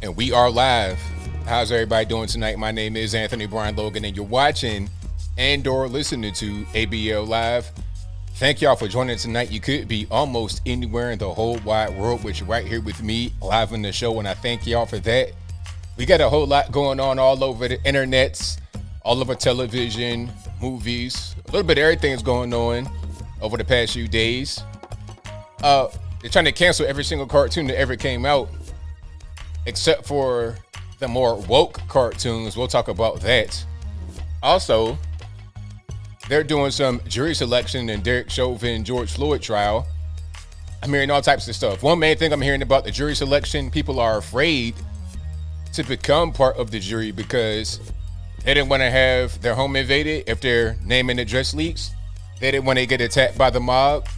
And we are live. How's everybody doing tonight? My name is Anthony Brian Logan, and you're watching and/or listening to ABL Live. Thank y'all for joining tonight. You could be almost anywhere in the whole wide world, but you're right here with me live on the show, and I thank y'all for that. We got a whole lot going on all over the internets, all over television, movies, a little bit of everything is going on over the past few days. They're trying to cancel every single cartoon that ever came out, except for the more woke cartoons. We'll talk about that. Also, they're doing some jury selection in Derek Chauvin, George Floyd trial. I'm hearing all types of stuff. One main thing I'm hearing about the jury selection, people are afraid to become part of the jury because they didn't want to have their home invaded if their name and address leaks. They didn't want to get attacked by the mob.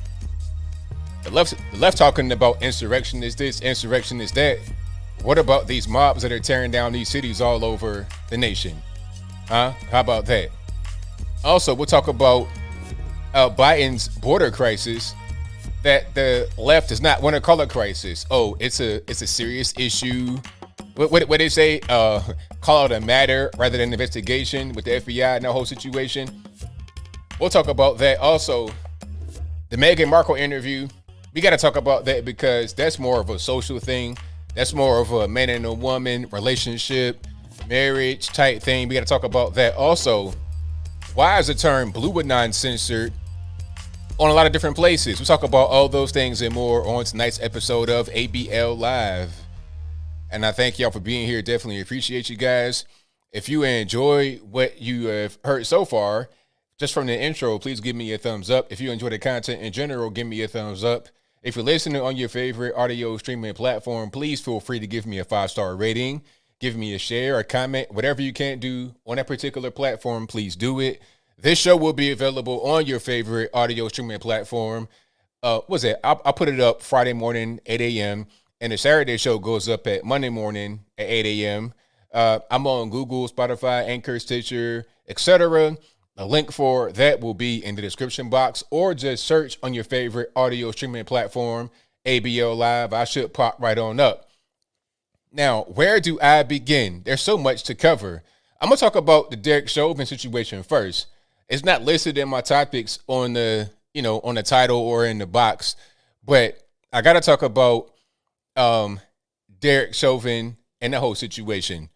The left talking about insurrection is this, insurrection is that. What about these mobs that are tearing down these cities all over the nation? How about that? Also, we'll talk about Biden's border crisis that the left does not want to call a crisis. Oh, it's a serious issue. What they say? Call it a matter rather than an investigation with the FBI and the whole situation. We'll talk about that. Also, the Meghan Markle interview. We got to talk about that because that's more of a social thing. That's more of a man and a woman relationship, marriage type thing. We got to talk about that. Also, why is the term blue Anon censored on a lot of different places? We'll talk about all those things and more on tonight's episode of ABL Live. And I thank y'all for being here. Definitely appreciate you guys. If you enjoy what you have heard so far, just from the intro, please give me a thumbs up. If you enjoy the content in general, give me a thumbs up. If you're listening on your favorite audio streaming platform, please feel free to give me a 5-star rating. Give me a share, a comment, whatever you can't do on that particular platform, please do it. This show will be available on your favorite audio streaming platform. I'll put it up Friday morning, 8 a.m. And the Saturday show goes up at Monday morning at 8 a.m. I'm on Google, Spotify, Anchor, Stitcher, etc. A link for that will be in the description box, or just search on your favorite audio streaming platform, ABL Live. I should pop right on up. Now, where do I begin? There's so much to cover. I'm going to talk about the Derek Chauvin situation first. It's not listed in my topics on the title or in the box, but I got to talk about Derek Chauvin and the whole situation.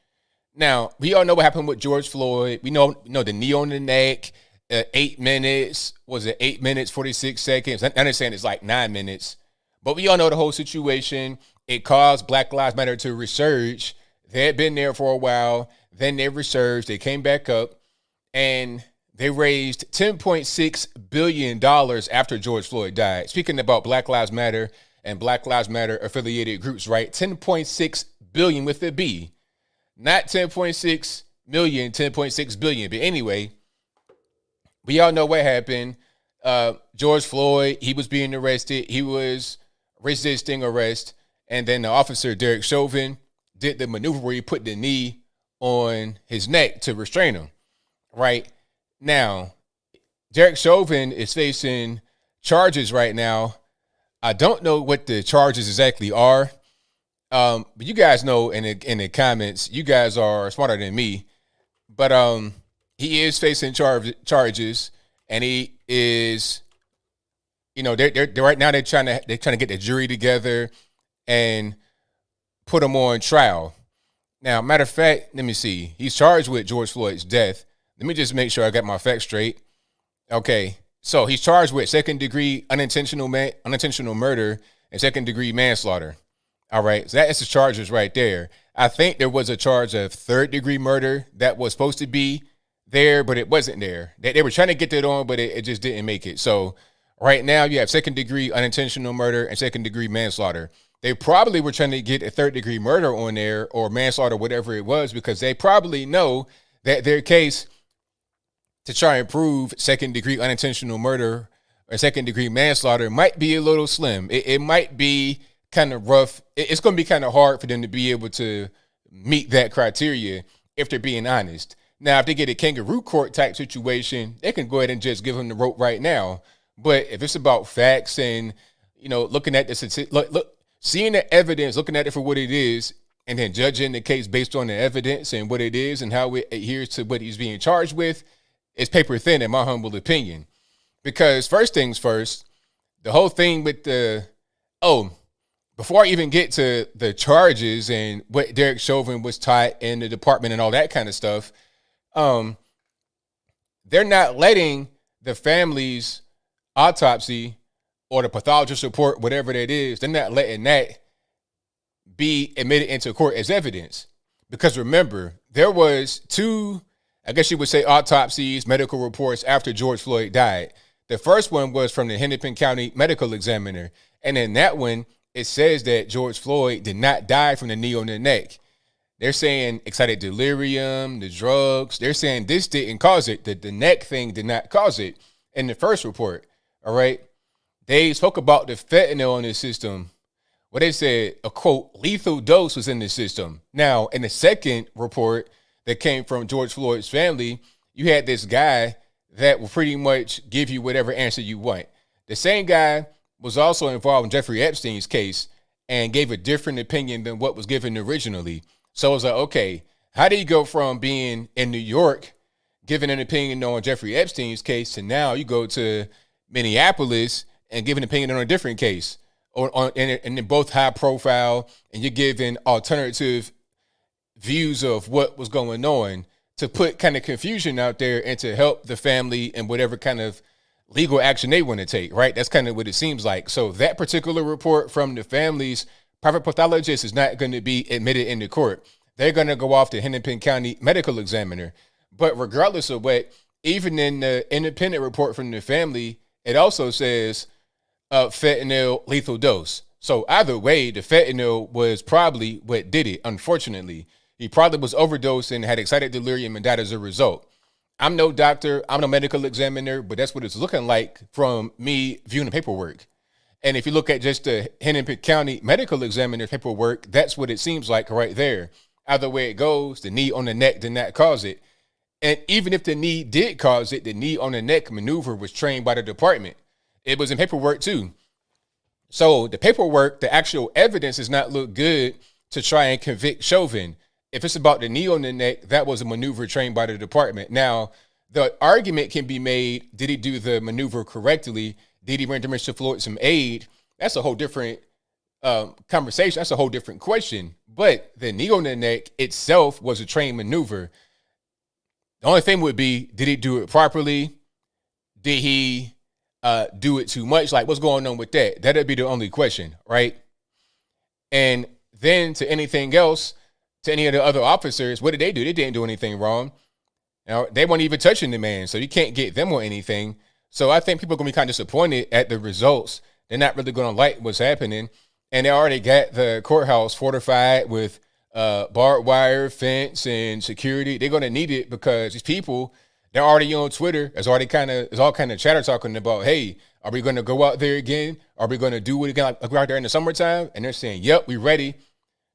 Now, we all know what happened with George Floyd. We know the knee on the neck, 8 minutes. Was it 8 minutes, 46 seconds? I understand it's like 9 minutes. But we all know the whole situation. It caused Black Lives Matter to resurge. They had been there for a while. Then they resurged. They came back up. And they raised $10.6 billion after George Floyd died. Speaking about Black Lives Matter and Black Lives Matter affiliated groups, right? 10.6 billion with a B. Not 10.6 million, 10.6 billion. But anyway, we all know what happened. George Floyd, he was being arrested. He was resisting arrest. And then the officer, Derek Chauvin, did the maneuver where he put the knee on his neck to restrain him. Right now, Derek Chauvin is facing charges right now. I don't know what the charges exactly are. But you guys know in the comments, you guys are smarter than me. But he is facing charges, and he is, they're right now they're trying to get the jury together and put him on trial. Now, matter of fact, let me see. He's charged with George Floyd's death. Let me just make sure I got my facts straight. Okay, so he's charged with second-degree unintentional murder and second-degree manslaughter. All right, so that's the charges right there. I think there was a charge of third-degree murder that was supposed to be there, but it wasn't there. They were trying to get that on, but it just didn't make it. So right now you have second-degree unintentional murder and second-degree manslaughter. They probably were trying to get a third-degree murder on there or manslaughter, whatever it was, because they probably know that their case to try and prove second-degree unintentional murder or second-degree manslaughter might be a little slim. It might be kind of rough. It's going to be kind of hard for them to be able to meet that criteria if they're being honest. Now, if they get a kangaroo court type situation, they can go ahead and just give them the rope right now. But if it's about facts and, looking at this, look, seeing the evidence, looking at it for what it is, and then judging the case based on the evidence and what it is and how it adheres to what he's being charged with is paper thin, in my humble opinion. Because first things first, the whole thing with before I even get to the charges and what Derek Chauvin was taught in the department and all that kind of stuff, they're not letting the family's autopsy or the pathologist report, whatever that is, they're not letting that be admitted into court as evidence. Because remember, there was 2, I guess you would say, autopsies, medical reports after George Floyd died. The first one was from the Hennepin County medical examiner. And in that one, it says that George Floyd did not die from the knee on the neck. They're saying excited delirium, the drugs. They're saying this didn't cause it. The neck thing did not cause it in the first report. All right. They spoke about the fentanyl in the system. Well, they said a, quote, lethal dose was in the system. Now, in the second report that came from George Floyd's family, you had this guy that will pretty much give you whatever answer you want. The same guy was also involved in Jeffrey Epstein's case and gave a different opinion than what was given originally. So it was like, okay, how do you go from being in New York, giving an opinion on Jeffrey Epstein's case, to now you go to Minneapolis and give an opinion on a different case, and they're both high profile, and you're giving alternative views of what was going on to put kind of confusion out there and to help the family and whatever kind of legal action they want to take, right? That's kind of what it seems like. So that particular report from the family's private pathologist is not going to be admitted into court. They're going to go off the Hennepin County medical examiner. But regardless of what, even in the independent report from the family, it also says fentanyl lethal dose. So either way, the fentanyl was probably what did it, unfortunately. He probably was overdosed and had excited delirium and died as a result. I'm no doctor, I'm no medical examiner, but that's what it's looking like from me viewing the paperwork. And if you look at just the Hennepin County medical examiner paperwork, that's what it seems like right there. Either way it goes, the knee on the neck did not cause it. And even if the knee did cause it, the knee on the neck maneuver was trained by the department. It was in paperwork too. So the paperwork, the actual evidence does not look good to try and convict Chauvin. If it's about the knee on the neck, that was a maneuver trained by the department. Now, the argument can be made, did he do the maneuver correctly? Did he render Mr. Floyd some aid? That's a whole different conversation. That's a whole different question. But the knee on the neck itself was a trained maneuver. The only thing would be, did he do it properly? Did he do it too much? Like, what's going on with that? That'd be the only question, right? And then to anything else, to any of the other officers, what did they do? They didn't do anything wrong. Now, they weren't even touching the man, so you can't get them on anything. So I think people are going to be kind of disappointed at the results. They're not really going to like what's happening. And they already got the courthouse fortified with barbed wire, fence, and security. They're going to need it because these people, they're already on Twitter. There's all kind of chatter talking about, hey, are we going to go out there again? Are we going to do it again like we're out there in the summertime? And they're saying, yep, we're ready.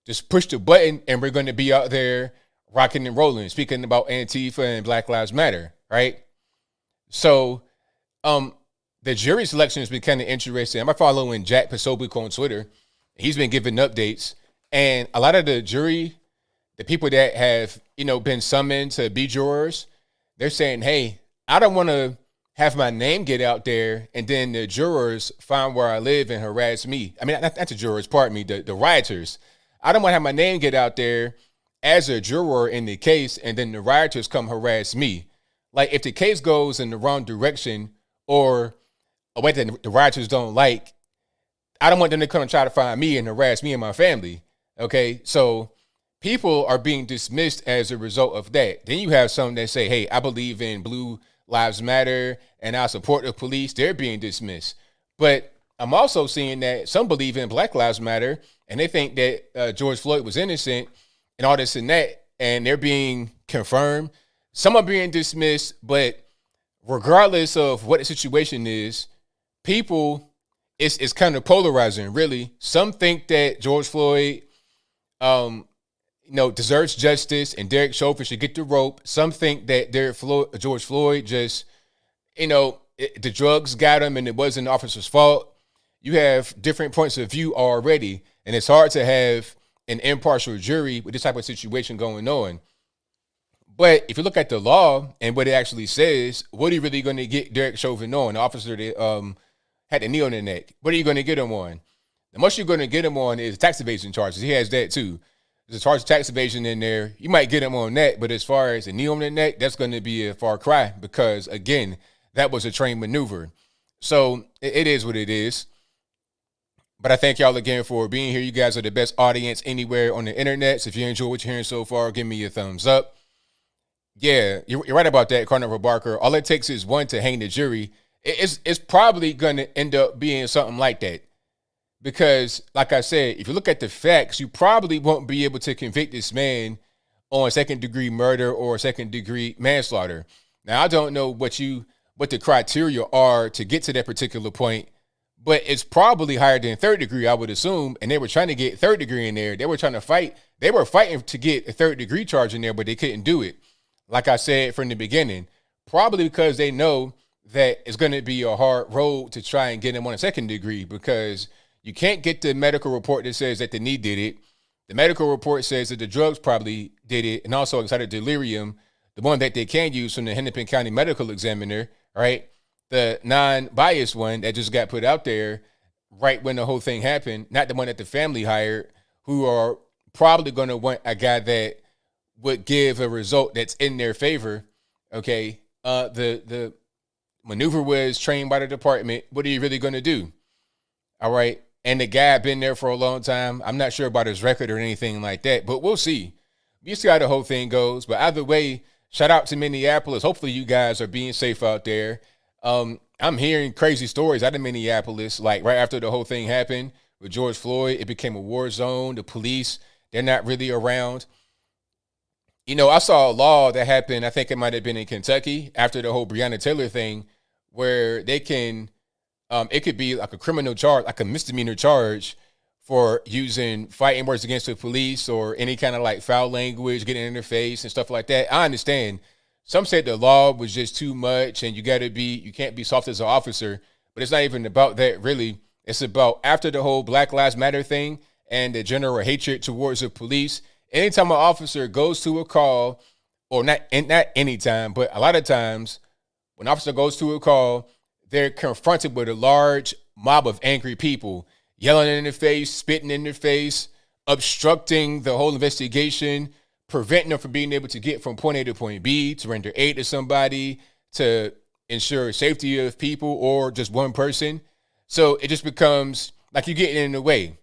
Just push the button and we're going to be out there rocking and rolling, speaking about Antifa and Black Lives Matter, right? So the jury selection has been kind of interesting. I'm following Jack Posobiec on Twitter. He's been giving updates. And a lot of the jury, the people that have, been summoned to be jurors, they're saying, hey, I don't want to have my name get out there and then the jurors find where I live and harass me. I mean, not the jurors, pardon me, the rioters. I don't want to have my name get out there as a juror in the case and then the rioters come harass me. Like, if the case goes in the wrong direction or a way that the rioters don't like, I don't want them to come and try to find me and harass me and my family. Okay, so people are being dismissed as a result of that. Then you have some that say, hey, I believe in Blue Lives Matter and I support the police. They're being dismissed. But I'm also seeing that some believe in Black Lives Matter and they think that George Floyd was innocent and all this and that, and they're being confirmed. Some are being dismissed, but regardless of what the situation is, people, it's kind of polarizing, really. Some think that George Floyd, deserves justice and Derek Chauvin should get the rope. Some think that George Floyd just, the drugs got him and it wasn't the officer's fault. You have different points of view already, and it's hard to have an impartial jury with this type of situation going on. But if you look at the law and what it actually says, what are you really going to get Derek Chauvin on? The officer that had the knee on the neck. What are you going to get him on? The most you're going to get him on is tax evasion charges. He has that too. There's a charge of tax evasion in there. You might get him on that, but as far as a knee on the neck, that's going to be a far cry because, again, that was a trained maneuver. So it is what it is. But I thank y'all again for being here. You guys are the best audience anywhere on the internet. So if you enjoy what you're hearing so far, give me a thumbs up. Yeah, you're right about that, Carnival Barker. All it takes is one to hang the jury. It's probably going to end up being something like that. Because, like I said, if you look at the facts, you probably won't be able to convict this man on second-degree murder or second-degree manslaughter. Now, I don't know what the criteria are to get to that particular point, but it's probably higher than third degree, I would assume. And they were trying to get third degree in there. They were trying to fight. They were fighting to get a third-degree charge in there, but they couldn't do it. Like I said from the beginning, probably because they know that it's going to be a hard road to try and get him on a second degree because you can't get the medical report that says that the knee did it. The medical report says that the drugs probably did it, and also excited delirium, the one that they can use from the Hennepin County Medical Examiner, right? The non-biased one that just got put out there right when the whole thing happened, not the one that the family hired, who are probably going to want a guy that would give a result that's in their favor. Okay, the maneuver was trained by the department. What are you really going to do? All right, and the guy been there for a long time. I'm not sure about his record or anything like that, but we'll see. We'll see how the whole thing goes. But either way, shout out to Minneapolis. Hopefully you guys are being safe out there. I'm hearing crazy stories out of Minneapolis. Like right after the whole thing happened with George Floyd, it became a war zone. The police, they're not really around. You know, I saw a law that happened, I think it might have been in Kentucky, after the whole Breonna Taylor thing, where they can, it could be like a criminal charge, like a misdemeanor charge for using fighting words against the police or any kind of like foul language, getting in their face and stuff like that. I understand. Some said the law was just too much and you can't be soft as an officer, but it's not even about that really. It's about after the whole Black Lives Matter thing and the general hatred towards the police. Anytime an officer goes to a call, or not anytime, but a lot of times when an officer goes to a call, they're confronted with a large mob of angry people, yelling in their face, spitting in their face, obstructing the whole investigation, preventing them from being able to get from point A to point B, to render aid to somebody, to ensure safety of people or just one person. So it just becomes like you're getting in the way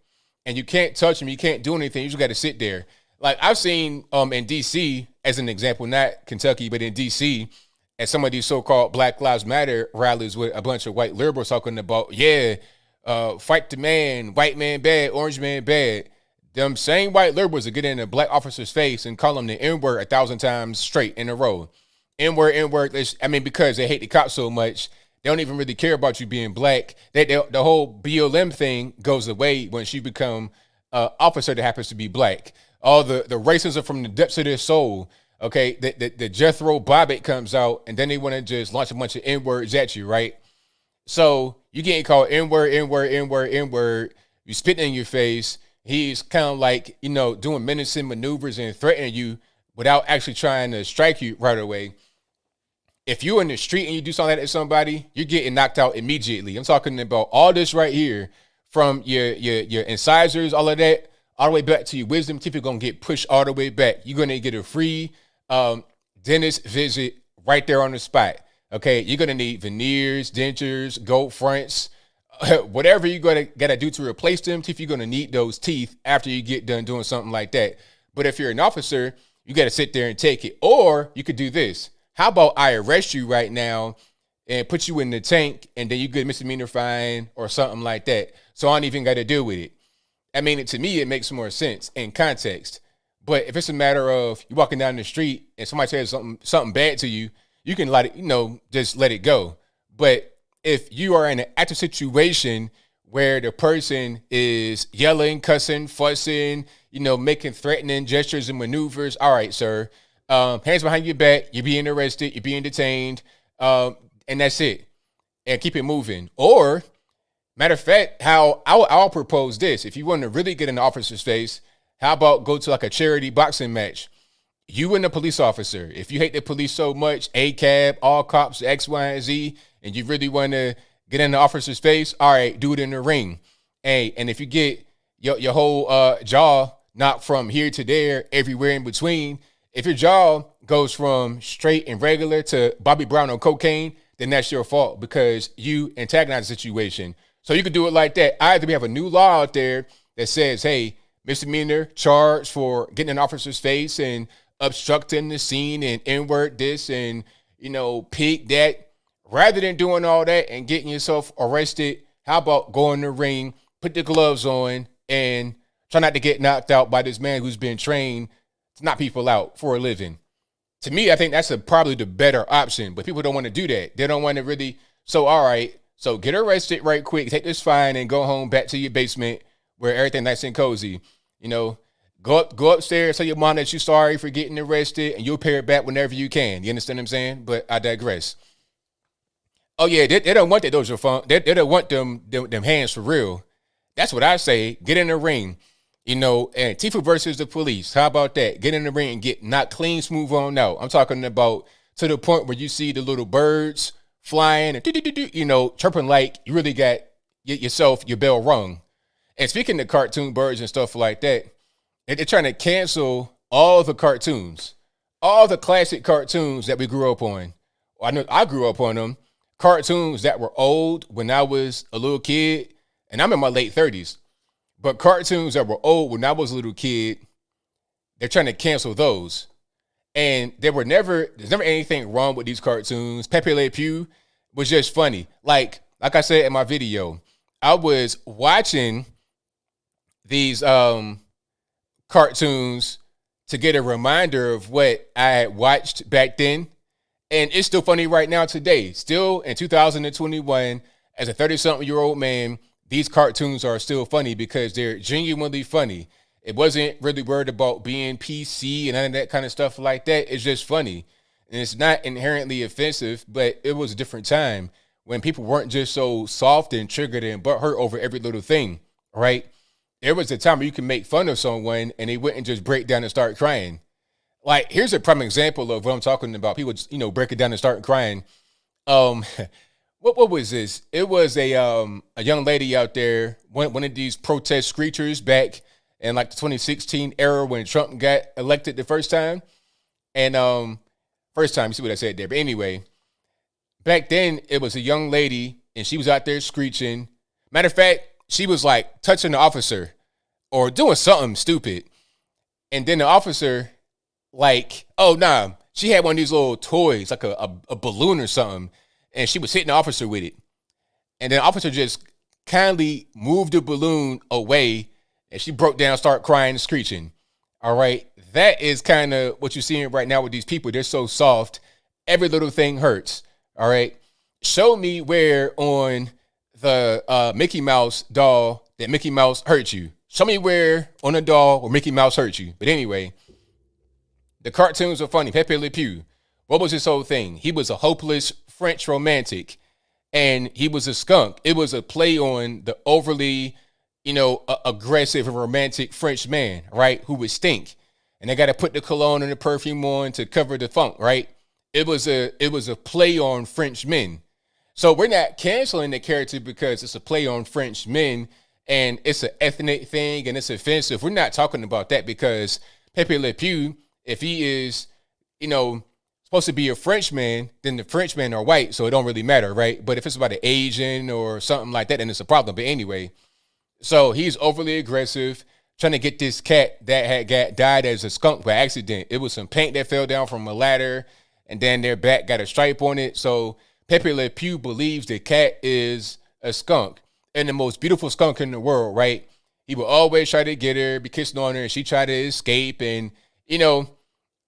and you can't touch them. You can't do anything. You just got to sit there. Like I've seen in D.C., as an example, not Kentucky, but in D.C., at some of these so-called Black Lives Matter rallies with a bunch of white liberals talking about, fight the man, white man bad, orange man bad. Them same white liberals are getting in a black officer's face and call them the N-word 1,000 times straight in a row. N-word, N-word. I mean, because they hate the cops so much, they don't even really care about you being black. The whole BLM thing goes away once you become an officer that happens to be black. All the racism from the depths of their soul, okay? The Jethro Bobbitt comes out, and then they want to just launch a bunch of N-words at you, right? So you getting called N-word, N-word, N-word, N-word. You spitting in your face. He's kind of like, doing menacing maneuvers and threatening you without actually trying to strike you right away. If you're in the street and you do something like that to somebody, you're getting knocked out immediately. I'm talking about all this right here, from your incisors, all of that, all the way back to your wisdom teeth. You're going to get pushed all the way back. You're going to get a free dentist visit right there on the spot. Okay, you're going to need veneers, dentures, gold fronts, whatever you're going to got to do to replace them teeth. You're going to need those teeth after you get done doing something like that. But if you're an officer, you got to sit there and take it. Or you could do this. How about I arrest you right now and put you in the tank, and then you get a misdemeanor fine or something like that. So I don't even got to deal with it. I mean, to me, it makes more sense in context. But if it's a matter of you walking down the street and somebody says something bad to you, you can let it, just let it go. But if you are in an active situation where the person is yelling, cussing, fussing, making threatening gestures and maneuvers, all right, sir, hands behind your back, you're being arrested, you're being detained, and that's it. And keep it moving. Or, matter of fact, how I'll propose this. If you want to really get in the officer's face, How about go to like a charity boxing match? You and the police officer, if you hate the police so much, ACAB, all cops, X, Y, and Z, and you really want to get in the officer's face, all right, do it in the ring. Hey, and if you get your whole jaw knocked from here to there, everywhere in between, if your jaw goes from straight and regular to Bobby Brown on cocaine, then that's your fault because you antagonize the situation. So you could do it like that. Either we have a new law out there that says, hey, misdemeanor charge for getting an officer's face and obstructing the scene and inward this and, pick that. Rather than doing all that and getting yourself arrested, how about go in the ring, put the gloves on, and try not to get knocked out by this man who's been trained to knock people out for a living? To me, I think that's probably the better option, but people don't want to do that. They don't want to really. So, all right, so get arrested right quick, take this fine, and go home back to your basement where everything nice and cozy. Go upstairs, tell your mom that you're sorry for getting arrested, and you'll pay it back whenever you can. You understand what I'm saying? But I digress. Oh yeah, they don't want that. Those are fun. They don't want them hands for real. That's what I say. Get in the ring, and Tifa versus the police. How about that? Get in the ring and get knocked clean, smooth on out. I'm talking about to the point where you see the little birds flying and chirping like you really got yourself your bell rung. And speaking of cartoon birds and stuff like that, they're trying to cancel all the cartoons, all the classic cartoons that we grew up on. I know I grew up on them. Cartoons that were old when I was a little kid, and I'm in my late 30s. But cartoons that were old when I was a little kid, they're trying to cancel those. And there's never anything wrong with these cartoons. Pepe Le Pew was just funny. Like I said in my video, I was watching these cartoons to get a reminder of what I had watched back then. And it's still funny right now today. Still in 2021, as a 30-something-year-old man, these cartoons are still funny because they're genuinely funny. It wasn't really worried about being PC and none of that kind of stuff like that. It's just funny. And it's not inherently offensive, but it was a different time when people weren't just so soft and triggered and butthurt over every little thing, right? There was a time where you can make fun of someone and they wouldn't just break down and start crying. Like, here's a prime example of what I'm talking about. People, break it down and start crying. What was this? It was a young lady out there, one of these protest screechers back in like the 2016 era when Trump got elected the first time. And first time, you see what I said there. But anyway, back then it was a young lady and she was out there screeching. Matter of fact, she was like touching the officer or doing something stupid. And then the officer, like, oh, nah, she had one of these little toys, like a balloon or something, and she was hitting the officer with it. And then the officer just kindly moved the balloon away, and she broke down, started crying and screeching. All right, that is kind of what you're seeing right now with these people. They're so soft. Every little thing hurts. All right, show me where on the Mickey Mouse doll that Mickey Mouse hurt you. Show me where on a doll where Mickey Mouse hurt you. But anyway, the cartoons are funny. Pepe Le Pew. What was his whole thing? He was a hopeless French romantic, and he was a skunk. It was a play on the overly, aggressive and romantic French man, right? Who would stink, and they got to put the cologne and the perfume on to cover the funk, right? It was a play on French men. So we're not canceling the character because it's a play on French men and it's an ethnic thing and it's offensive. We're not talking about that because Pepe Le Pew, if he is, supposed to be a Frenchman, then the Frenchmen are white, so it don't really matter, right? But if it's about an Asian or something like that, then it's a problem. But anyway, so he's overly aggressive, trying to get this cat that had died as a skunk by accident. It was some paint that fell down from a ladder, and then their back got a stripe on it. So Pepe Le Pew believes the cat is a skunk and the most beautiful skunk in the world, right? He would always try to get her, be kissing on her, and she tried to escape. And,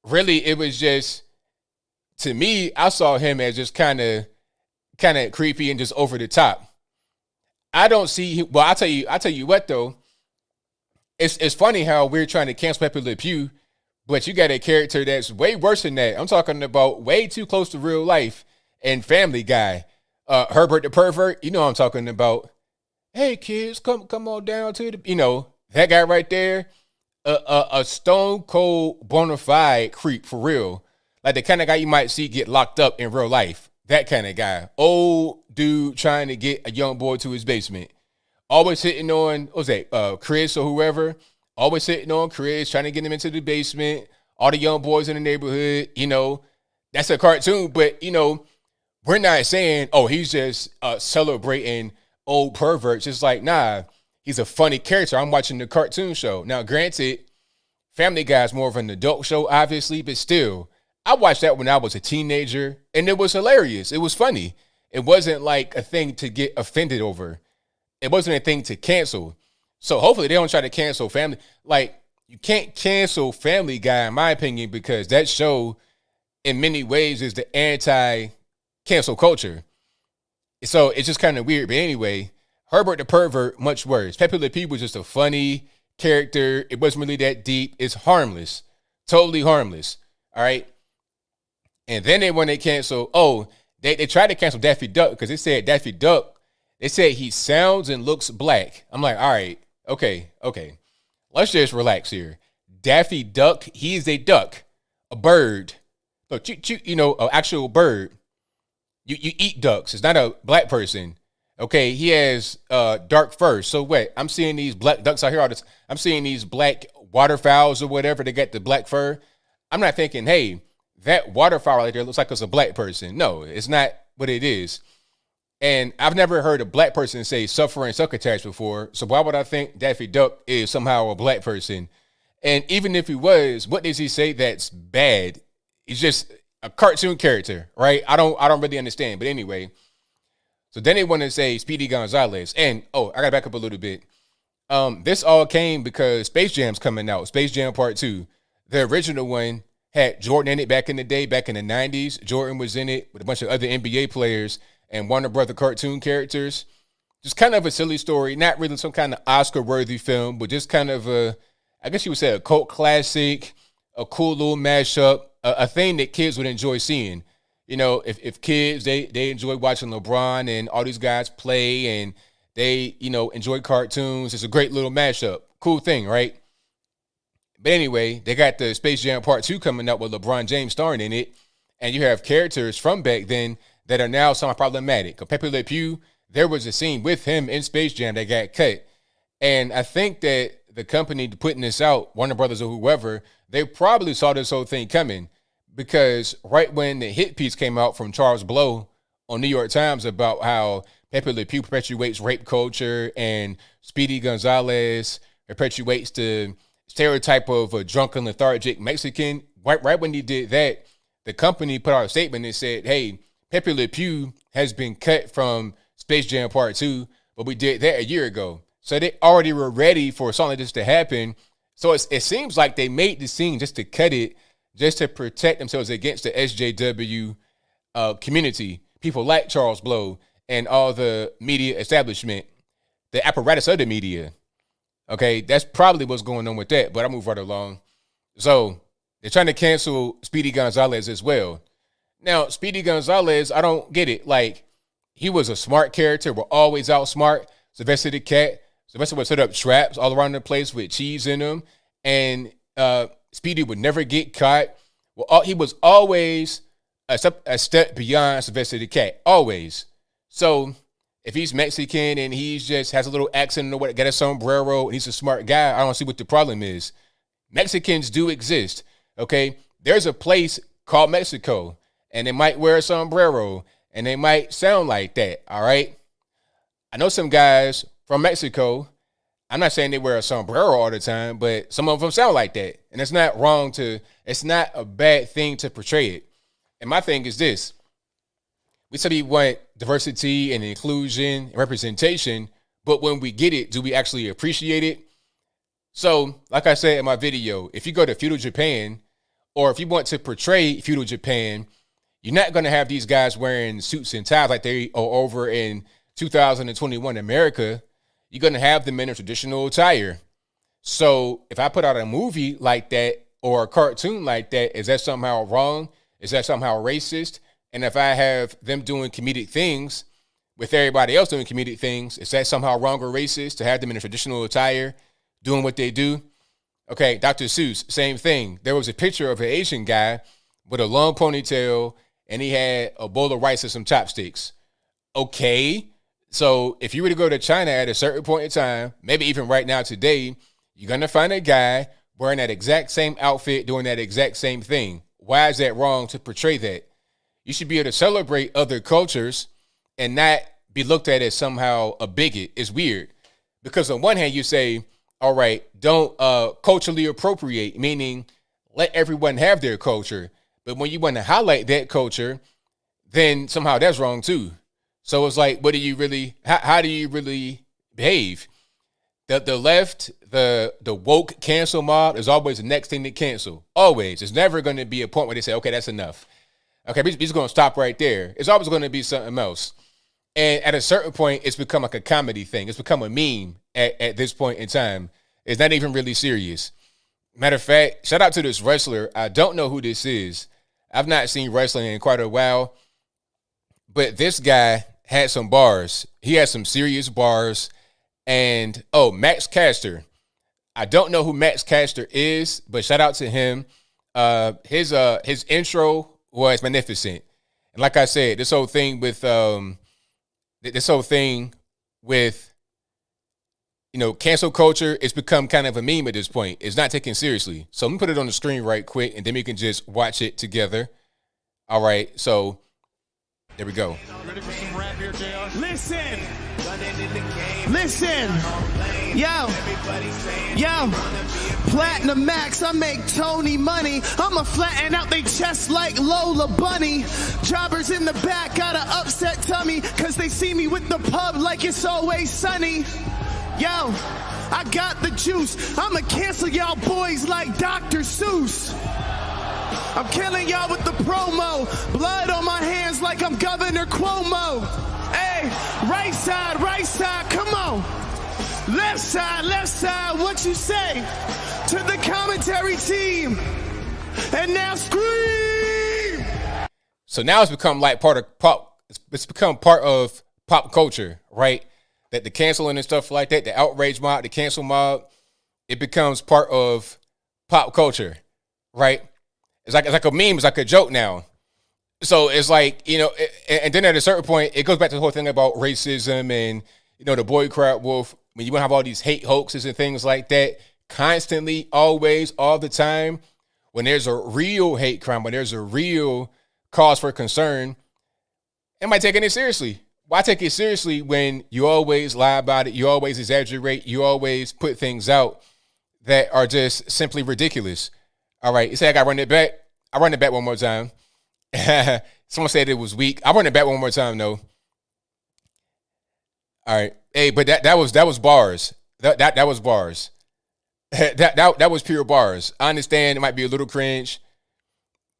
really it was just, to me, I saw him as just kind of creepy and just over the top. I don't see, well, I tell you what though, it's funny how we're trying to cancel Pepe Le Pew, but you got a character that's way worse than that. I'm talking about way too close to real life and Family Guy. Herbert the pervert, what I'm talking about. Hey kids, come on down to the, that guy right there. a stone cold bona fide creep for real. Like the kind of guy you might see get locked up in real life. That kind of guy. Old dude trying to get a young boy to his basement. Always hitting on, what was that, Chris or whoever. Always hitting on Chris, trying to get him into the basement. All the young boys in the neighborhood, that's a cartoon. But, we're not saying, oh, he's just celebrating old perverts. It's like, nah, he's a funny character. I'm watching the cartoon show. Now, granted, Family Guy is more of an adult show, obviously, but still, I watched that when I was a teenager, and it was hilarious. It was funny. It wasn't like a thing to get offended over. It wasn't a thing to cancel. So hopefully they don't try to cancel Family. Like, you can't cancel Family Guy, in my opinion, because that show, in many ways, is the anti-cancel culture. So it's just kind of weird. But anyway, Herbert the Pervert, much worse. Pepe Le Pew was just a funny character. It wasn't really that deep. It's harmless. Totally harmless. All right? And then when they cancel, they tried to cancel Daffy Duck because they said Daffy Duck, they said he sounds and looks black. I'm like, all right, okay. Let's just relax here. Daffy Duck, he is a duck, a bird. Look, an actual bird. You eat ducks. It's not a black person. Okay, he has dark fur. So what? I'm seeing these black ducks out here all this. I'm seeing these black waterfowls or whatever. They got the black fur. I'm not thinking, hey, that waterfowl right there looks like it's a black person. No, it's not what it is. And I've never heard a black person say suffering succotash before. So why would I think Daffy Duck is somehow a black person? And even if he was, what does he say that's bad? He's just a cartoon character, right? I don't really understand. But anyway, so then they want to say Speedy Gonzalez. And, I got to back up a little bit. This all came because Space Jam's coming out. Space Jam Part 2. The original one had Jordan in it back in the day, back in the 90s. Jordan was in it with a bunch of other NBA players and Warner Brother cartoon characters. Just kind of a silly story, not really some kind of Oscar-worthy film, but just kind of I guess you would say a cult classic, a cool little mashup, a thing that kids would enjoy seeing. If kids, they enjoy watching LeBron and all these guys play and they, enjoy cartoons. It's a great little mashup. Cool thing, right? But anyway, they got the Space Jam Part 2 coming up with LeBron James starring in it. And you have characters from back then that are now somewhat problematic. Pepe Le Pew, there was a scene with him in Space Jam that got cut. And I think that the company putting this out, Warner Brothers or whoever, they probably saw this whole thing coming. Because right when the hit piece came out from Charles Blow on New York Times about how Pepe Le Pew perpetuates rape culture and Speedy Gonzalez perpetuates the stereotype of a drunken, lethargic Mexican. Right when he did that, the company put out a statement and said, hey, Pepe Le Pew has been cut from Space Jam Part 2, but we did that a year ago. So they already were ready for something like this to happen. So it seems like they made the scene just to cut it, just to protect themselves against the SJW community, people like Charles Blow and all the media establishment, the apparatus of the media. Okay, that's probably what's going on with that, but I'll move right along. So they're trying to cancel Speedy Gonzalez as well. Now, Speedy Gonzalez, I don't get it. Like, he was a smart character, will always outsmart Sylvester the Cat. Sylvester would set up traps all around the place with cheese in them, and Speedy would never get caught. Well, he was always a step beyond Sylvester the Cat, always. So if he's Mexican and he just has a little accent or what, got a sombrero, and he's a smart guy, I don't see what the problem is. Mexicans do exist, okay? There's a place called Mexico, and they might wear a sombrero, and they might sound like that, all right? I know some guys from Mexico. I'm not saying they wear a sombrero all the time, but some of them sound like that. And it's not wrong it's not a bad thing to portray it. And my thing is this. We said we want diversity and inclusion and representation, but when we get it, do we actually appreciate it? So, like I said in my video, if you go to feudal Japan, or if you want to portray feudal Japan, you're not going to have these guys wearing suits and ties like they are over in 2021 America. You're going to have them in a traditional attire. So if I put out a movie like that or a cartoon like that, is that somehow wrong? Is that somehow racist? And if I have them doing comedic things with everybody else doing comedic things, is that somehow wrong or racist to have them in a traditional attire doing what they do? Okay, Dr. Seuss, same thing. There was a picture of an Asian guy with a long ponytail, and he had a bowl of rice and some chopsticks. Okay, so if you were to go to China at a certain point in time, maybe even right now today, you're going to find a guy wearing that exact same outfit, doing that exact same thing. Why is that wrong to portray that? You should be able to celebrate other cultures and not be looked at as somehow a bigot. It's weird. Because on one hand, you say, all right, don't culturally appropriate, meaning let everyone have their culture. But when you want to highlight that culture, then somehow that's wrong too. So it's like, what do you really, how do you really behave? The left, the woke cancel mob is always the next thing to cancel. Always. There's never going to be a point where they say, okay, that's enough. Okay, we're just going to stop right there. It's always going to be something else. And at a certain point, it's become like a comedy thing. It's become a meme at this point in time. It's not even really serious. Matter of fact, shout out to this wrestler. I don't know who this is. I've not seen wrestling in quite a while. But this guy had some bars. He had some serious bars. And, Max Caster. I don't know who Max Caster is, but shout out to him. His intro was magnificent. And like I said, this whole thing with cancel culture, it's become kind of a meme at this point. It's not taken seriously. So let me put it on the screen right quick, and then we can just watch it together. All right, so there we go. Ready for some rap here, JR? Listen, yo, Platinum Max, I make Tony money. I'ma flatten out they chest like Lola Bunny. Jobbers in the back got an upset tummy, cause they see me with the pub like it's always sunny. Yo, I got the juice. I'ma cancel y'all boys like Dr. Seuss. I'm killing y'all with the promo. Blood on my hands like I'm Governor Cuomo. Hey, right side, come on. Left side, what you say? To the commentary team. And now scream! So now it's become like part of pop. It's become part of pop culture, right? That the canceling and stuff like that, the outrage mob, the cancel mob, it becomes part of pop culture, right? It's like a meme. It's like a joke now. So it's like, and then at a certain point, it goes back to the whole thing about racism and, the boy cried wolf. When you want to have all these hate hoaxes and things like that, constantly, always, all the time, when there's a real hate crime, when there's a real cause for concern, am I taking it seriously? Why take it seriously when you always lie about it, you always exaggerate, you always put things out that are just simply ridiculous? All right, you say I got to run it back. I run it back one more time. Someone said it was weak. I run it back one more time though. All right, hey, but that was bars. That was bars. that was pure bars. I understand it might be a little cringe,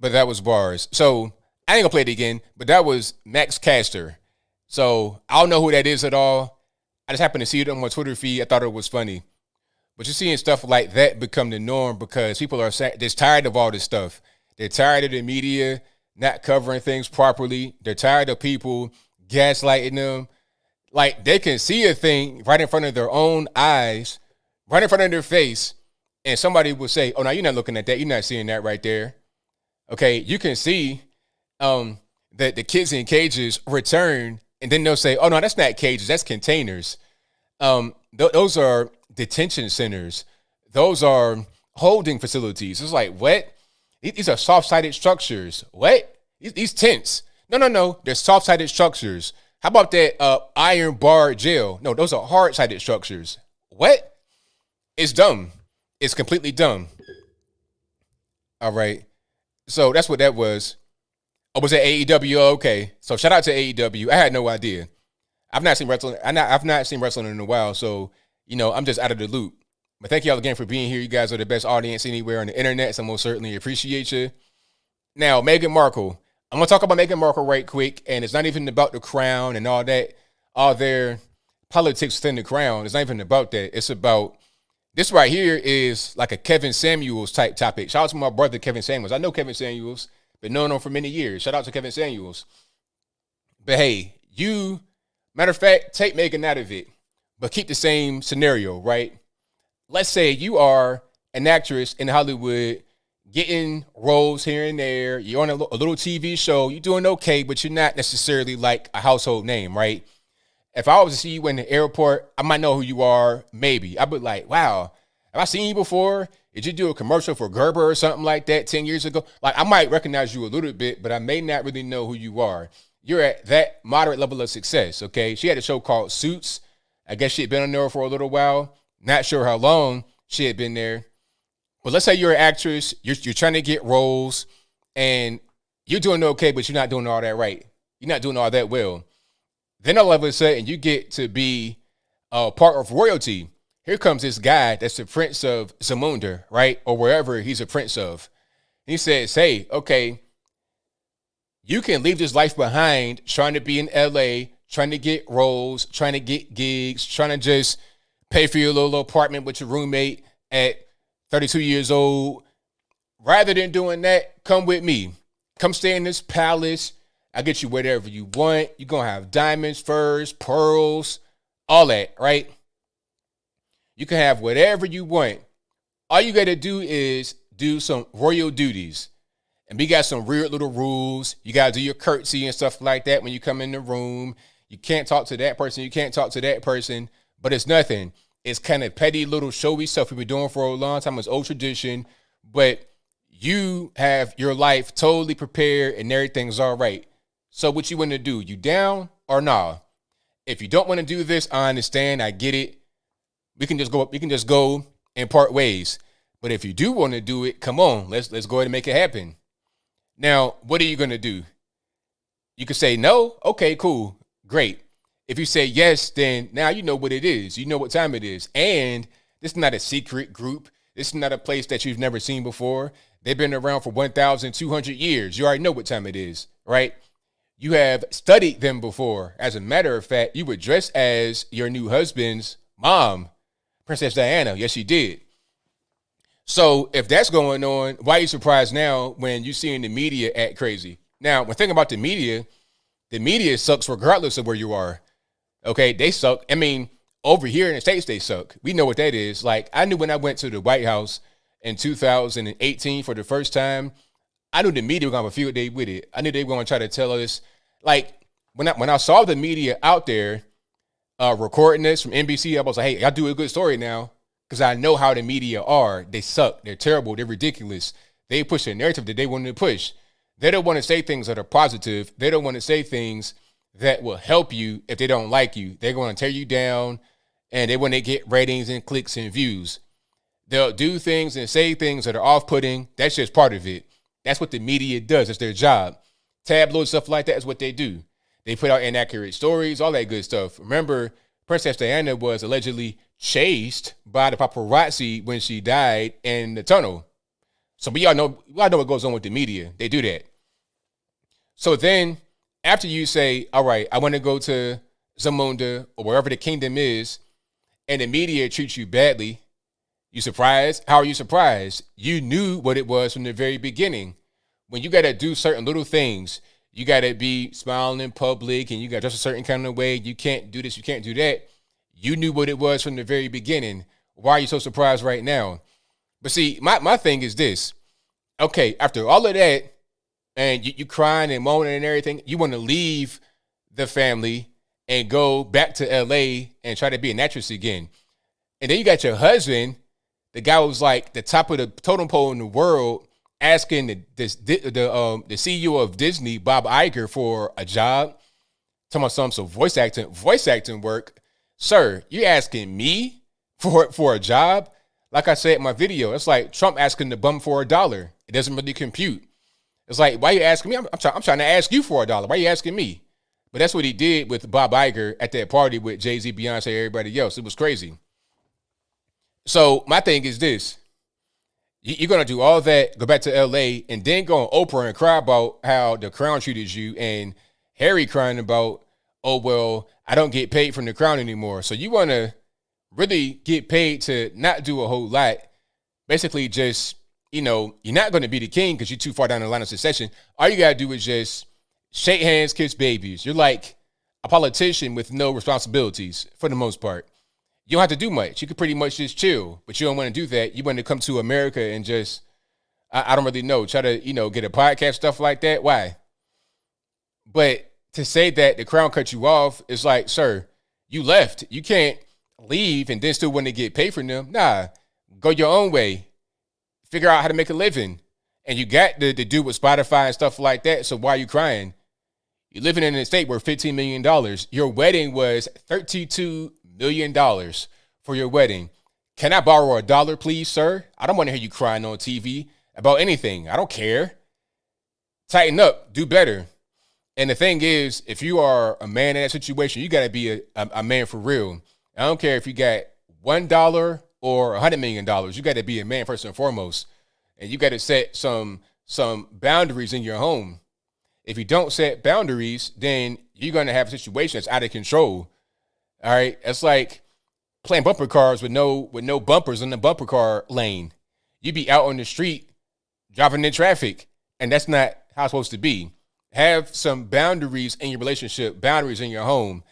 but that was bars. So I ain't gonna play it again. But that was Max Caster. So I don't know who that is at all. I just happened to see it on my Twitter feed. I thought it was funny. But you're seeing stuff like that become the norm because people are just tired of all this stuff. They're tired of the media not covering things properly. They're tired of people gaslighting them. Like, they can see a thing right in front of their own eyes, right in front of their face, and somebody will say, oh, no, you're not looking at that. You're not seeing that right there. Okay, you can see that the kids in cages return, and then they'll say, oh, no, that's not cages. That's containers. Those are detention centers. Those are holding facilities. It's like, what? These are soft-sided structures. What? These tents. No. They're soft-sided structures. How about that iron bar jail? No, those are hard-sided structures. What? It's dumb. It's completely dumb. All right. So that's what that was. Oh, was it AEW? Okay. So shout out to AEW. I had no idea. I've not seen wrestling. I've not seen wrestling in a while. So, I'm just out of the loop. But thank y'all again for being here. You guys are the best audience anywhere on the internet, so I most certainly appreciate you. Now, Meghan Markle. I'm going to talk about Meghan Markle right quick, and it's not even about the crown and all that, all their politics within the crown. It's not even about that. It's about, this right here is like a Kevin Samuels type topic. Shout out to my brother, Kevin Samuels. I know Kevin Samuels, been knowing him for many years. Shout out to Kevin Samuels. But hey, matter of fact, take Meghan out of it, but keep the same scenario, right? Let's say you are an actress in Hollywood, getting roles here and there. You're on a little TV show. You're doing okay, but you're not necessarily like a household name, right? If I was to see you in the airport, I might know who you are, maybe. I'd be like, wow, have I seen you before? Did you do a commercial for Gerber or something like that 10 years ago? Like, I might recognize you a little bit, but I may not really know who you are. You're at that moderate level of success, okay? She had a show called Suits. I guess she had been on there for a little while. Not sure how long she had been there. But let's say you're an actress, you're trying to get roles, and you're doing okay, but you're not doing all that right. You're not doing all that well. Then all of a sudden, you get to be a part of royalty. Here comes this guy that's the prince of Zamunda, right? Or wherever he's a prince of. He says, hey, okay, you can leave this life behind trying to be in LA, trying to get roles, trying to get gigs, trying to just pay for your little apartment with your roommate at 32 years old. Rather than doing that, come with me. Come stay in this palace. I'll get you whatever you want. You're going to have diamonds, furs, pearls, all that, right? You can have whatever you want. All you got to do is do some royal duties. And we got some weird little rules. You got to do your curtsy and stuff like that when you come in the room. You can't talk to that person. You can't talk to that person. But it's nothing. It's kind of petty little showy stuff we've been doing for a long time. It's old tradition. But you have your life totally prepared and everything's all right. So what you want to do? You down or nah? If you don't want to do this, I understand. I get it. We can just go and part ways. But if you do want to do it, come on. Let's go ahead and make it happen. Now, what are you going to do? You can say no. Okay, cool. Great. If you say yes, then now you know what it is. You know what time it is. And this is not a secret group. This is not a place that you've never seen before. They've been around for 1,200 years. You already know what time it is, right? You have studied them before. As a matter of fact, you were dressed as your new husband's mom, Princess Diana. Yes, she did. So if that's going on, why are you surprised now when you see in the media act crazy? Now, when thinking about the media sucks regardless of where you are. Okay, they suck. I mean, over here in the States, they suck. We know what that is. Like, I knew when I went to the White House in 2018 for the first time, I knew the media were going to have a field day with it. I knew they were going to try to tell us, like, when I saw the media out there recording this from NBC, I was like, hey, I do a good story now because I know how the media are. They suck. They're terrible. They're ridiculous. They push a narrative that they want to push. They don't want to say things that are positive. They don't want to say things that will help you if they don't like you. They're going to tear you down, and they want to get ratings and clicks and views. They'll do things and say things that are off-putting. That's just part of it. That's what the media does. It's their job. Tabloid stuff like that is what they do. They put out inaccurate stories, all that good stuff. Remember, Princess Diana was allegedly chased by the paparazzi when she died in the tunnel. So we all know what goes on with the media. They do that. So then, after you say, all right, I want to go to Zamunda or wherever the kingdom is, and the media treats you badly, you surprised? How are you surprised? You knew what it was from the very beginning. When you got to do certain little things, you got to be smiling in public and you got to dress a certain kind of way. You can't do this. You can't do that. You knew what it was from the very beginning. Why are you so surprised right now? But see, my thing is this. Okay, after all of that, and you crying and moaning and everything, you want to leave the family and go back to LA and try to be an actress again. And then you got your husband, the guy who was like the top of the totem pole in the world, asking the CEO of Disney, Bob Iger, for a job. Talking about some voice acting work. Sir, you asking me for a job? Like I said in my video, it's like Trump asking the bum for $1. It doesn't really compute. It's like, why are you asking me? I'm trying to ask you for $1. Why are you asking me? But that's what he did with Bob Iger at that party with Jay-Z, Beyonce, everybody else. It was crazy. So my thing is this. You're going to do all that, go back to L.A., and then go on Oprah and cry about how the Crown treated you, and Harry crying about, oh, well, I don't get paid from the Crown anymore. So you want to really get paid to not do a whole lot. Basically just, you're not going to be the king because you're too far down the line of succession. All you got to do is just shake hands, kiss babies. You're like a politician with no responsibilities for the most part. You don't have to do much. You could pretty much just chill, but you don't want to do that. You want to come to America and just, I don't really know, try to, get a podcast, stuff like that. Why? But to say that the crown cut you off is like, sir, you left. You can't leave and then still want to get paid for them. Nah, go your own way. Figure out how to make a living. And you got to do with Spotify and stuff like that. So why are you crying? You're living in a state worth $15 million. Your wedding was $32 million for your wedding. Can I borrow $1, please, sir? I don't want to hear you crying on TV about anything. I don't care. Tighten up. Do better. And the thing is, if you are a man in that situation, you got to be a man for real. I don't care if you got $1 or $100 million. You got to be a man first and foremost. And you got to set some boundaries in your home. If you don't set boundaries, then you're going to have a situation that's out of control. All right? It's like playing bumper cars with no bumpers in the bumper car lane. You be out on the street driving in traffic, and that's not how it's supposed to be. Have some boundaries in your relationship, boundaries in your home.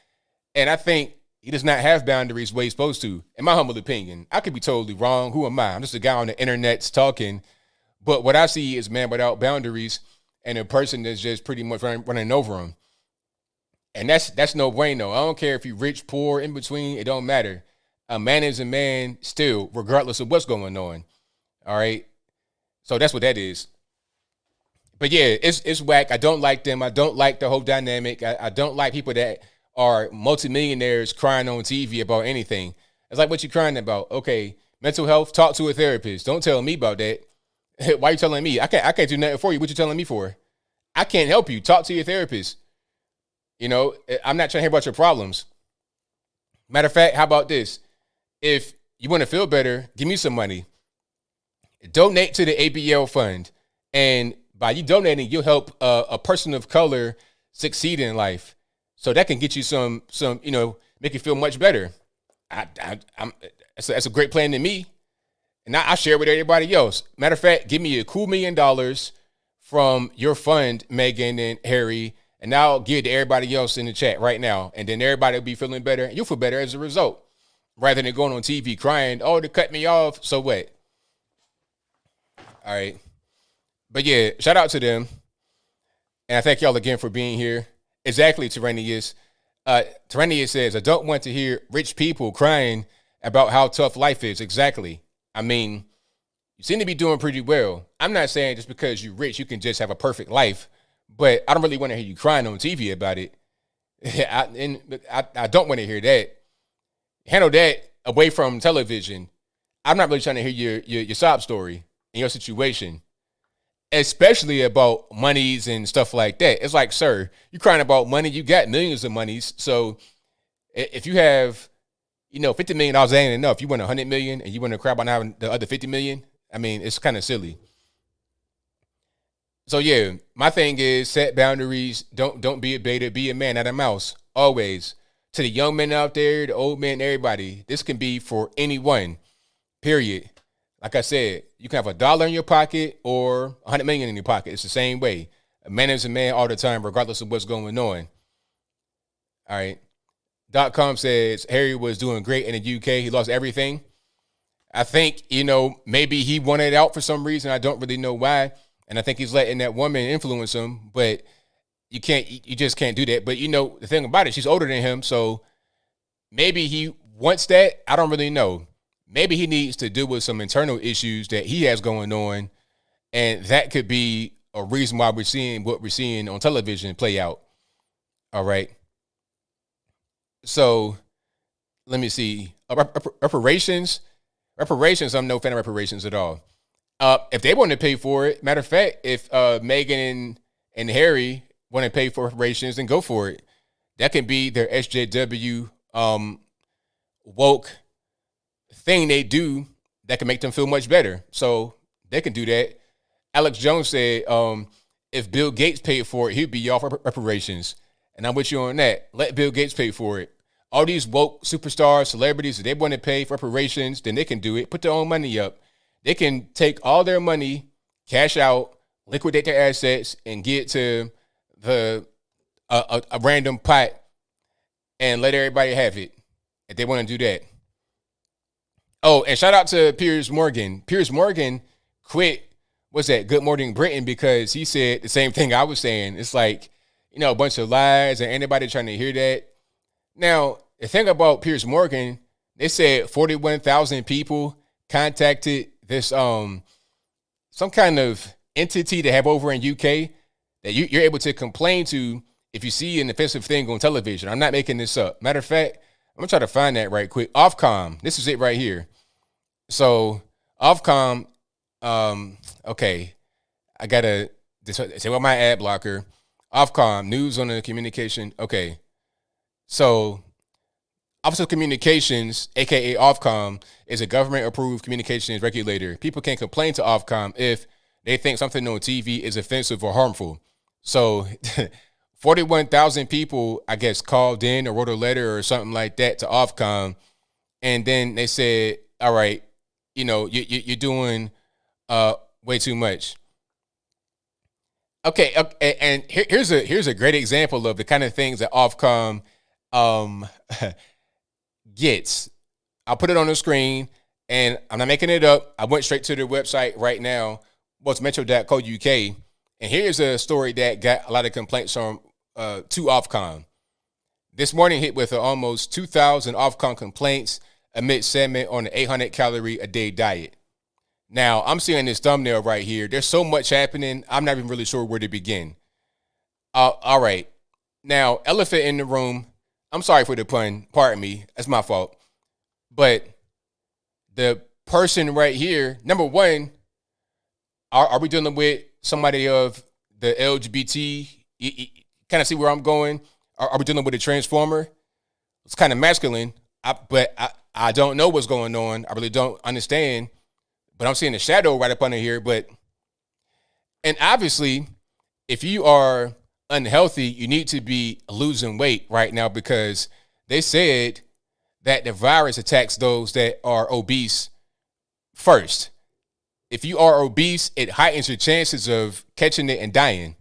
And I think he does not have boundaries the way he's supposed to, in my humble opinion. I could be totally wrong. Who am I? I'm just a guy on the internet talking. But what I see is man without boundaries and a person that's just pretty much running over him. And that's no bueno. I don't care if you're rich, poor, in between. It don't matter. A man is a man still, regardless of what's going on. All right? So that's what that is. But yeah, it's whack. I don't like them. I don't like the whole dynamic. I don't like people that are multimillionaires crying on TV about anything. It's like, what you crying about? Okay, mental health, talk to a therapist. Don't tell me about that. Why are you telling me? I can't do nothing for you. What you telling me for? I can't help you. Talk to your therapist. I'm not trying to hear about your problems. Matter of fact, how about this? If you want to feel better, give me some money. Donate to the ABL fund. And by you donating, you'll help a person of color succeed in life. So that can get you some, make you feel much better. That's a great plan to me. And I share with everybody else. Matter of fact, give me a cool $1 million from your fund, Meghan and Harry, and I'll give it to everybody else in the chat right now. And then everybody will be feeling better, and you'll feel better as a result. Rather than going on TV crying, oh, they cut me off, so what? All right. But yeah, shout out to them. And I thank y'all again for being here. Exactly, Tyrannius. Tyrannius says, I don't want to hear rich people crying about how tough life is. Exactly. I mean, you seem to be doing pretty well. I'm not saying just because you're rich, you can just have a perfect life, but I don't really want to hear you crying on TV about it. I don't want to hear that. Handle that away from television. I'm not really trying to hear your sob story and your situation, especially about monies and stuff like that. It's like, sir, you're crying about money. You got millions of monies. So if you have, $50 million ain't enough. You want $100 million and you want to cry about having the other 50 million. I mean, it's kind of silly. So yeah, my thing is set boundaries. Don't be a beta. Be a man, not a mouse. Always. To the young men out there, the old men, everybody. This can be for anyone. Period. Like I said, you can have $1 in your pocket or $100 million in your pocket. It's the same way. A man is a man all the time, regardless of what's going on. All right. .com says Harry was doing great in the UK. He lost everything. I think, maybe he wanted out for some reason. I don't really know why. And I think he's letting that woman influence him. But you just can't do that. But, the thing about it, she's older than him. So maybe he wants that. I don't really know. Maybe he needs to deal with some internal issues that he has going on. And that could be a reason why we're seeing what we're seeing on television play out. All right. So let me see. Reparations. I'm no fan of reparations at all. If they want to pay for it, matter of fact, if Meghan and Harry want to pay for reparations, then go for it. That can be their SJW woke thing they do that can make them feel much better. So they can do that. Alex Jones said, if Bill Gates paid for it, he'd be off reparations. And I'm with you on that. Let Bill Gates pay for it. All these woke superstars, celebrities, if they want to pay for reparations, then they can do it. Put their own money up. They can take all their money, cash out, liquidate their assets, and get to a random pot and let everybody have it if they want to do that. Oh, and shout out to Piers Morgan. Piers Morgan quit, what's that, Good Morning Britain, because he said the same thing I was saying. It's like, a bunch of lies and anybody trying to hear that. Now, the thing about Piers Morgan, they said 41,000 people contacted this some kind of entity they have over in UK that you're able to complain to if you see an offensive thing on television. I'm not making this up. Matter of fact, I'm gonna try to find that right quick. Ofcom, this is it right here. So Ofcom, okay, I gotta say what my ad blocker. Ofcom, news on the communication. Okay, so Office of Communications, aka Ofcom, is a government-approved communications regulator. People can complain to Ofcom if they think something on TV is offensive or harmful. So 41,000 people, I guess, called in or wrote a letter or something like that to Ofcom. And then they said, all right, you're doing way too much. Okay, and here's a great example of the kind of things that Ofcom gets. I'll put it on the screen, and I'm not making it up. I went straight to their website right now, metro.co.uk, and here's a story that got a lot of complaints from to Ofcom. This morning hit with almost 2,000 Ofcom complaints amid segment on the 800-calorie-a-day diet. Now, I'm seeing this thumbnail right here. There's so much happening, I'm not even really sure where to begin. All right. Now, elephant in the room. I'm sorry for the pun. Pardon me. That's my fault. But the person right here, number one, are we dealing with somebody of the LGBT? You kind of see where I'm going? Are we dealing with a transformer? It's kind of masculine, but I don't know what's going on. I really don't understand. But I'm seeing a shadow right up under here. And obviously, if you are unhealthy, you need to be losing weight right now, because they said that the virus attacks those that are obese first. If you are obese, it heightens your chances of catching it and dying.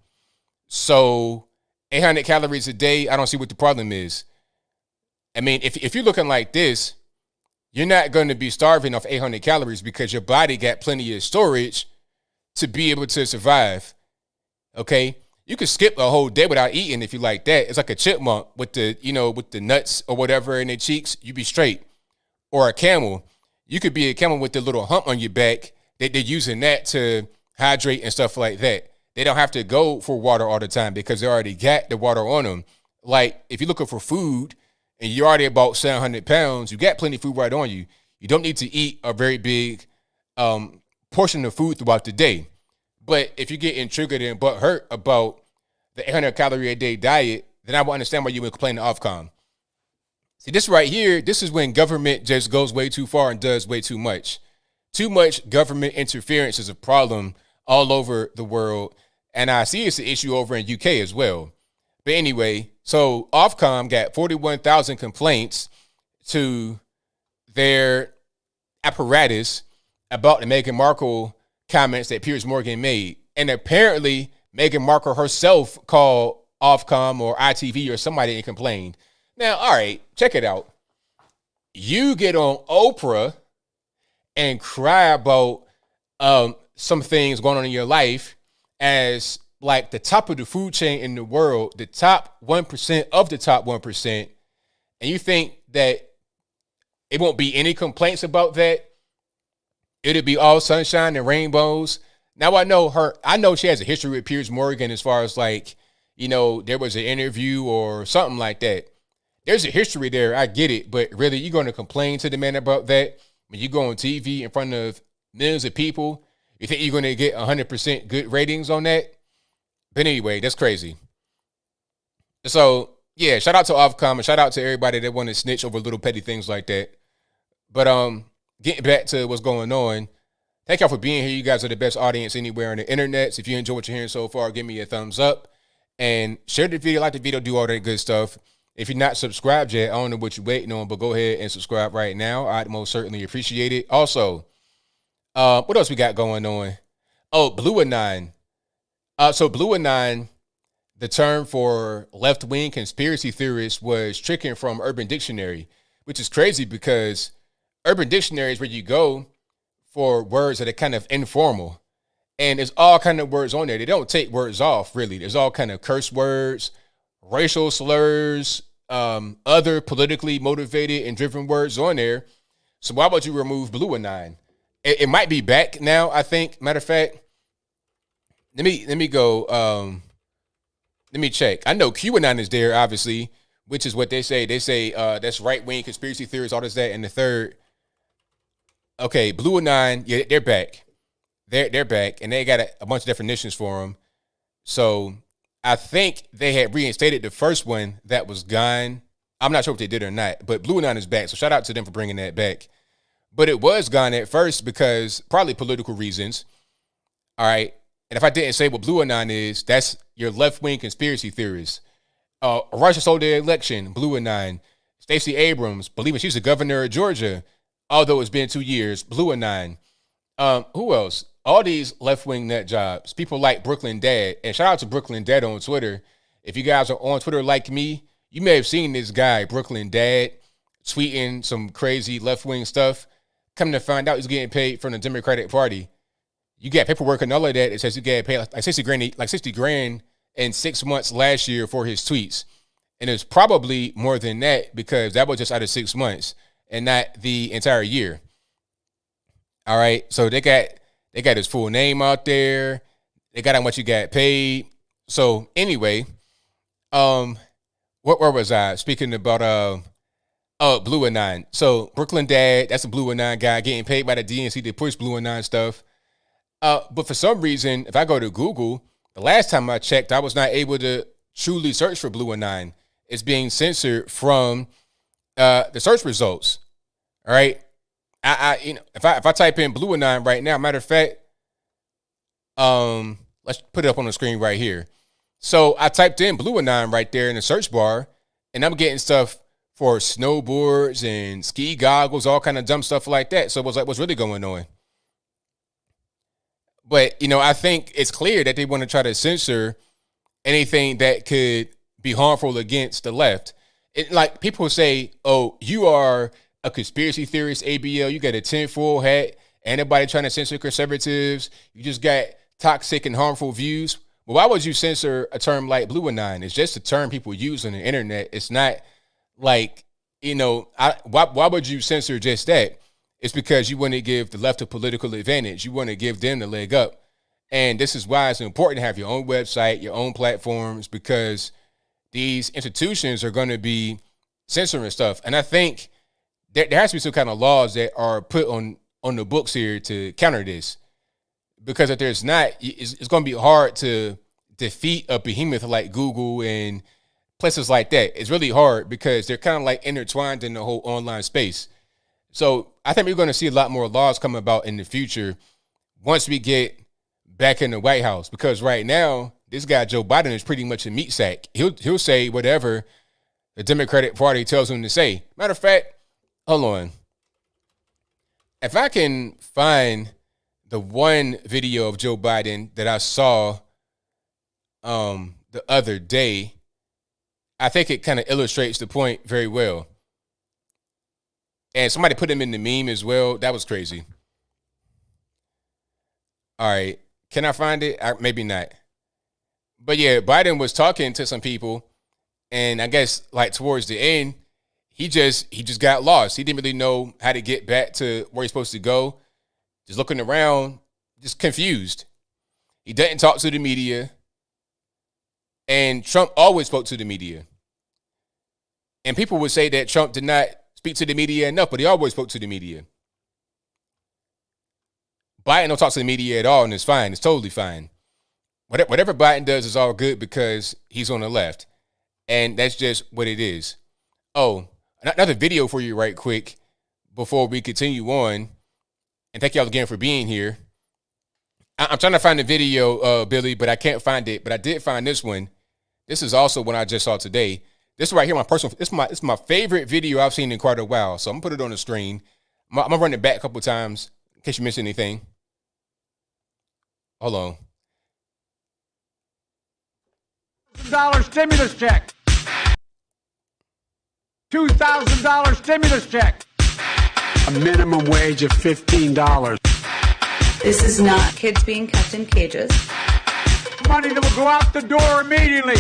So 800 calories a day, I don't see what the problem is. I mean, if you're looking like this, you're not going to be starving off 800 calories because your body got plenty of storage to be able to survive. Okay? You could skip a whole day without eating if you like that. It's like a chipmunk with the nuts or whatever in their cheeks. You be straight. Or a camel. You could be a camel with the little hump on your back. They're using that to hydrate and stuff like that. They don't have to go for water all the time because they already got the water on them. Like, if you're looking for food and you're already about 700 pounds, you got plenty of food right on you. You don't need to eat a very big portion of food throughout the day. But if you're getting triggered and butthurt about the 800 calorie a day diet, then I will understand why you would complain to Ofcom. See, this right here, this is when government just goes way too far and does way too much. Too much government interference is a problem all over the world. And I see it's an issue over in UK as well. But anyway, so Ofcom got 41,000 complaints to their apparatus about the Meghan Markle comments that Piers Morgan made. And apparently Meghan Markle herself called Ofcom or ITV or somebody and complained. Now, all right, check it out. You get on Oprah and cry about some things going on in your life as like the top of the food chain in the world, the top 1% of the top 1%, and you think that it won't be any complaints about that? It'll be all sunshine and rainbows. Now I know she has a history with Piers Morgan as far as like, there was an interview or something like that. There's a history there. I get it. But really, you're going to complain to the man about that when you go on TV in front of millions of people? You think you're going to get 100% good ratings on that? But anyway, that's crazy. So, yeah, shout out to Ofcom and shout out to everybody that want to snitch over little petty things like that. But getting back to what's going on, thank y'all for being here. You guys are the best audience anywhere on the internet. So if you enjoy what you're hearing so far, give me a thumbs up and share the video, like the video, do all that good stuff. If you're not subscribed yet, I don't know what you're waiting on, but go ahead and subscribe right now. I'd most certainly appreciate it. Also, what else we got going on? Oh, Blue Anon. So Blue Anon, the term for left-wing conspiracy theorists, was taken from Urban Dictionary, which is crazy because Urban Dictionary is where you go for words that are kind of informal. And there's all kind of words on there. They don't take words off, really. There's all kind of curse words, racial slurs, other politically motivated and driven words on there. So why would you remove Blue Anon? It might be back now, I think. Matter of fact, let me go. Let me check. I know QAnon is there, obviously, which is what they say. They say that's right-wing conspiracy theories, all this, that, and the third. Okay, Blue Anon, yeah, they're back. They're back, and they got a bunch of definitions for them. So I think they had reinstated the first one that was gone. I'm not sure if they did or not, but Blue Anon is back. So shout out to them for bringing that back. But it was gone at first because probably political reasons. All right. And if I didn't say what Blue Anon is, that's your left-wing conspiracy theorists. Russia stole the election, Blue Anon. Stacey Abrams, believing she's the governor of Georgia, although it's been 2 years, Blue Anon. Who else? All these left-wing nut jobs. People like Brooklyn Dad. And shout out to Brooklyn Dad on Twitter. If you guys are on Twitter like me, you may have seen this guy, Brooklyn Dad, tweeting some crazy left-wing stuff. Come to find out he's getting paid from the Democratic Party. You got paperwork and all of that. It says you get paid like 60 grand in 6 months last year for his tweets. And it's probably more than that because that was just out of 6 months and not the entire year. All right. So they got his full name out there. They got how much you got paid. So anyway, where was I? Speaking about Blue Anon. So Brooklyn Dad, that's a Blue Anon guy getting paid by the DNC to push Blue Anon stuff. But for some reason, if I go to Google, the last time I checked, I was not able to truly search for Blue Anon. It's being censored from the search results. All right. If I type in Blue Anon right now, matter of fact, let's put it up on the screen right here. So I typed in Blue Anon right there in the search bar, and I'm getting stuff for snowboards and ski goggles, all kind of dumb stuff like that. So it was like, what's really going on? But, I think it's clear that they want to try to censor anything that could be harmful against the left. Like people say, oh, you are a conspiracy theorist, ABL. You got a tinfoil hat. Anybody trying to censor conservatives. You just got toxic and harmful views. Well, why would you censor a term like Blue Anon? It's just a term people use on the internet. It's not like, why would you censor just that? It's because you want to give the left a political advantage. You want to give them the leg up. And this is why it's important to have your own website, your own platforms, because these institutions are going to be censoring stuff. And I think there has to be some kind of laws that are put on the books here to counter this. Because if there's not, it's going to be hard to defeat a behemoth like Google and places like that. It's really hard because they're kind of like intertwined in the whole online space. So I think we're going to see a lot more laws come about in the future once we get back in the White House. Because right now, this guy Joe Biden is pretty much a meat sack. He'll say whatever the Democratic Party tells him to say. Matter of fact, hold on. If I can find the one video of Joe Biden that I saw the other day, I think it kind of illustrates the point very well. And somebody put him in the meme as well. That was crazy. All right. Can I find it? Maybe not. But yeah, Biden was talking to some people, and I guess like towards the end, he just got lost. He didn't really know how to get back to where he's supposed to go. Just looking around, just confused. He doesn't talk to the media. And Trump always spoke to the media. And people would say that Trump did not speak to the media enough, but he always spoke to the media. Biden don't talk to the media at all, and it's fine. It's totally fine. Whatever Biden does is all good because he's on the left. And that's just what it is. Oh, another video for you right quick before we continue on. And thank y'all again for being here. I'm trying to find the video, Billy, but I can't find it. But I did find this one. This is also one I just saw today. This right here, it's my favorite video I've seen in quite a while. So I'm gonna put it on the screen. I'm gonna run it back a couple times in case you missed anything. Hold on. $2,000 stimulus check. $2,000 stimulus check. A minimum wage of $15. This is not kids being kept in cages. Money that will go out the door immediately.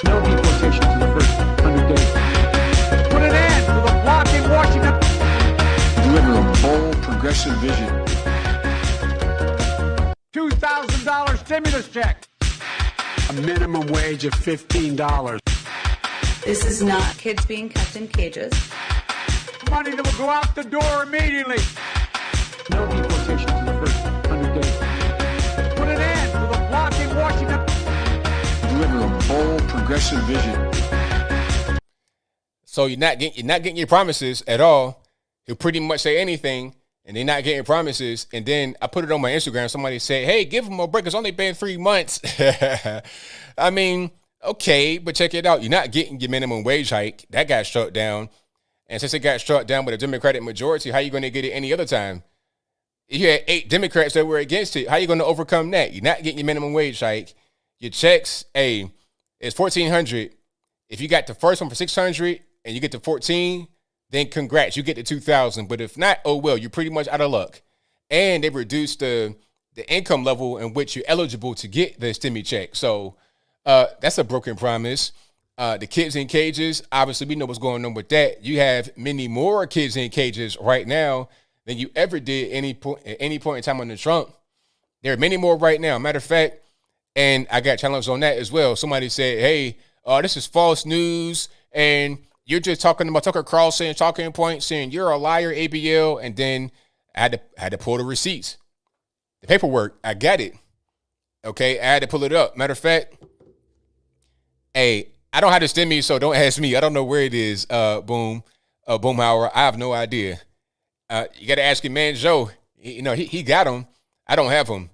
No deportations in the first 100 days. Put an end to the block in Washington. Deliver a bold, progressive vision. $2,000 stimulus check. A minimum wage of $15. This is not kids being kept in cages. Money that will go out the door immediately. No deportations in the first 100 days. Put an end to the block in Washington. Deliver a bold, progressive vision. So you're not getting your promises at all. He'll pretty much say anything, and they're not getting promises. And then I put it on my Instagram. Somebody said, "Hey, give him a break. It's only been 3 months." I mean, okay, but check it out. You're not getting your minimum wage hike. That got struck down. And since it got struck down with a Democratic majority, how are you going to get it any other time? You had 8 Democrats that were against it. How are you going to overcome that? You're not getting your minimum wage hike. Your checks, it's $1,400. If you got the first one for $600 and you get to 14, then congrats, you get the $2,000. But if not, oh well, you're pretty much out of luck. And they reduced the income level in which you're eligible to get the stimmy check. So that's a broken promise. The kids in cages, obviously we know what's going on with that. You have many more kids in cages right now than you ever did at any point in time under Trump. There are many more right now. Matter of fact, and I got challenged on that as well. Somebody said, "Hey, this is false news, and you're just talking about Tucker Carlson talking points, saying you're a liar, ABL." And then I had to pull the receipts, the paperwork. I got it. Okay, I had to pull it up. Matter of fact, I don't have the stimmy, so don't ask me. I don't know where it is. Boomhauer. I have no idea. You got to ask your man Joe. He got them. I don't have them.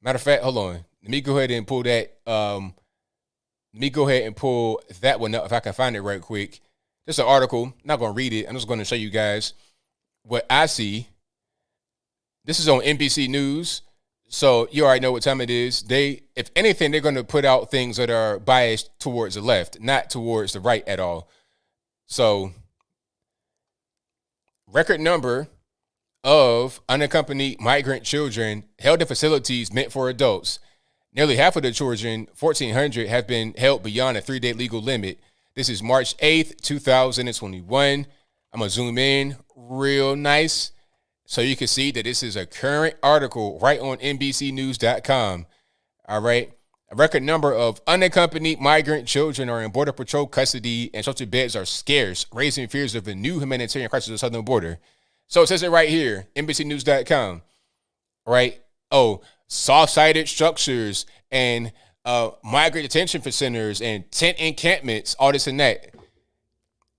Matter of fact, hold on. Let me go ahead and pull that. Let me go ahead and pull that one up if I can find it right quick. Just an article. I'm not going to read it. I'm just going to show you guys what I see. This is on NBC News. So you already know what time it is. If anything, they're going to put out things that are biased towards the left, not towards the right at all. So record number of unaccompanied migrant children held in facilities meant for adults. Nearly half of the children, 1,400, have been held beyond a 3-day legal limit. This is March 8th, 2021. I'm going to zoom in real nice so you can see that this is a current article right on NBCnews.com. All right. A record number of unaccompanied migrant children are in Border Patrol custody, and shelter beds are scarce, raising fears of a new humanitarian crisis at the southern border. So it says it right here, NBCnews.com. Right? Oh, soft-sided structures and migrant detention centers and tent encampments, all this and that.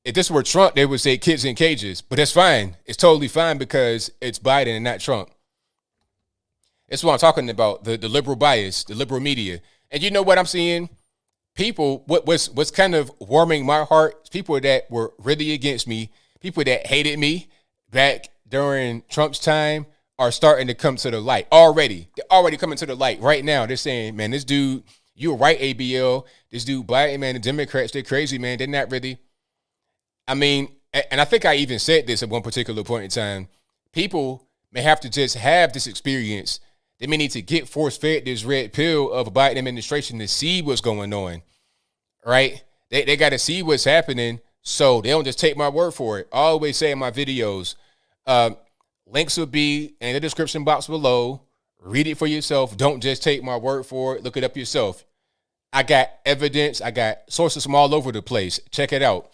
If this were Trump, they would say kids in cages, but that's fine. It's totally fine because it's Biden and not Trump. That's what I'm talking about, the liberal bias, the liberal media. And you know what I'm seeing? People, what's kind of warming my heart, people that were really against me, people that hated me back during Trump's time are starting to come to the light already. They're already coming to the light right now. They're saying, man, this dude, you're right, ABL. This dude, Biden, man, the Democrats, they're crazy, man. They're not really. I mean, and I think I even said this at one particular point in time. People may have to just have this experience. They may need to get force-fed this red pill of a Biden administration to see what's going on, right? They got to see what's happening, so they don't just take my word for it. I always say in my videos, links will be in the description box below. Read it for yourself. Don't just take my word for it. Look it up yourself. I got evidence. I got sources from all over the place. Check it out.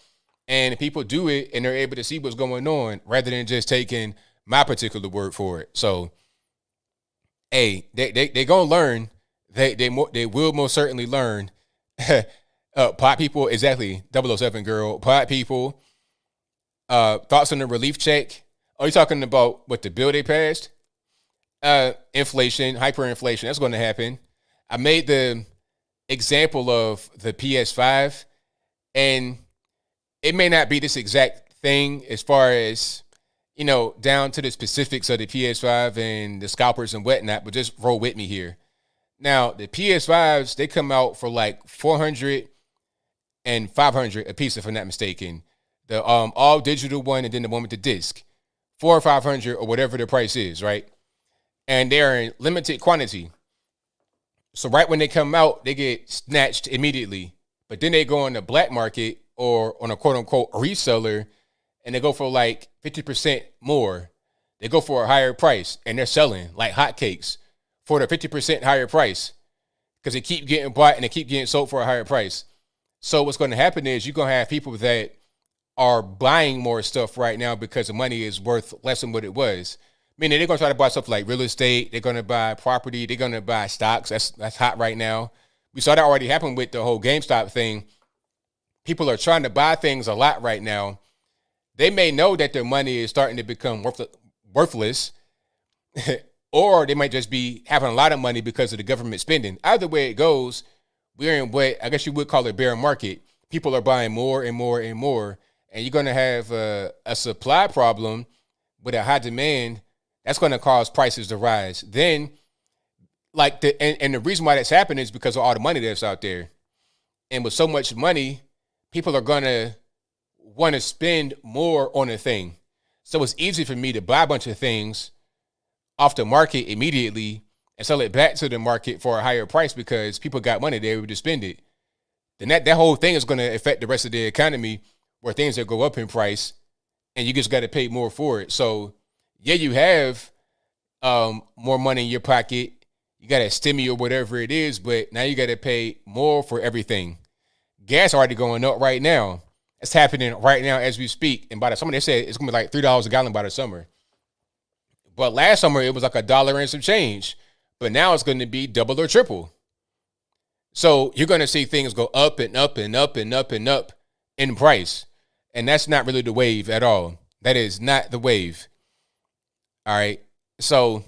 And people do it, and they're able to see what's going on rather than just taking my particular word for it. So, hey, they gonna learn. They will most certainly learn. Pot people, exactly. 007 girl. Pot people. Thoughts on the relief check? Are you talking about what the bill they passed? Inflation, hyperinflation. That's going to happen. I made the example of the PS5, and it may not be this exact thing as far as, down to the specifics of the PS5 and the scalpers and whatnot, but just roll with me here. Now, the PS5s, they come out for like $400 and $500 a piece, if I'm not mistaken. The all digital one and then the one with the disc. 4 or 500 or whatever the price is, right? And they're in limited quantity. So right when they come out, they get snatched immediately. But then they go on the black market or on a quote unquote reseller and they go for like 50% more. They go for a higher price and they're selling like hotcakes for the 50% higher price because they keep getting bought and they keep getting sold for a higher price. So what's going to happen is you're going to have people that are buying more stuff right now because the money is worth less than what it was. Meaning they're going to try to buy stuff like real estate. They're going to buy property. They're going to buy stocks. That's hot right now. We saw that already happen with the whole GameStop thing. People are trying to buy things a lot right now. They may know that their money is starting to become worthless, or they might just be having a lot of money because of the government spending. Either way it goes, we're in what I guess you would call a bear market. People are buying more and more and more, and you're going to have a supply problem with a high demand. That's going to cause prices to rise. Then, like and the reason why that's happening is because of all the money that's out there. And with so much money, people are going to want to spend more on a thing. So it's easy for me to buy a bunch of things off the market immediately and sell it back to the market for a higher price because people got money, they're able to spend it. Then that whole thing is going to affect the rest of the economy where things that go up in price and you just got to pay more for it. So yeah, you have more money in your pocket. You got a stimmy or whatever it is, but now you got to pay more for everything. Gas already going up right now. It's happening right now as we speak. And by the summer, they said it's going to be like $3 a gallon by the summer. But last summer, it was like $1 and some change. But now it's going to be double or triple. So you're going to see things go up and up and up and up and up in price. And that's not really the wave at all. That is not the wave. All right. So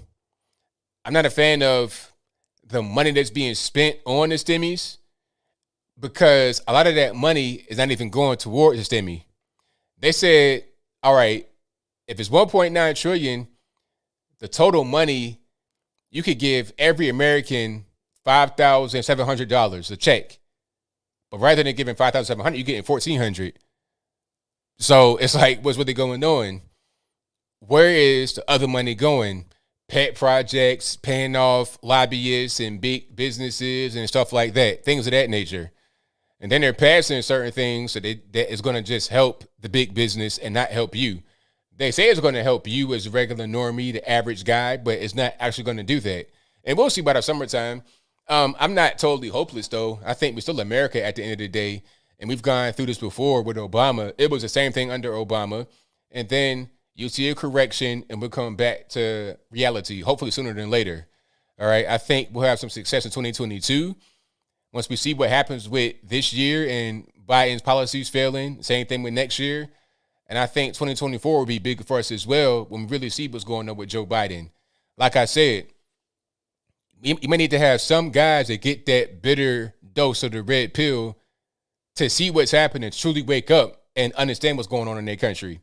I'm not a fan of the money that's being spent on the stimmies because a lot of that money is not even going towards the stimmy. They said, all right, if it's 1.9 trillion, the total money, you could give every American $5,700 a check. But rather than giving $5,700, you're getting $1,400. So it's like, what's really going on? Where is the other money going? Pet projects, paying off lobbyists and big businesses and stuff like that, things of that nature. And then they're passing certain things that is going to just help the big business and not help you. They say it's going to help you as a regular normie, the average guy, but it's not actually going to do that. And we'll see by the summertime. I'm not totally hopeless, though. I think we're still America at the end of the day. And we've gone through this before with Obama. It was the same thing under Obama. And then you'll see a correction and we'll come back to reality, hopefully sooner than later. All right. I think we'll have some success in 2022. Once we see what happens with this year and Biden's policies failing, same thing with next year. And I think 2024 will be big for us as well when we really see what's going on with Joe Biden. Like I said, you may need to have some guys that get that bitter dose of the red pill to see what's happening, truly wake up and understand what's going on in their country.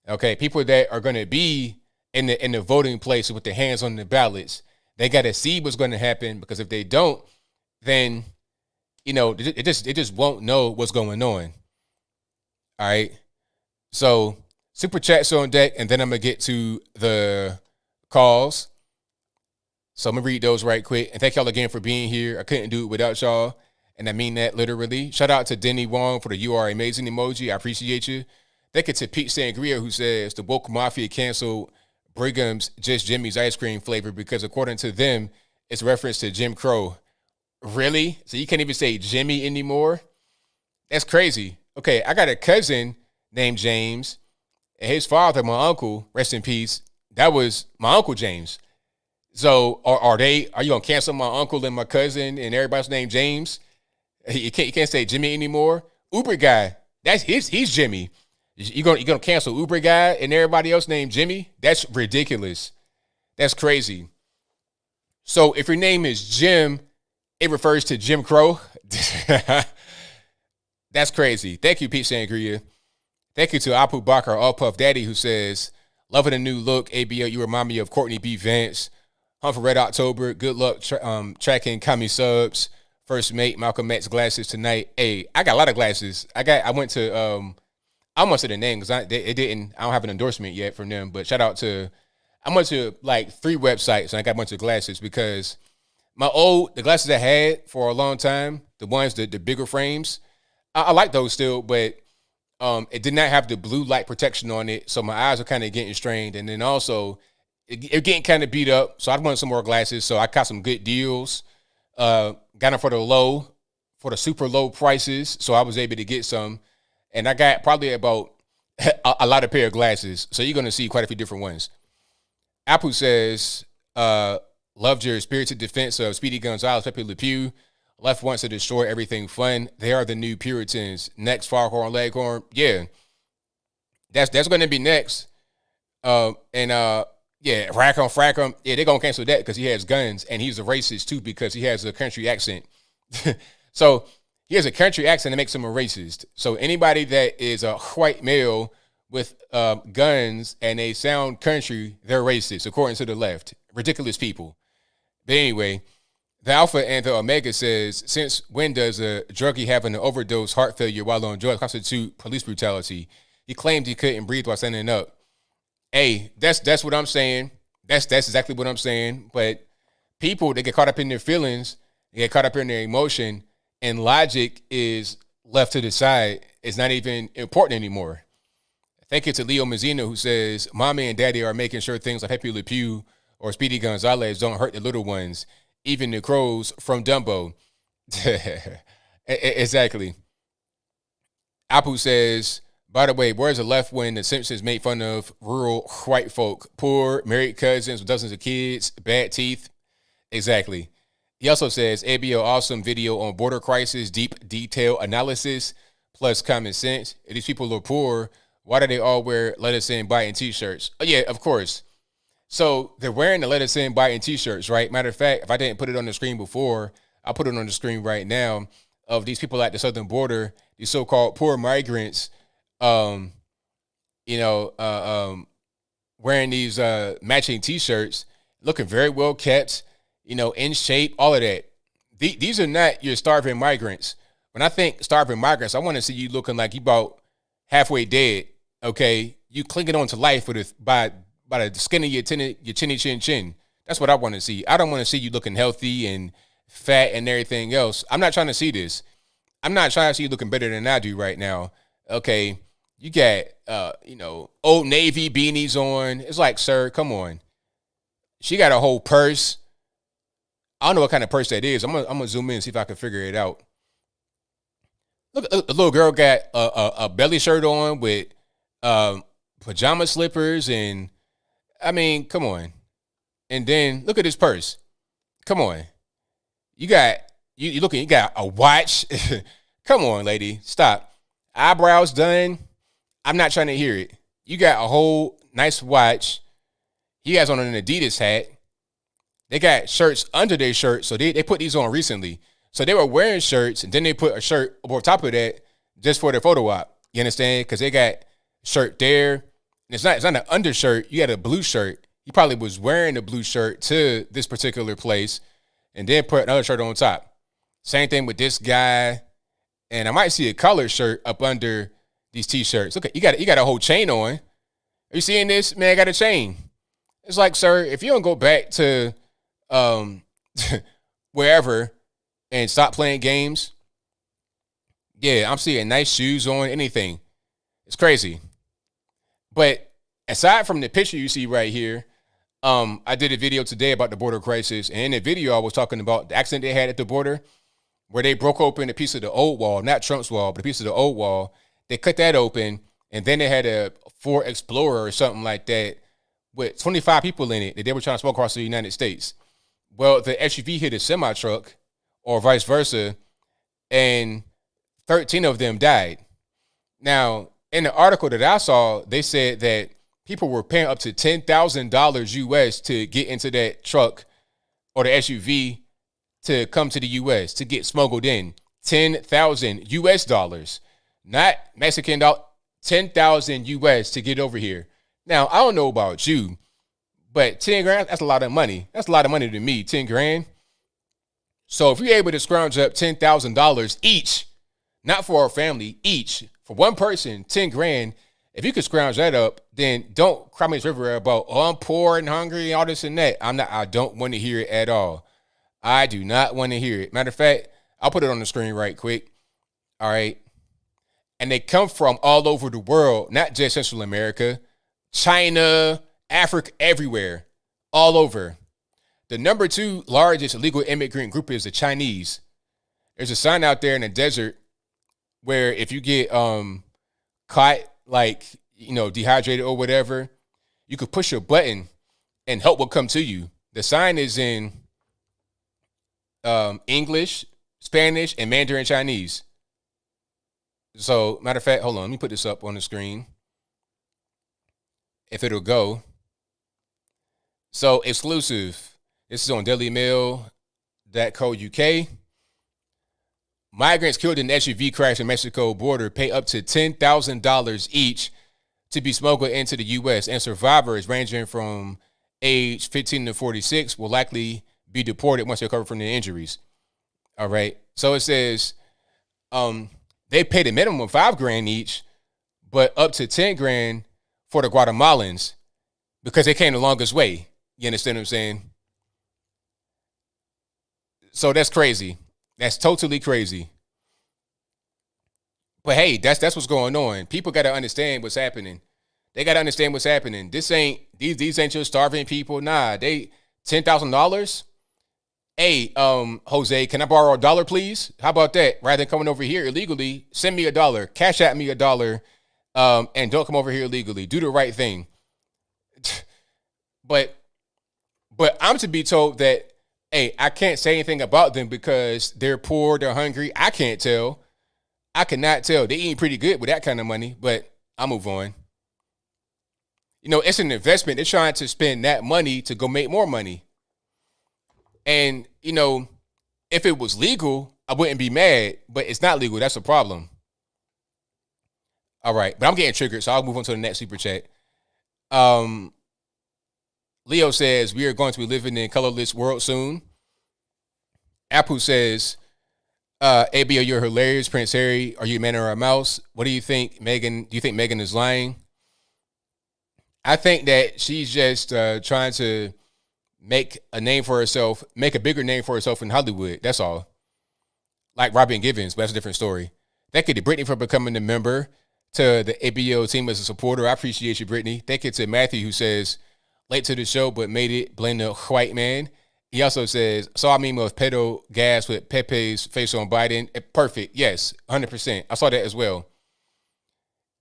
Okay, people that are going to be in the voting place with their hands on the ballots, they got to see what's going to happen because if they don't, then it just won't know what's going on. All right. So super chats on deck, and then I'm gonna get to the calls. So I'm gonna read those right quick. And thank y'all again for being here. I couldn't do it without y'all, and I mean that literally. Shout out to Denny Wong for the "You Are Amazing" emoji. I appreciate you. Thank you to Pete Sangria, who says the woke mafia canceled Brigham's Just Jimmy's ice cream flavor because according to them, it's reference to Jim Crow. Really? So you can't even say Jimmy anymore? That's crazy. Okay, I got a cousin named James, and his father, my uncle, rest in peace, that was my Uncle James. So are you gonna cancel my uncle and my cousin and everybody's named James? You can't say Jimmy anymore. Uber guy, he's Jimmy. You gonna cancel Uber guy and everybody else named Jimmy? That's ridiculous. That's crazy. So if your name is Jim, it refers to Jim Crow. That's crazy. Thank you, Pete Sangria. Thank you to Apu Bakar, All Puff Daddy, who says, loving the new look. ABL, you remind me of Courtney B. Vance. Hunt for Red October. Good luck tracking Kami subs. First mate, Malcolm X glasses tonight. Hey, I got a lot of glasses. I went to I almost said the name because I don't have an endorsement yet from them, but shout out to, I went to like 3 websites and I got a bunch of glasses because the glasses I had for a long time, the ones, the bigger frames, I like those still, but it did not have the blue light protection on it. So my eyes are kind of getting strained. And then also it getting kind of beat up. So I wanted some more glasses. So I got some good deals, got them for the super low prices. So I was able to get some. And I got probably about a lot of pair of glasses. So you're going to see quite a few different ones. Apple says, loved your spirited defense of Speedy Gonzalez, Pepe Le Pew. Left wants to destroy everything fun. They are the new Puritans. Next, Foghorn Leghorn. Yeah. That's going to be next. Yeah, Rackham, Frackham. Yeah, they're going to cancel that because he has guns. And he's a racist, too, because he has a country accent. So he has a country accent that makes him a racist. So anybody that is a white male with guns and they sound country, they're racist, according to the left. Ridiculous people. But anyway, the Alpha and the Omega says, since when does a druggie having an overdose heart failure while on drugs constitute police brutality? He claimed he couldn't breathe while standing up. Hey, that's what I'm saying. That's exactly what I'm saying. But people, they get caught up in their feelings, they get caught up in their emotion, and logic is left to the side. It's not even important anymore. Thank you to Leo Mazzino, who says, Mommy and Daddy are making sure things like Pepe Le Pew or Speedy Gonzalez don't hurt the little ones, even the crows from Dumbo. Exactly. Apu says, by the way, where's the left when the Simpsons made fun of rural white folk, poor, married cousins with dozens of kids, bad teeth? Exactly. He also says, ABL awesome video on border crisis, deep detail analysis, plus common sense. If these people are poor, why do they all wear let us in Biden t-shirts? Oh, yeah, of course. So they're wearing the let us in Biden t-shirts, right? Matter of fact, if I didn't put it on the screen before, I'll put it on the screen right now of these people at the southern border, these so-called poor migrants, wearing these matching t-shirts, looking very well kept, in shape, all of that. These are not your starving migrants. When I think starving migrants, I want to see you looking like you about halfway dead, okay? You clinging on to life by the skin of your chinny chin chin. That's what I want to see. I don't want to see you looking healthy and fat and everything else. I'm not trying to see this. I'm not trying to see you looking better than I do right now, okay? You got, Old Navy beanies on. It's like, sir, come on. She got a whole purse. I don't know what kind of purse that is. I'm gonna zoom in and see if I can figure it out. Look, the little girl got a belly shirt on with pajama slippers, and I mean, come on. And then look at this purse. Come on. You got you looking. You got a watch. Come on, lady. Stop. Eyebrows done. I'm not trying to hear it. You got a whole nice watch. He has on an Adidas hat. They got shirts under their shirt, so they put these on recently. So they were wearing shirts, and then they put a shirt over top of that just for their photo op. You understand? Because they got shirt there. And it's not an undershirt. You got a blue shirt. He probably was wearing the blue shirt to this particular place, and then put another shirt on top. Same thing with this guy. And I might see a colored shirt up under these t-shirts. Look, you got a whole chain on. Are you seeing this? Man, I got a chain. It's like, sir, if you don't go back to wherever and stop playing games, yeah, I'm seeing nice shoes on, anything. It's crazy. But aside from the picture you see right here, I did a video today about the border crisis. And in the video, I was talking about the accident they had at the border where they broke open a piece of the old wall, not Trump's wall, but a piece of the old wall. They cut that open, and then they had a Ford Explorer or something like that with 25 people in it that they were trying to smoke across the United States. Well, the SUV hit a semi-truck or vice versa, and 13 of them died. Now, in the article that I saw, they said that people were paying up to $10,000 US to get into that truck or the SUV to come to the US, to get smuggled in. 10,000 US dollars, not Mexican dollar, 10,000 US to get over here. Now, I don't know about you, but 10 grand, that's a lot of money. That's a lot of money to me, 10 grand. So if you're able to scrounge up $10,000 each, not for our family, each, For one person, 10 grand. If you could scrounge that up, then don't cry me this river about, oh, I'm poor and hungry and all this and that. I don't want to hear it at all. I do not want to hear it. Matter of fact, I'll put it on the screen right quick. All right. And they come from all over the world, not just Central America, China, Africa, everywhere, all over. The number 2 largest illegal immigrant group is the Chinese. There's a sign out there in the desert where if you get caught, like, dehydrated or whatever, you could push a button and help will come to you. The sign is in English, Spanish, and Mandarin Chinese. So, matter of fact, hold on. Let me put this up on the screen. If it'll go. So, exclusive. This is on dailymail.co.uk. Migrants killed in SUV crash in Mexico border pay up to $10,000 each to be smuggled into the U.S. And survivors ranging from age 15 to 46 will likely be deported once they recover from their injuries. All right. So it says they paid a minimum of $5,000 each, but up to $10,000 for the Guatemalans because they came the longest way. You understand what I'm saying? So that's crazy. That's totally crazy. But hey, that's what's going on. People got to understand what's happening. They got to understand what's happening. These ain't just starving people. Nah, they $10,000. Hey, Jose, can I borrow $1, please? How about that? Rather than coming over here illegally, send me $1. Cash at me $1. And don't come over here illegally. Do the right thing. But I'm to be told that, hey, I can't say anything about them because they're poor, they're hungry. I can't tell. I cannot tell. They eat pretty good with that kind of money, but I'll move on. It's an investment. They're trying to spend that money to go make more money. And, if it was legal, I wouldn't be mad, but it's not legal. That's a problem. All right, but I'm getting triggered, so I'll move on to the next super chat. Leo says, we are going to be living in a colorless world soon. Apple says, ABL, you're hilarious. Prince Harry, are you a man or a mouse? What do you think, Meghan? Do you think Meghan is lying? I think that she's just trying to make a name for herself, make a bigger name for herself in Hollywood. That's all. Like Robin Givens, but that's a different story. Thank you to Brittany for becoming a member, to the ABL team as a supporter. I appreciate you, Brittany. Thank you to Matthew, who says, late to the show, but made it. Blame the white man. He also says, saw a meme of pedo gas with Pepe's face on Biden. Perfect. Yes, 100%. I saw that as well.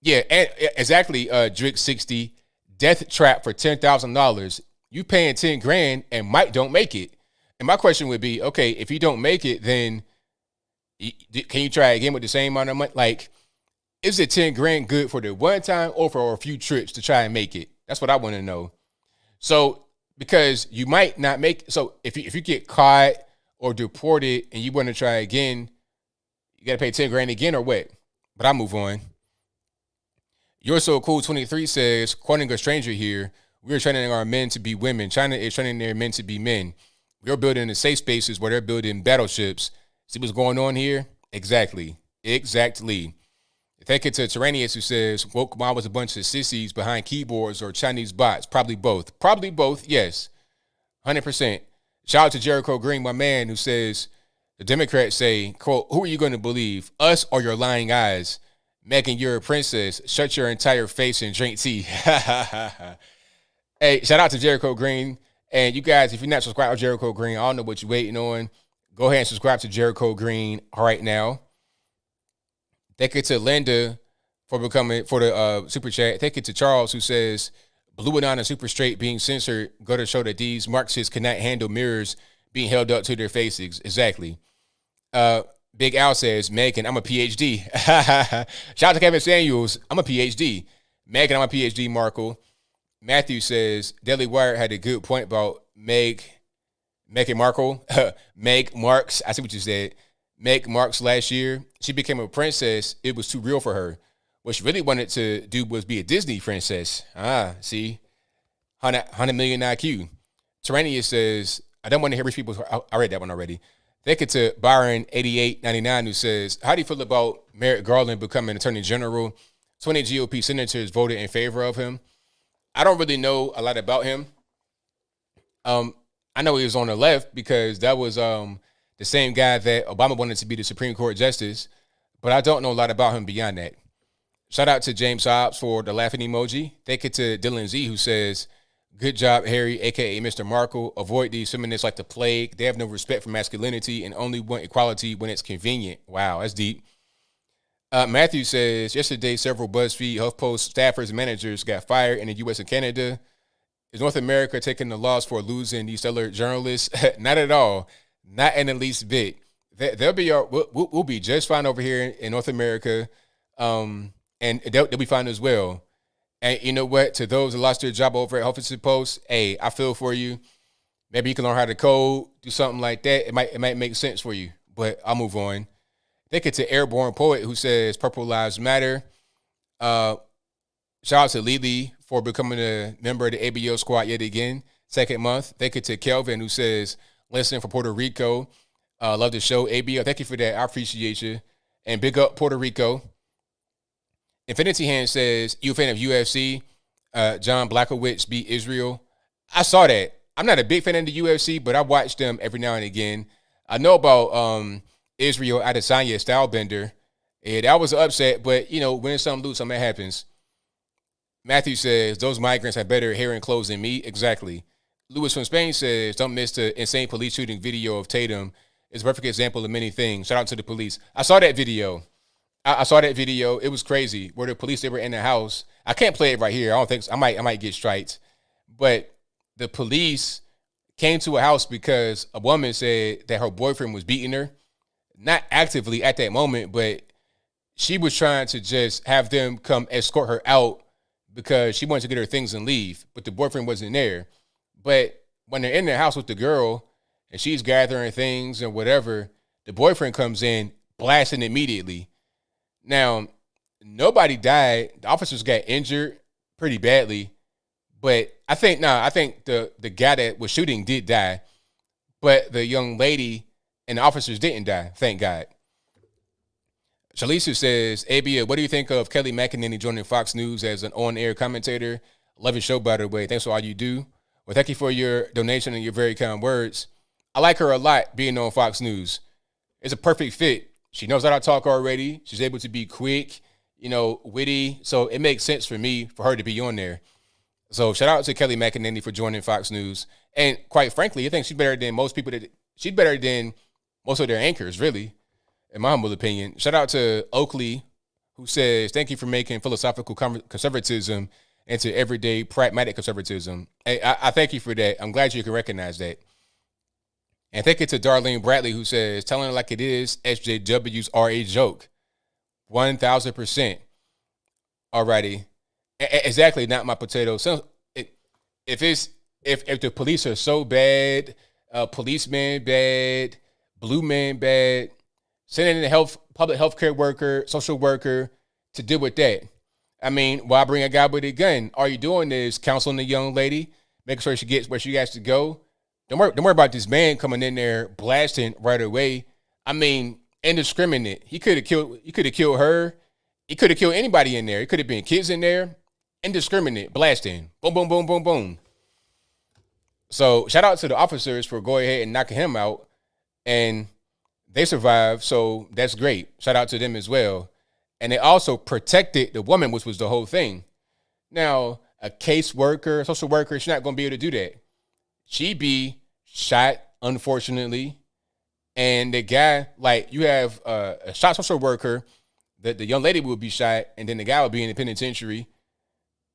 Yeah, and exactly. Drick 60, death trap for $10,000. You paying $10,000 and Mike don't make it. And my question would be, okay, if you don't make it, then can you try again with the same amount of money? Like, is it $10,000 good for the one time or for a few trips to try and make it? That's what I want to know. So, because you might not make, so if you get caught or deported and you want to try again, you got to pay $10,000 again or what? But I'll move on. You're So Cool 23 says, quoting a stranger here, we are training our men to be women. China is training their men to be men. We're building the safe spaces where they're building battleships. See what's going on here? Exactly. Thank you to Tyrannius, who says, woke mom was a bunch of sissies behind keyboards or Chinese bots. Probably both. Yes. 100%. Shout out to Jericho Green, my man, who says, the Democrats say, quote, who are you going to believe, us or your lying eyes? Meghan, you're a princess. Shut your entire face and drink tea. Hey, shout out to Jericho Green. And you guys, if you're not subscribed to Jericho Green, I don't know what you're waiting on. Go ahead and subscribe to Jericho Green right now. Thank you to Linda for the super chat. Thank you to Charles, who says, Blue Anon and Super Straight being censored go to show that these Marxists cannot handle mirrors being held up to their faces. Exactly. Big Al says, Meghan, I'm a PhD. Shout out to Kevin Samuels. I'm a PhD. Meghan, I'm a PhD, Markle. Matthew says, Daily Wire had a good point about Meghan Markle. Meg Marks. I see what you said. Meg Marks last year. She became a princess. It was too real for her. What she really wanted to do was be a Disney princess. See? 100 million IQ. Tyrannius says, I don't want to hear rich people. I read that one already. Thank you to Byron8899 who says, how do you feel about Merrick Garland becoming Attorney General? 20 GOP senators voted in favor of him. I don't really know a lot about him. I know he was on the left because that was the same guy that Obama wanted to be the Supreme Court Justice, but I don't know a lot about him beyond that. Shout out to James Hobbs for the laughing emoji. Thank you to Dylan Z who says, good job, Harry, a.k.a. Mr. Markle. Avoid these feminists like the plague. They have no respect for masculinity and only want equality when it's convenient. Wow, that's deep. Matthew says, yesterday, several BuzzFeed, HuffPost staffers and managers got fired in the U.S. and Canada. Is North America taking the loss for losing these stellar journalists? Not at all. Not in the least bit. We'll be just fine over here in North America, and they'll be fine as well. And you know what? To those who lost their job over at Huffington Post, hey, I feel for you. Maybe you can learn how to code, do something like that. It might make sense for you, but I'll move on. Thank you to Airborne Poet who says Purple Lives Matter. Shout out to Lily for becoming a member of the ABL squad yet again, second month. Thank you to Kelvin who says, listening from Puerto Rico. Love the show, ABL. Thank you for that. I appreciate you. And big up Puerto Rico. Infinity Hand says, you a fan of UFC? John Blachowicz beat Israel. I saw that. I'm not a big fan of the UFC, but I watch them every now and again. I know about Israel Adesanya Stylebender. Yeah, that was an upset, but, win some, lose some, that happens. Matthew says, those migrants have better hair and clothes than me. Exactly. Lewis from Spain says, don't miss the insane police shooting video of Tatum. It's a perfect example of many things. Shout out to the police. I saw that video. I saw that video. It was crazy. Where the police, they were in the house. I can't play it right here. I don't think so. I might get striked. But the police came to a house because a woman said that her boyfriend was beating her. Not actively at that moment, but she was trying to just have them come escort her out because she wanted to get her things and leave. But the boyfriend wasn't there. But when they're in the house with the girl and she's gathering things and whatever, the boyfriend comes in blasting immediately. Now, nobody died. The officers got injured pretty badly. But I think the guy that was shooting did die. But the young lady and the officers didn't die, thank God. Shalisa says, ABL, what do you think of Kelly McEnany joining Fox News as an on-air commentator? Love your show, by the way. Thanks for all you do. Well, thank you for your donation and your very kind words. I like her a lot being on Fox News. It's a perfect fit. She knows how to talk already. She's able to be quick, witty. So it makes sense for me for her to be on there. So shout out to Kelly McEnany for joining Fox News. And quite frankly, I think she's better than most people. She's better than most of their anchors, really, in my humble opinion. Shout out to Oakley, who says, thank you for making philosophical conservatism into everyday pragmatic conservatism. Hey, I thank you for that. I'm glad you can recognize that. And thank you to Darlene Bradley, who says, telling it like it is, SJWs are a joke. 1,000%. Alrighty. Exactly, not my potato. So if the police are so bad, policeman bad, blue man bad, sending in a public health care worker, social worker to deal with that. I mean, why bring a guy with a gun? All you're doing is counseling the young lady, making sure she gets where she has to go. Don't worry about this man coming in there blasting right away. I mean, indiscriminate. He could have killed her. He could have killed anybody in there. It could have been kids in there. Indiscriminate blasting. Boom, boom, boom, boom, boom. So shout out to the officers for going ahead and knocking him out. And they survived, so that's great. Shout out to them as well. And they also protected the woman, which was the whole thing. Now, a caseworker, social worker, she's not going to be able to do that. She'd be shot, unfortunately. And the guy, you have a shot social worker, the young lady would be shot, and then the guy would be in the penitentiary,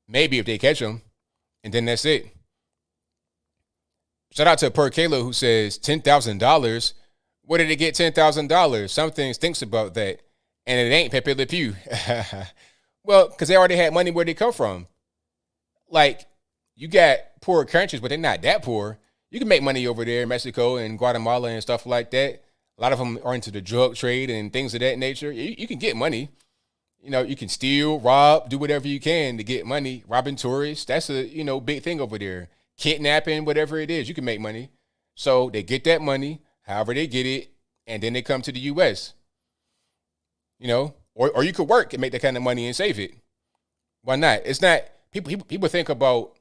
maybe if they catch him, and then that's it. Shout out to Per Kayla, who says $10,000. Where did they get $10,000? Something stinks about that. And it ain't Pepe Le Pew. Well, because they already had money where they come from. You got poor countries, but they're not that poor. You can make money over there in Mexico and Guatemala and stuff like that. A lot of them are into the drug trade and things of that nature. You can get money. You can steal, rob, do whatever you can to get money. Robbing tourists, that's a, big thing over there. Kidnapping, whatever it is, you can make money. So they get that money, however they get it, and then they come to the U.S. You know, or you could work and make that kind of money and save it. Why not? It's not people think about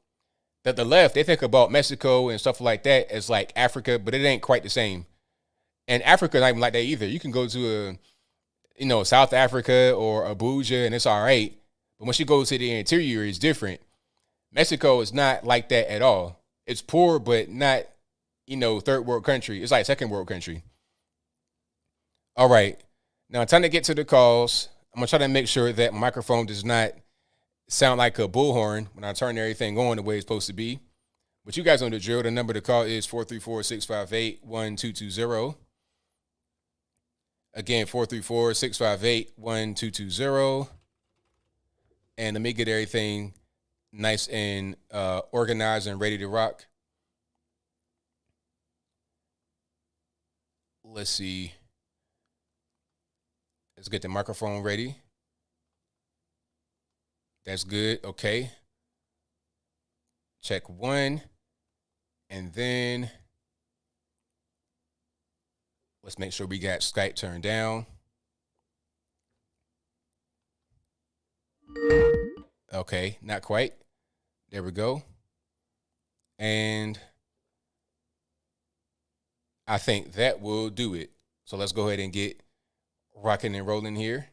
that the left. They think about Mexico and stuff like that as like Africa, but it ain't quite the same. And Africa not even like that either. You can go to South Africa or Abuja and it's all right, but once you go to the interior, it's different. Mexico is not like that at all. It's poor, but not third world country. It's like second world country. All right. Now, time to get to the calls. I'm going to try to make sure that my microphone does not sound like a bullhorn when I turn everything on the way it's supposed to be. But you guys know the drill. The number to call is 434-658-1220. Again, 434-658-1220. And let me get everything nice and organized and ready to rock. Let's see. Let's get the microphone ready. That's good. Okay. Check one. And then let's make sure we got Skype turned down. Okay, not quite. There we go. And I think that will do it. So let's go ahead and get rocking and rolling here.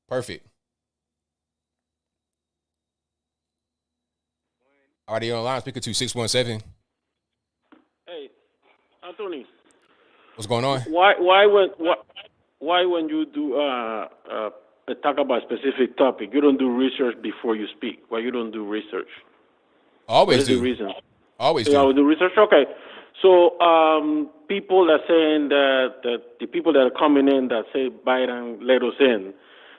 Perfect. Audio online, speaker to 617. Hey, Anthony. What's going on? Why when you do talk about a specific topic, you don't do research before you speak? Why you don't do research? Always what is do. The reason? Always do. do. I will do research. Okay. So people are saying that the people that are coming in that say Biden let us in,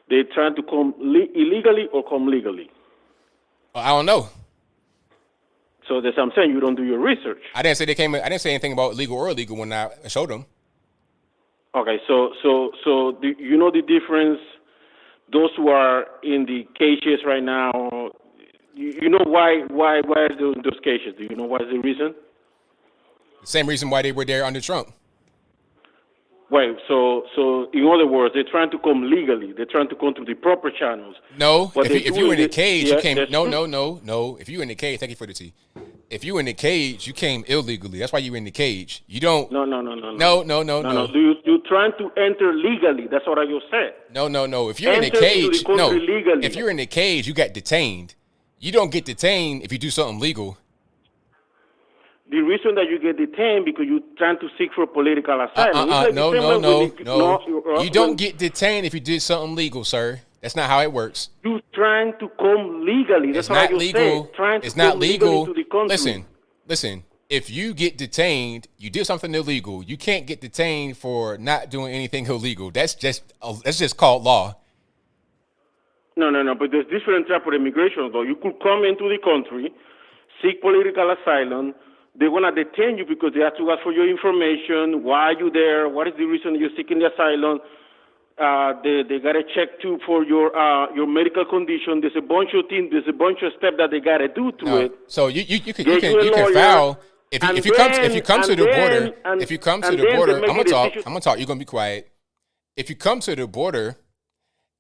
they're trying to come illegally or come legally. I don't know. So that's what I'm saying. You don't do your research. I didn't say they came. I didn't say anything about legal or illegal when I showed them. Okay. So do you know the difference? Those who are in the cages right now, you know why are they in those cages? Do you know what is the reason? The same reason why they were there under Trump. Right. So in other words, they're trying to come legally. They're trying to come through the proper channels. No, But if you were in the cage, you came. No. If you were in the cage, thank you for the tea. If you were in the cage, you came illegally. That's why you were in the cage. You don't. No. No. You're trying to enter legally. That's what I just said. No. If you're in the Enter cage, into the country legally. If you're in the cage, you got detained. You don't get detained if you do something legal. The reason that you get detained because you're trying to seek for political asylum. No. You don't get detained if you did something legal, sir. That's not how it works. You're trying to come legally. That's it's not legal. It's not legal. Listen. If you get detained, you did something illegal. You can't get detained for not doing anything illegal. That's just called law. No. But there's different type of immigration law. You could come into the country, seek political asylum. They're going to detain you because they have to ask for your information. Why are you there? What is the reason you're seeking the asylum? They got to check too for your medical condition. There's a bunch of things. There's a bunch of steps that they got to do to it. So you can file if you come to the border. If you come to the border, I'm gonna talk. You're gonna be quiet. If you come to the border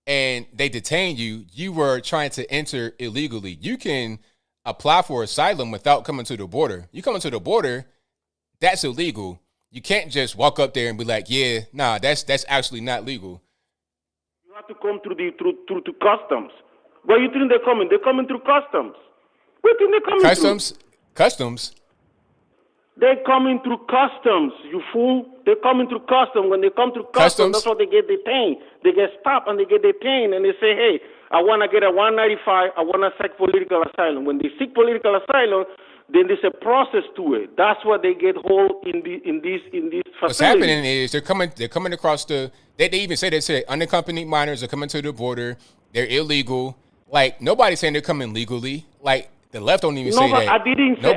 and they detain you, you were trying to enter illegally. You can apply for asylum without coming to the border. You coming to the border, that's illegal. You can't just walk up there and be like, yeah, nah, that's actually not legal. You have to come through customs. Where you think they're coming? They're coming through customs. Where do you think they're coming through? Customs? They're coming through customs, you fool. They're coming through customs. When they come through customs, that's why they get detained. They get stopped and they get detained and they say, hey, I want to get a 195. I want to seek political asylum. When they seek political asylum, then there's a process to it. That's why they get hold in these facilities. What's happening is they're coming across the. They even say unaccompanied minors are coming to the border. They're illegal. Like nobody's saying they're coming legally. Like the left don't even say that. I didn't say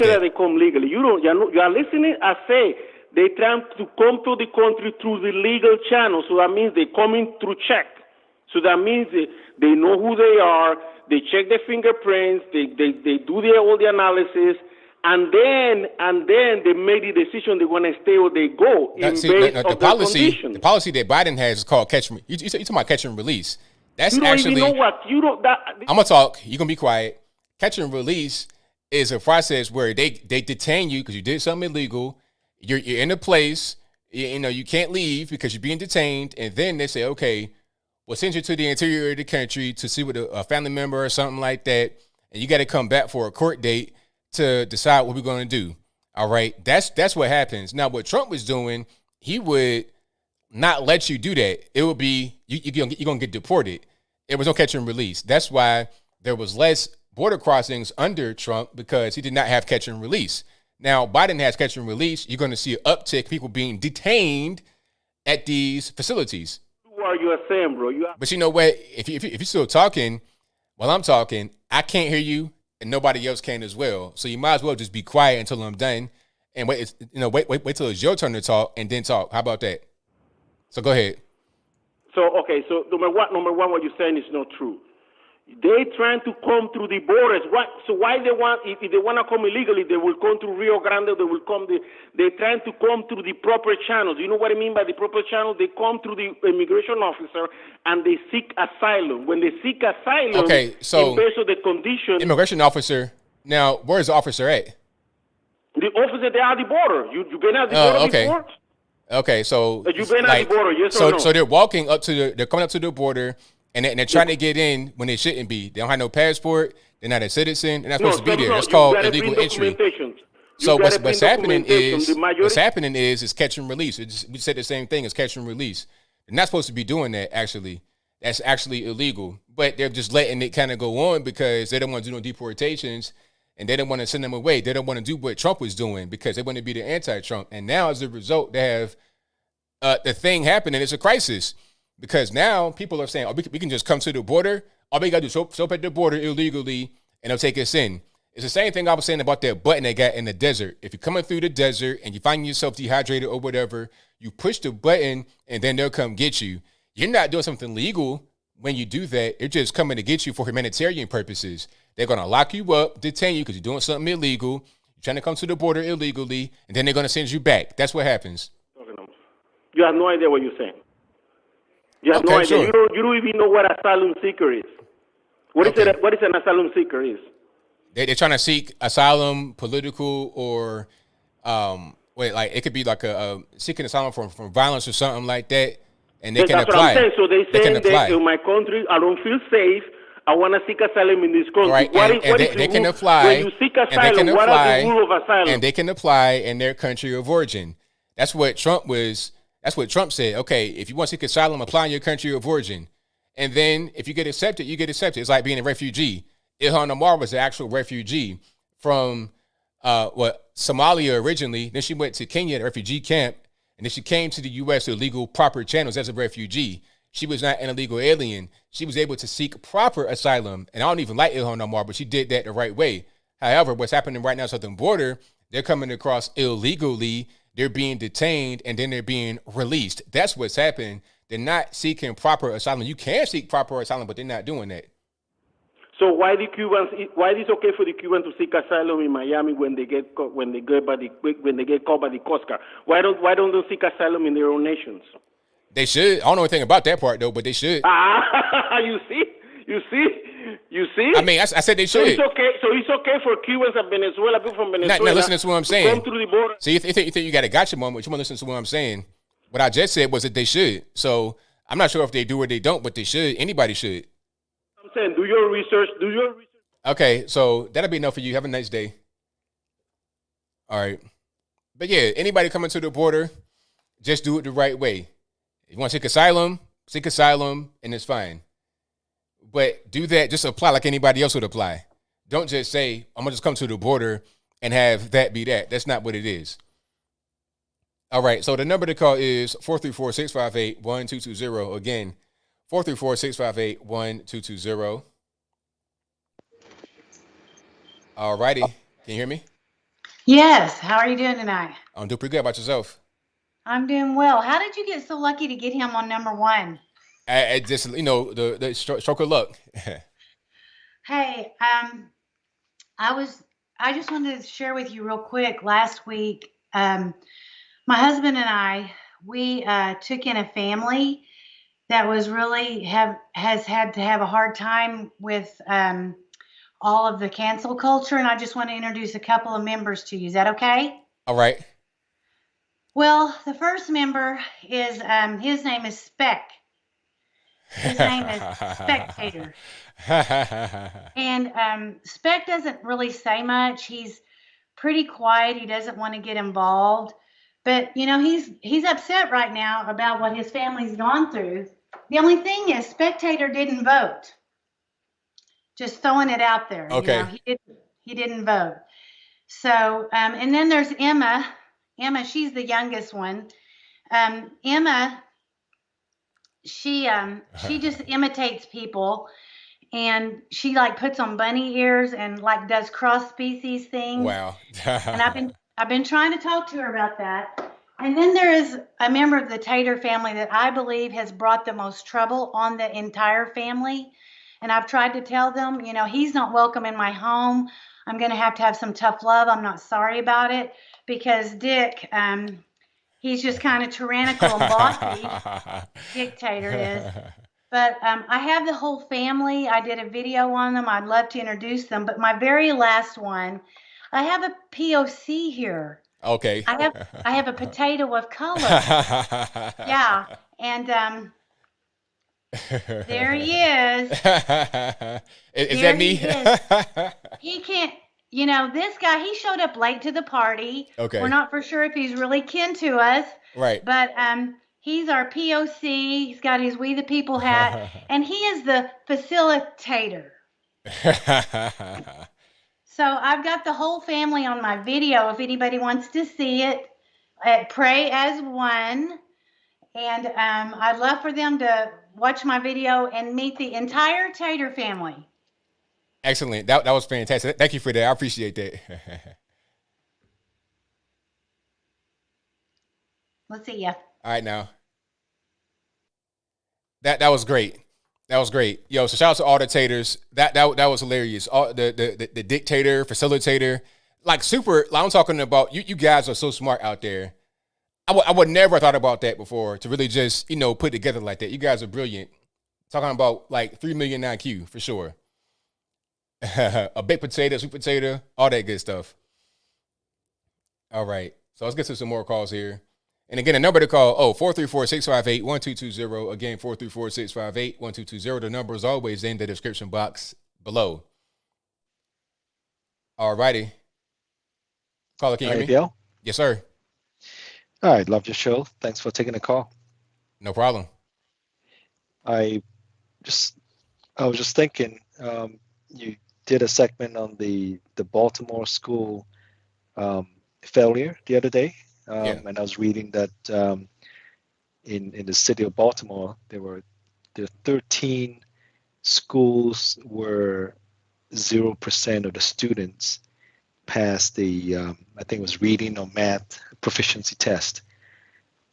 that they come legally. You are listening. I say they trying to come to the country through the legal channel. So that means they're coming through check. So that means they know who they are. They check their fingerprints. They do all the analysis, And then they made the decision they want to stay or they go the policy that Biden has is called catch and you talking about catch and release. That's you don't actually even know what you don't. I'm gonna talk. You're gonna be quiet. Catch and release is a process where they detain you because you did something illegal. You're in a place. You can't leave because you're being detained, and then they say, okay, we'll send you to the interior of the country to see with a family member or something like that, and you got to come back for a court date to decide what we're going to do. All right, that's what happens. Now, what Trump was doing, he would not let you do that. It would be you're gonna get deported. There was no catch and release. That's why there was less border crossings under Trump because he did not have catch and release. Now, Biden has catch and release. You're going to see an uptick, people being detained at these facilities. What you are saying, bro? But you know what? If you're still talking while I'm talking, I can't hear you, and nobody else can as well. So you might as well just be quiet until I'm done, and wait till it's your turn to talk, and then talk. How about that? So go ahead. So number one, what you're saying is not true. They trying to come through the borders. Why they want? If they want to come illegally, they will come through Rio Grande. They will come. They're trying to come through the proper channels. You know what I mean by the proper channel? They come through the immigration officer and they seek asylum. When they seek asylum, okay, so based on the condition, immigration officer. Now, where is the officer at? The officer, they are the border. You been at the border before? Okay, so you've been at the border, yes or no? So they're walking up to they're coming up to the border. And they're trying to get in when they shouldn't be. They don't have no passport. They're not a citizen. They're not supposed to be there. That's called illegal entry. So what's happening is catch and release. We said the same thing as catch and release. They're not supposed to be doing that, actually. That's actually illegal. But they're just letting it kind of go on because they don't want to do no deportations and they don't want to send them away. They don't want to do what Trump was doing because they want to be the anti-Trump. And now as a result, they have the thing happening. It's a crisis. Because now people are saying, oh, we can just come to the border. All we got to do is show up at the border illegally, and they'll take us in. It's the same thing I was saying about that button they got in the desert. If you're coming through the desert and you find yourself dehydrated or whatever, you push the button, and then they'll come get you. You're not doing something legal when you do that. They're just coming to get you for humanitarian purposes. They're going to lock you up, detain you because you're doing something illegal. You're trying to come to the border illegally, and then they're going to send you back. That's what happens. You have no idea what you're saying. You have no idea. Sure. You don't even know what asylum seeker is. What is an asylum seeker is? They're trying to seek asylum, political, or it could be like a seeking asylum from violence or something like that, and they can apply. That's what I'm saying. So they say that in my country, I don't feel safe. I want to seek asylum in this country. Right, they can apply. When you seek asylum, what are the rules of asylum? And they can apply in their country of origin. That's what Trump said. Okay, if you want to seek asylum, apply in your country of origin. And then if you get accepted, you get accepted. It's like being a refugee. Ilhan Omar was an actual refugee from Somalia originally. Then she went to Kenya at a refugee camp. And then she came to the U.S. through legal, proper channels as a refugee. She was not an illegal alien. She was able to seek proper asylum. And I don't even like Ilhan Omar, but she did that the right way. However, what's happening right now at the southern border, they're coming across illegally. They're being detained and then they're being released. That's what's happening. They're not seeking proper asylum. You can seek proper asylum, but they're not doing that. So why is it okay for the Cubans to seek asylum in Miami when they get caught by the Coast Guard? Why don't they seek asylum in their own nations? They should. I don't know anything about that part though, but they should. You see? I mean, I said they should. So it's okay for Cubans and Venezuela, people from Venezuela. Now listen to what I'm saying. Come through the border. So you think you got a gotcha moment? You want to listen to what I'm saying? What I just said was that they should. So I'm not sure if they do or they don't, but they should. Anybody should. I'm saying, do your research. Okay, so that'll be enough for you. Have a nice day. All right. But yeah, anybody coming to the border, just do it the right way. If you want to seek asylum, and it's fine. But do that, just apply like anybody else would apply. Don't just say, I'm going to just come to the border and have that be that. That's not what it is. All right, so the number to call is 434-658-1220. Again, 434-658-1220. All righty. Can you hear me? Yes. How are you doing tonight? I'm doing pretty good. About yourself? I'm doing well. How did you get so lucky to get him on number one? I just, the stroke of luck. Hey, I I just wanted to share with you real quick. Last week, my husband and I, we took in a family that was really has had to have a hard time with all of the cancel culture, and I just want to introduce a couple of members to you. Is that okay? All right. Well, the first member is his name is Spec. His name is Spectator. And Spec doesn't really say much. He's pretty quiet. He doesn't want to get involved. But, you know, he's upset right now about what his family's gone through. The only thing is Spectator didn't vote. Just throwing it out there. Okay. You know, he didn't vote. So, and then there's Emma. Emma, she's the youngest one. Emma, she just imitates people, and she like puts on bunny ears and like does cross species things. Wow. And I've been trying to talk to her about that. And then there is a member of the Tater family that I believe has brought the most trouble on the entire family. And I've tried to tell them, you know, he's not welcome in my home. I'm going to have some tough love. I'm not sorry about it, because Dick, he's just kind of tyrannical and bossy. Dictator is. But I have the whole family. I did a video on them. I'd love to introduce them. But my very last one, I have a POC here. Okay. I have a potato of color. Yeah. And there he is. Is There that me? he is. He can't, you know, this guy, he showed up late to the party. Okay. We're not for sure if he's really kin to us. Right. But he's our POC. He's got his We the People hat. And he is the facilitator. So I've got the whole family on my video if anybody wants to see it at Pray as One. And I'd love for them to watch my video and meet the entire Tater family. Excellent. That was fantastic. Thank you for that. I appreciate that. Let's see ya. All right, now. That was great. That was great. Yo, so shout out to all the taters. That was hilarious. All the dictator, facilitator, like super. Like I'm talking about you guys are so smart out there. I would never have thought about that before, to really just, you know, put together like that. You guys are brilliant. Talking about like 3 million IQ for sure. A baked potato, sweet potato, all that good stuff. All right. So let's get to some more calls here. And again, the number to call, 434-658-1220. Again, 434-658-1220. The number is always in the description box below. All righty. Caller, can you hear me? ABL? Yes, sir. All right, love your show. Thanks for taking the call. No problem. I was just thinking, you did a segment on the Baltimore school failure the other day. And I was reading that in the city of Baltimore, there were 13 schools where 0% of the students passed the, I think it was reading or math proficiency test,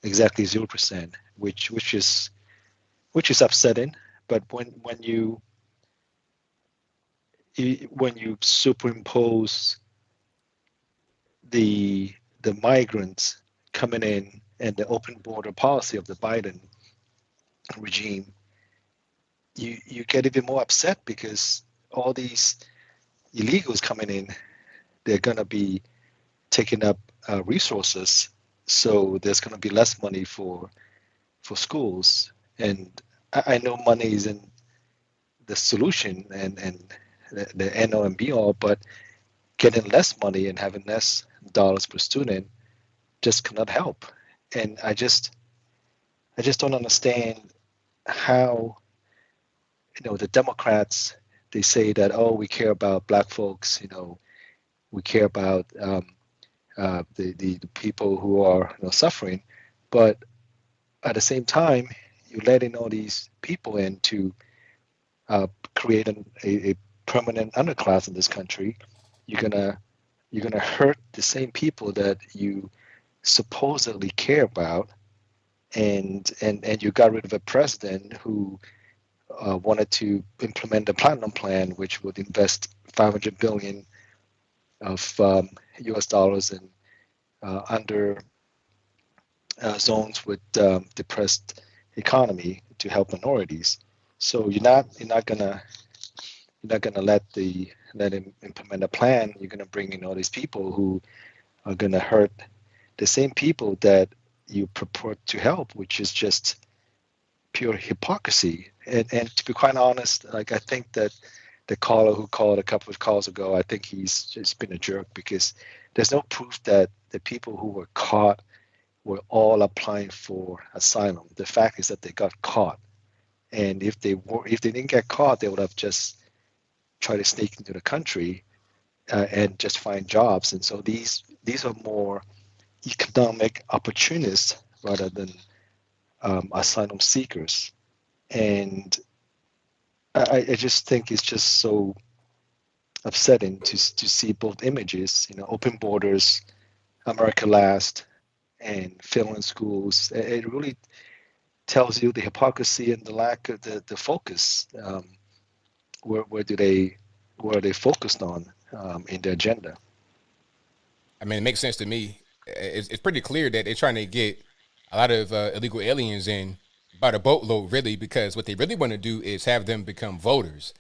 exactly 0%, which is upsetting. But when you superimpose the migrants coming in and the open border policy of the Biden regime, you get even more upset, because all these illegals coming in, they're going to be taking up resources, so there's going to be less money for schools. And I know money isn't the solution and the end all and be all, but getting less money and having less dollars per student just cannot help. And I just don't understand how, you know, the Democrats, they say that, oh, we care about black folks, you know, we care about the people who are, you know, suffering, but at the same time, you're letting all these people in to create a permanent underclass in this country. You're gonna hurt the same people that you supposedly care about, and you got rid of a president who wanted to implement the Platinum Plan, which would invest $500 billion of US dollars in under zones with depressed economy to help minorities. So you're not gonna let him implement a plan. You're gonna bring in all these people who are gonna hurt the same people that you purport to help, which is just pure hypocrisy. And to be quite honest, like I think that the caller who called a couple of calls ago, I think he's just been a jerk, because there's no proof that the people who were caught were all applying for asylum. The fact is that they got caught, and if they didn't get caught, they would have just tried to sneak into the country and just find jobs. And so these are more economic opportunists rather than asylum seekers. And I just think it's just so upsetting to see both images, open borders, America Last, and failing schools. It really tells you the hypocrisy and the lack of the focus. Where are they focused on in the agenda? I mean, it makes sense to me. It's pretty clear that they're trying to get a lot of illegal aliens in by the boatload, really, because what they really want to do is have them become voters.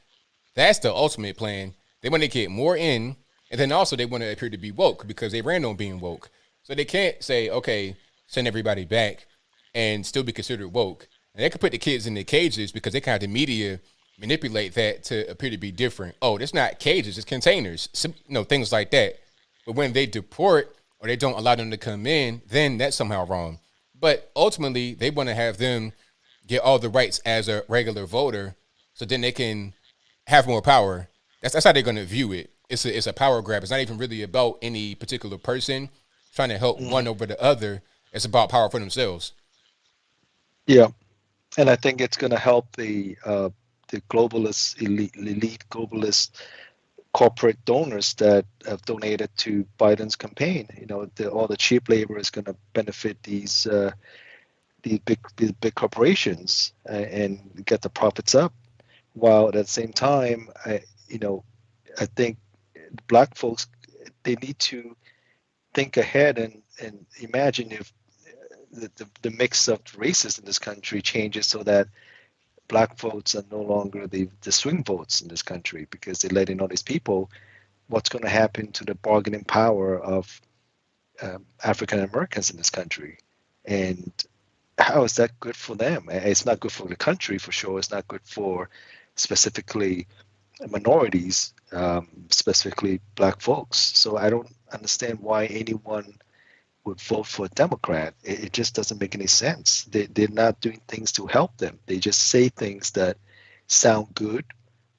That's the ultimate plan. They want to get more in, and then also they want to appear to be woke, because they ran on being woke. So they can't say, okay, send everybody back and still be considered woke. And they could put the kids in the cages, because they kind of the media manipulate that to appear to be different. Oh, it's not cages, it's containers, things like that. But when they deport or they don't allow them to come in, then that's somehow wrong. But ultimately, they want to have them get all the rights as a regular voter, so then they can have more power. That's how they're going to view it. It's a power grab. It's not even really about any particular person trying to help one over the other. It's about power for themselves. Yeah, and I think it's going to help the globalist elite globalist corporate donors that have donated to Biden's campaign. All the cheap labor is going to benefit these big corporations and get the profits up, while at the same time, I think black folks, they need to think ahead and imagine if the mix of races in this country changes, so that black votes are no longer the swing votes in this country, because they let in all these people. What's going to happen to the bargaining power of African Americans in this country? And how is that good for them? It's not good for the country, for sure. It's not good for specifically minorities, specifically black folks. So I don't understand why anyone would vote for a Democrat. It just doesn't make any sense. They're not doing things to help them. They just say things that sound good,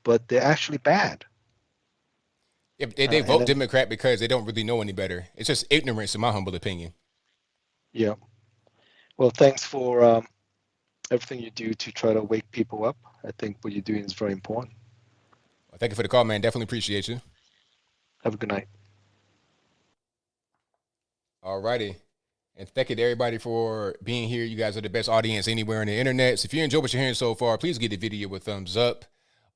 but they're actually bad. Yeah, they vote Democrat because they don't really know any better. It's just ignorance, in my humble opinion. Yeah. Well, thanks for everything you do to try to wake people up. I think what you're doing is very important. Well, thank you for the call, man. Definitely appreciate you. Have a good night. All righty. And thank you to everybody for being here. You guys are the best audience anywhere on the internet. So if you enjoy what you're hearing so far, please give the video a thumbs up.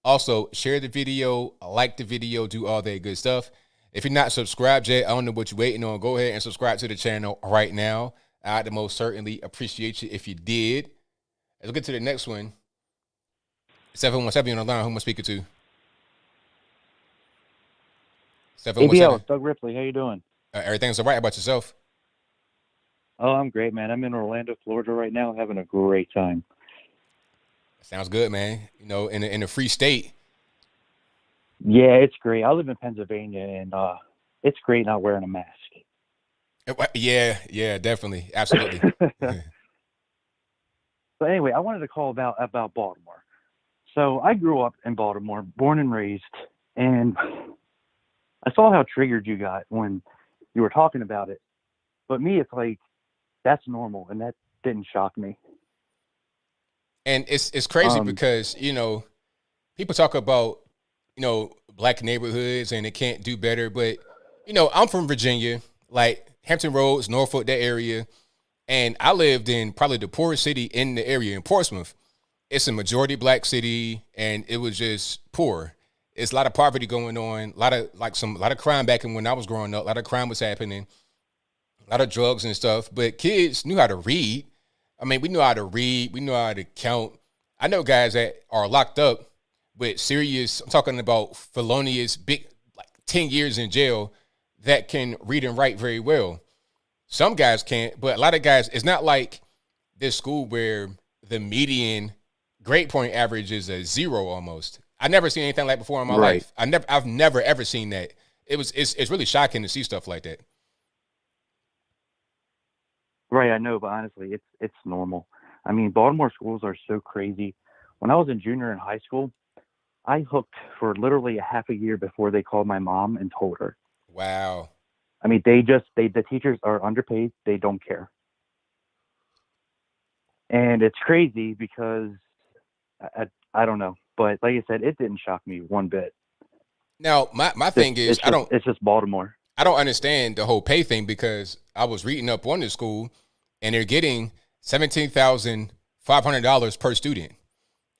Also, share the video, like the video, do all that good stuff. If you're not subscribed yet, I don't know what you're waiting on. Go ahead and subscribe to the channel right now. I'd most certainly appreciate you if you did. Let's get to the next one. 717 on the line. Who am I speaking to? 717. ABL, Doug Ripley. How you doing? Everything's all right. How about yourself? Oh, I'm great, man. I'm in Orlando, Florida right now, having a great time. Sounds good, man. In a free state. Yeah, it's great. I live in Pennsylvania, and it's great not wearing a mask. Yeah, definitely. Absolutely. So anyway, I wanted to call about Baltimore. So I grew up in Baltimore, born and raised, and I saw how triggered you got when you were talking about it. But me, it's like, that's normal, and that didn't shock me. And it's crazy because, people talk about, black neighborhoods and it can't do better. But, I'm from Virginia, like Hampton Roads, Norfolk, that area. And I lived in probably the poorest city in the area, in Portsmouth. It's a majority black city, and it was just poor. It's a lot of poverty going on, a lot of crime back in when I was growing up. A lot of crime was happening, a lot of drugs and stuff. But kids knew how to read. I mean, we knew how to read, we knew how to count. I know guys that are locked up with serious, I'm talking about felonious, big, like 10 years in jail, that can read and write very well. Some guys can't, but a lot of guys, it's not like this school where the median grade point average is a 0 almost. I never seen anything like before in my life. I've never ever seen that. It's really shocking to see stuff like that. Right, I know, but honestly, it's normal. I mean, Baltimore schools are so crazy. When I was in junior in high school, I hooked for literally a half a year before they called my mom and told her. Wow. I mean, the teachers are underpaid. They don't care. And it's crazy because I don't know, but like I said, it didn't shock me one bit. Now, my thing is, it's just Baltimore. I don't understand the whole pay thing because I was reading up on this school and they're getting $17,500 per student.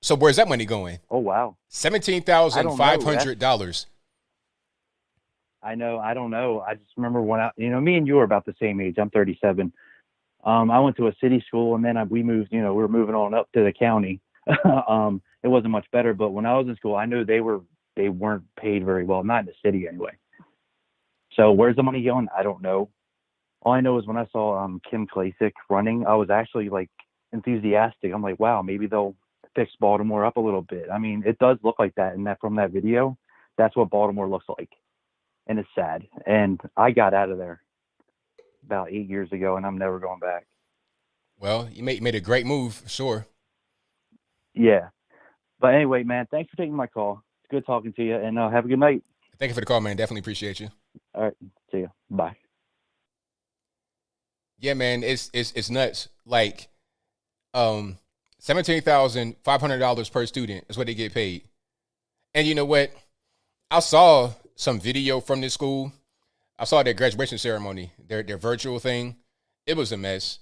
So where's that money going? Oh, wow. $17,500. I know. I don't know. I just remember me and you are about the same age. I'm 37. I went to a city school and then we moved, we were moving on up to the county. It wasn't much better, but when I was in school, I know they weren't paid very well, not in the city anyway. So where's the money going? I don't know. All I know is when I saw Kim Klacik running, I was actually like enthusiastic. I'm like, wow, maybe they'll fix Baltimore up a little bit. I mean, it does look like that, and that from that video, that's what Baltimore looks like, and it's sad. And I got out of there about 8 years ago, and I'm never going back. Well, you made a great move, sure. Yeah, but anyway, man, thanks for taking my call. It's good talking to you, and have a good night. Thank you for the call, man. Definitely appreciate you. All right, see you. Bye. Yeah, man, it's nuts. Like, $17,500 per student is what they get paid. And you know what? I saw some video from this school. I saw their graduation ceremony, their virtual thing. It was a mess.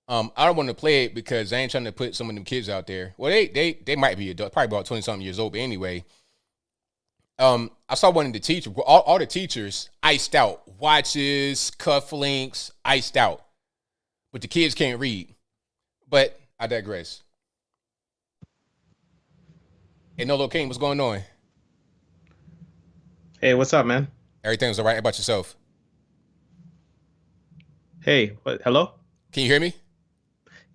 I don't want to play it because I ain't trying to put some of them kids out there. Well, they might be adults, probably about 20-something years old, but anyway. I saw one of the teachers, all the teachers iced out. Watches, cufflinks, iced out. But the kids can't read. But I digress. Hey, Nolo King, what's going on? Hey, what's up, man? Everything's all right. How about yourself? Hey, what? Hello? Can you hear me?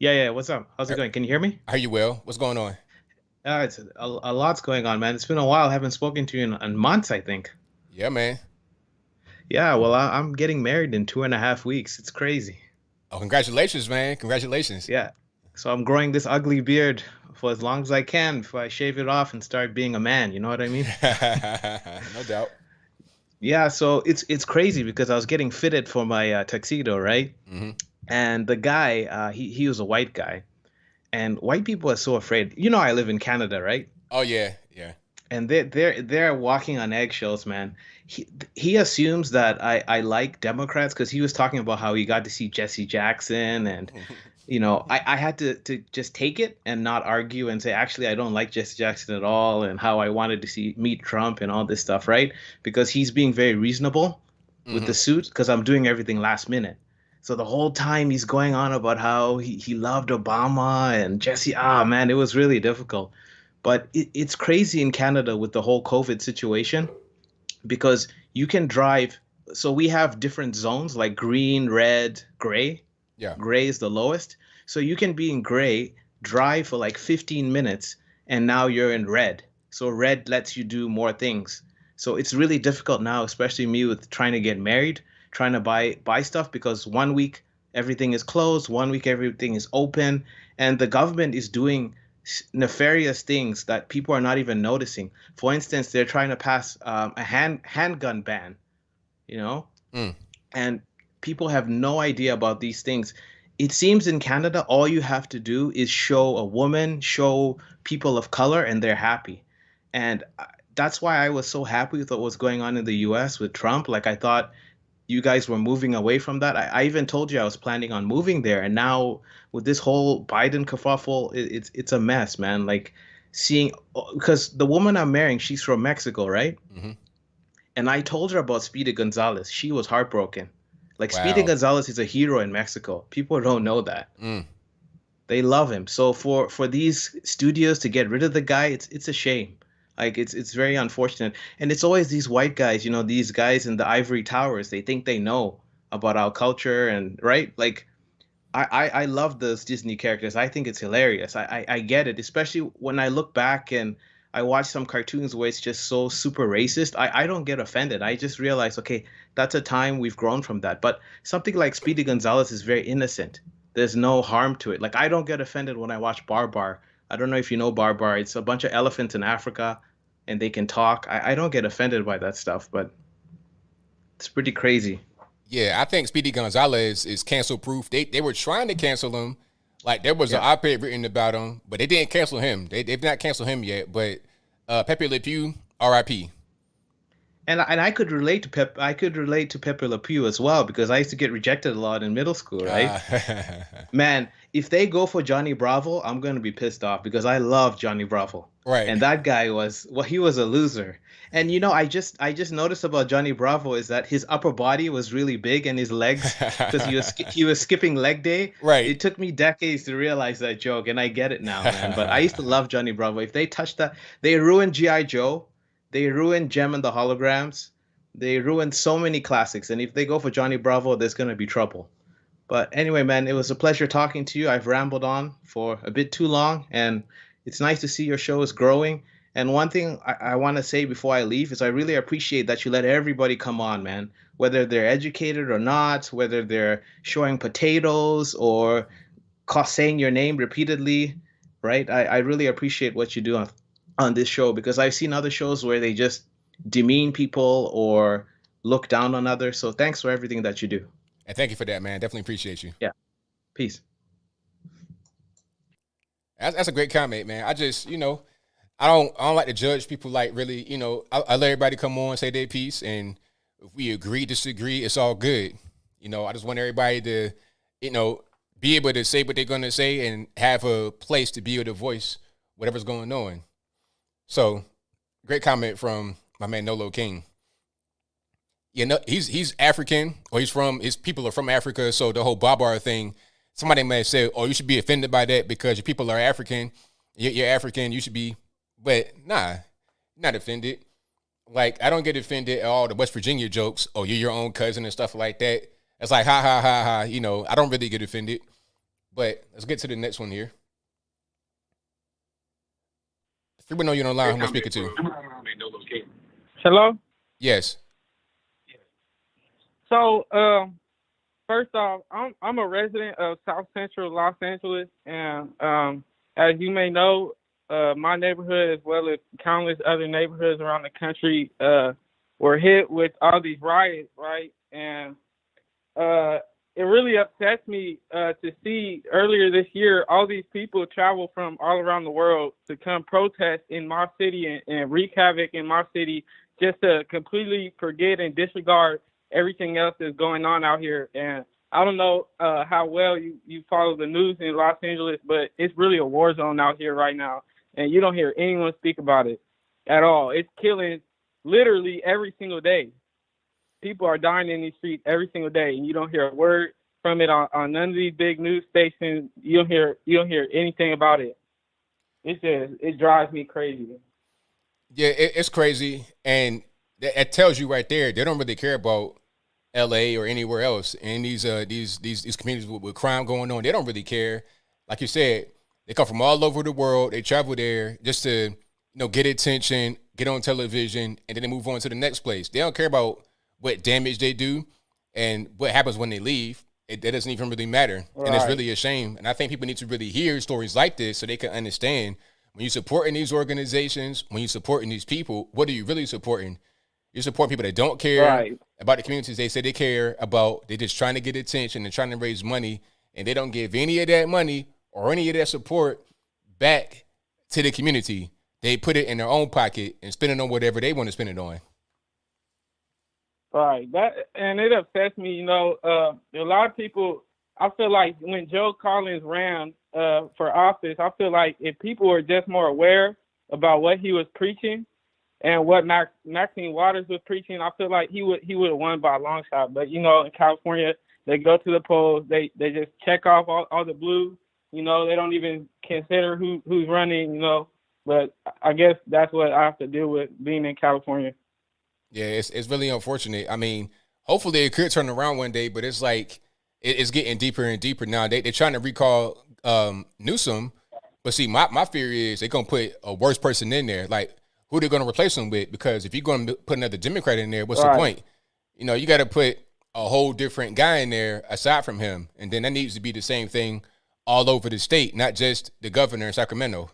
Yeah. What's up? How's it going? Can you hear me? I hear you well. What's going on? It's a lot's going on, man. It's been a while. I haven't spoken to you in months, I think. Yeah, man. Yeah, well, I'm getting married in 2.5 weeks. It's crazy. Oh, congratulations, man. Congratulations. Yeah. So I'm growing this ugly beard for as long as I can before I shave it off and start being a man. You know what I mean? No doubt. Yeah, so it's crazy because I was getting fitted for my tuxedo, right? Mm-hmm. And the guy, he was a white guy. And white people are so afraid. You know, I live in Canada, right? Oh, yeah. And they're walking on eggshells, man. He assumes that I like Democrats because he was talking about how he got to see Jesse Jackson, and I had to just take it and not argue and say, actually, I don't like Jesse Jackson at all, and how I wanted to meet Trump and all this stuff, right? Because he's being very reasonable with the suit because I'm doing everything last minute. So the whole time he's going on about how he loved Obama and Jesse. Man, it was really difficult. But it's crazy in Canada with the whole COVID situation because you can drive. So we have different zones like green, red, gray. Yeah. Gray is the lowest. So you can be in gray, drive for like 15 minutes, and now you're in red. So red lets you do more things. So it's really difficult now, especially me with trying to get married, trying to buy stuff because 1 week everything is closed, 1 week everything is open, and the government is doing nefarious things that people are not even noticing. For instance, they're trying to pass a handgun ban, and people have no idea about these things. It seems in Canada, all you have to do is show a woman, show people of color, and they're happy. And that's why I was so happy with what was going on in the US with Trump. Like, I thought you guys were moving away from that. I even told you I was planning on moving there. And now with this whole Biden kerfuffle, it's a mess, man. Like, seeing, because the woman I'm marrying, she's from Mexico, right? Mm-hmm. And I told her about Speedy Gonzalez. She was heartbroken. Like Speedy Wow. Gonzalez is a hero in Mexico. People don't know that. Mm. They love him. So for these studios to get rid of the guy, it's a shame. Like it's very unfortunate. And it's always these white guys, these guys in the ivory towers. They think they know about our culture and right? Like I love those Disney characters. I think it's hilarious. I get it, especially when I look back and I watch some cartoons where it's just so super racist. I don't get offended. I just realize, okay, that's a time we've grown from that. But something like Speedy Gonzalez is very innocent. There's no harm to it. Like I don't get offended when I watch Barbar. I don't know if you know Barbar. It's a bunch of elephants in Africa and they can talk. I don't get offended by that stuff, but it's pretty crazy. Yeah, I think Speedy Gonzalez is cancel proof. They were trying to cancel him. Like there was an op-ed written about him, but they didn't cancel him. They've not canceled him yet. But Pepe Le Pew, R.I.P. And I could relate to Pepe Le Pew as well because I used to get rejected a lot in middle school, right? Man, if they go for Johnny Bravo, I'm gonna be pissed off because I love Johnny Bravo. Right. And that guy he was a loser. And I just noticed about Johnny Bravo is that his upper body was really big and his legs because he was skipping leg day. Right. It took me decades to realize that joke, and I get it now, man. But I used to love Johnny Bravo. If they touched that, they ruined G.I. Joe. They ruined Gem and the Holograms. They ruined so many classics. And if they go for Johnny Bravo, there's going to be trouble. But anyway, man, it was a pleasure talking to you. I've rambled on for a bit too long. And it's nice to see your show is growing. And one thing I want to say before I leave is I really appreciate that you let everybody come on, man. Whether they're educated or not, whether they're showing potatoes or saying your name repeatedly, right? I really appreciate what you do on this show because I've seen other shows where they just demean people or look down on others. So thanks for everything that you do. And thank you for that, man. Definitely appreciate you. Yeah. Peace. That's a great comment, man. I just, I don't like to judge people like really, I let everybody come on, say their piece, and if we agree, disagree, it's all good. I just want everybody to, be able to say what they're gonna say and have a place to be able to voice whatever's going on. So, great comment from my man Nolo King. He's African, or his people are from Africa. So the whole Babar thing, somebody may say, "Oh, you should be offended by that because your people are African. You're African. You should be," but nah, not offended. Like I don't get offended at all the West Virginia jokes. Oh, you're your own cousin and stuff like that. It's like ha ha ha ha. I don't really get offended. But let's get to the next one here. If people know you're on the line, who am I speaking to? Hello? Yes. So, first off, I'm a resident of South Central Los Angeles, and as you may know, my neighborhood as well as countless other neighborhoods around the country were hit with all these riots, right? And it really upsets me to see earlier this year all these people travel from all around the world to come protest in my city and wreak havoc in my city just to completely forget and disregard everything else that's going on out here. And I don't know how well you follow the news in Los Angeles, but it's really a war zone out here right now. And you don't hear anyone speak about it at all. It's killing literally every single day. People are dying in these streets every single day, and you don't hear a word from it on none of these big news stations. You don't hear anything about it. It drives me crazy. Yeah, it's crazy, and it tells you right there they don't really care about L.A. or anywhere else. In these communities with crime going on, they don't really care. Like you said, they come from all over the world. They travel there just to get attention, get on television, and then they move on to the next place. They don't care about what damage they do and what happens when they leave. That doesn't even really matter. Right. And it's really a shame. And I think people need to really hear stories like this so they can understand when you're supporting these organizations, when you're supporting these people, what are you really supporting? You're supporting people that don't care about the communities they say they care about. They're just trying to get attention and trying to raise money, and they don't give any of that money or any of that support back to the community. They put it in their own pocket and spend it on whatever they want to spend it on. Right. And it upsets me, a lot of people, I feel like when Joe Collins ran for office, I feel like if people were just more aware about what he was preaching and what Maxine Waters was preaching, I feel like he would have won by a long shot. But, in California, they go to the polls, they just check off all the blue. They don't even consider who's running, But I guess that's what I have to deal with being in California. Yeah, it's really unfortunate. I mean, hopefully it could turn around one day, but it's like it's getting deeper and deeper now. They're trying to recall Newsom, but see, my fear is they're going to put a worse person in there. Like, who they're going to replace him with? Because if you're going to put another Democrat in there, what's the point? You got to put a whole different guy in there aside from him. And then that needs to be the same thing all over the state, not just the governor in Sacramento.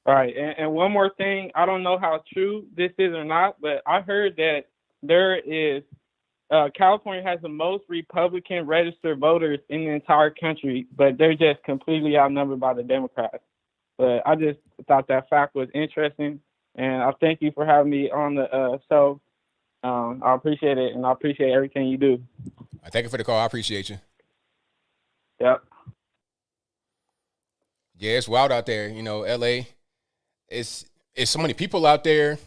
All right. And one more thing. I don't know how true this is or not, but I heard that there is California has the most Republican registered voters in the entire country, but they're just completely outnumbered by the Democrats. But I just thought that fact was interesting, and I thank you for having me on the show. I appreciate it, and I appreciate everything you do. Thank you for the call. I appreciate you. Yep. Yeah, it's wild out there. LA, it's so many people out there,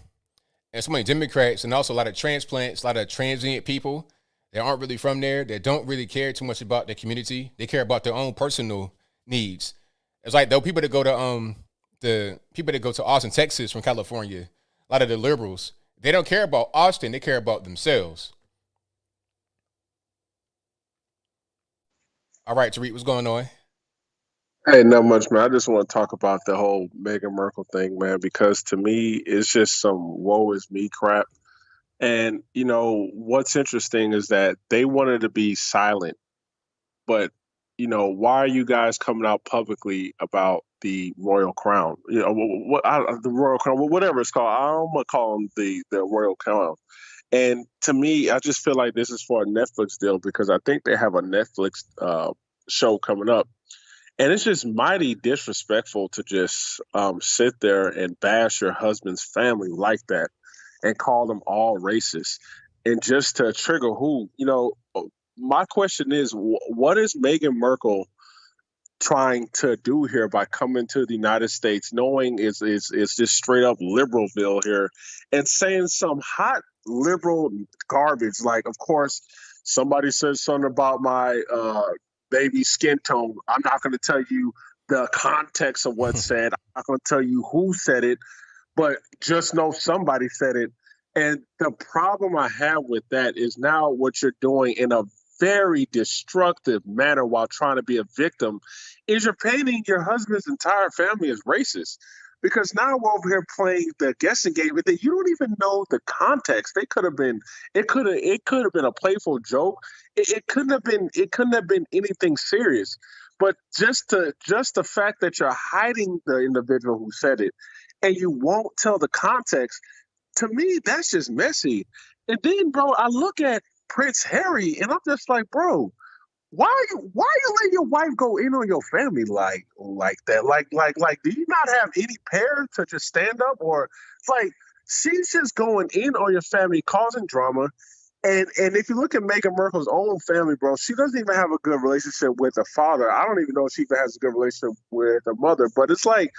and so many Democrats, and also a lot of transplants, a lot of transient people that aren't really from there, that don't really care too much about their community. They care about their own personal needs. It's like the people that go to Austin, Texas from California, a lot of the liberals, they don't care about Austin, they care about themselves. All right, Tariq, what's going on? Hey, not much, man. I just want to talk about the whole Meghan Markle thing, man, because to me, it's just some woe is me crap. And, what's interesting is that they wanted to be silent, but, why are you guys coming out publicly about the royal crown? The royal crown, whatever it's called. I'm going to call them the royal crown. And to me, I just feel like this is for a Netflix deal because I think they have a Netflix show coming up. And it's just mighty disrespectful to just sit there and bash your husband's family like that and call them all racist. And just to trigger who, my question is, what is Meghan Markle trying to do here by coming to the United States, knowing it's just straight up liberalville here and saying some hot liberal garbage? Like, of course, somebody said something about my baby skin tone. I'm not going to tell you the context of what's said. I'm not going to tell you who said it, but just know somebody said it. And the problem I have with that is now what you're doing in a very destructive manner while trying to be a victim is you're painting your husband's entire family as racist. Because now we're over here playing the guessing game that you don't even know the context. It could have been a playful joke. It couldn't have been anything serious. But just the fact that you're hiding the individual who said it and you won't tell the context, to me, that's just messy. And then, bro, I look at Prince Harry and I'm just like, bro, why are you letting your wife go in on your family like that? Like, do you not have any pair to just stand up? Or like, she's just going in on your family, causing drama. And if you look at Meghan Markle's own family, bro, she doesn't even have a good relationship with the father. I don't even know if she even has a good relationship with the mother. But it's like,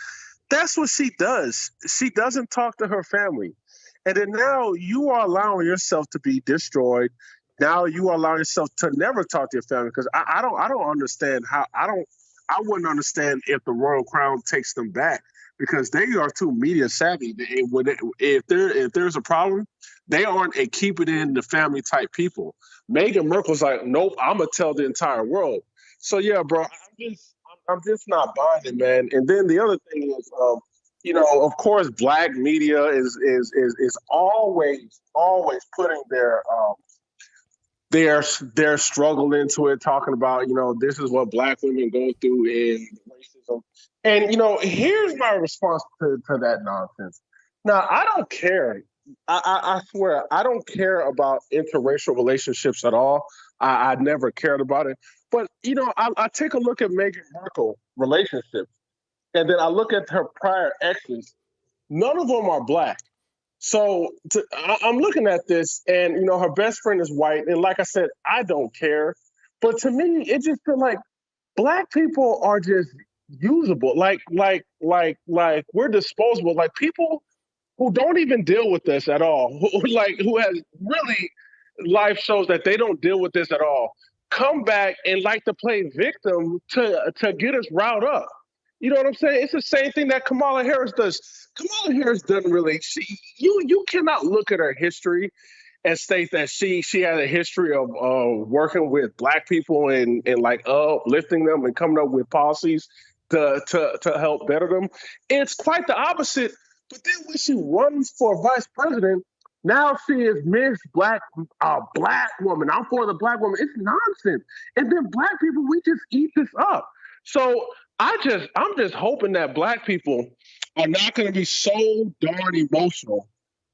that's what she does. She doesn't talk to her family. And then now you are allowing yourself to be destroyed. Now you are allowing yourself to never talk to your family, because I don't understand how I wouldn't understand if the royal crown takes them back, because they are too media savvy. If there's a problem, they aren't a keep it in the family type people. Meghan Markle's like, nope, I'm gonna tell the entire world. So yeah, bro, I'm just not buying it, man. And then the other thing is, of course, black media is always putting their struggle into it, talking about, this is what black women go through in racism. And, here's my response to that nonsense. Now, I don't care. I swear, I don't care about interracial relationships at all. I never cared about it. But, I take a look at Meghan Markle relationships, and then I look at her prior exes. None of them are black. So I'm looking at this, and, her best friend is white. And like I said, I don't care. But to me, it just feels like black people are just usable. Like we're disposable. Like people who don't even deal with this at all, who has really life shows that they don't deal with this at all, come back and like to play victim to get us riled up. You know what I'm saying? It's the same thing that Kamala Harris does. Kamala Harris doesn't really. You cannot look at her history and state that she had a history of working with Black people and like uplifting them and coming up with policies to help better them. It's quite the opposite. But then when she runs for vice president, now she is Miss Black woman. I'm for the Black woman. It's nonsense. And then Black people, we just eat this up. So I'm just hoping that Black people are not going to be so darn emotional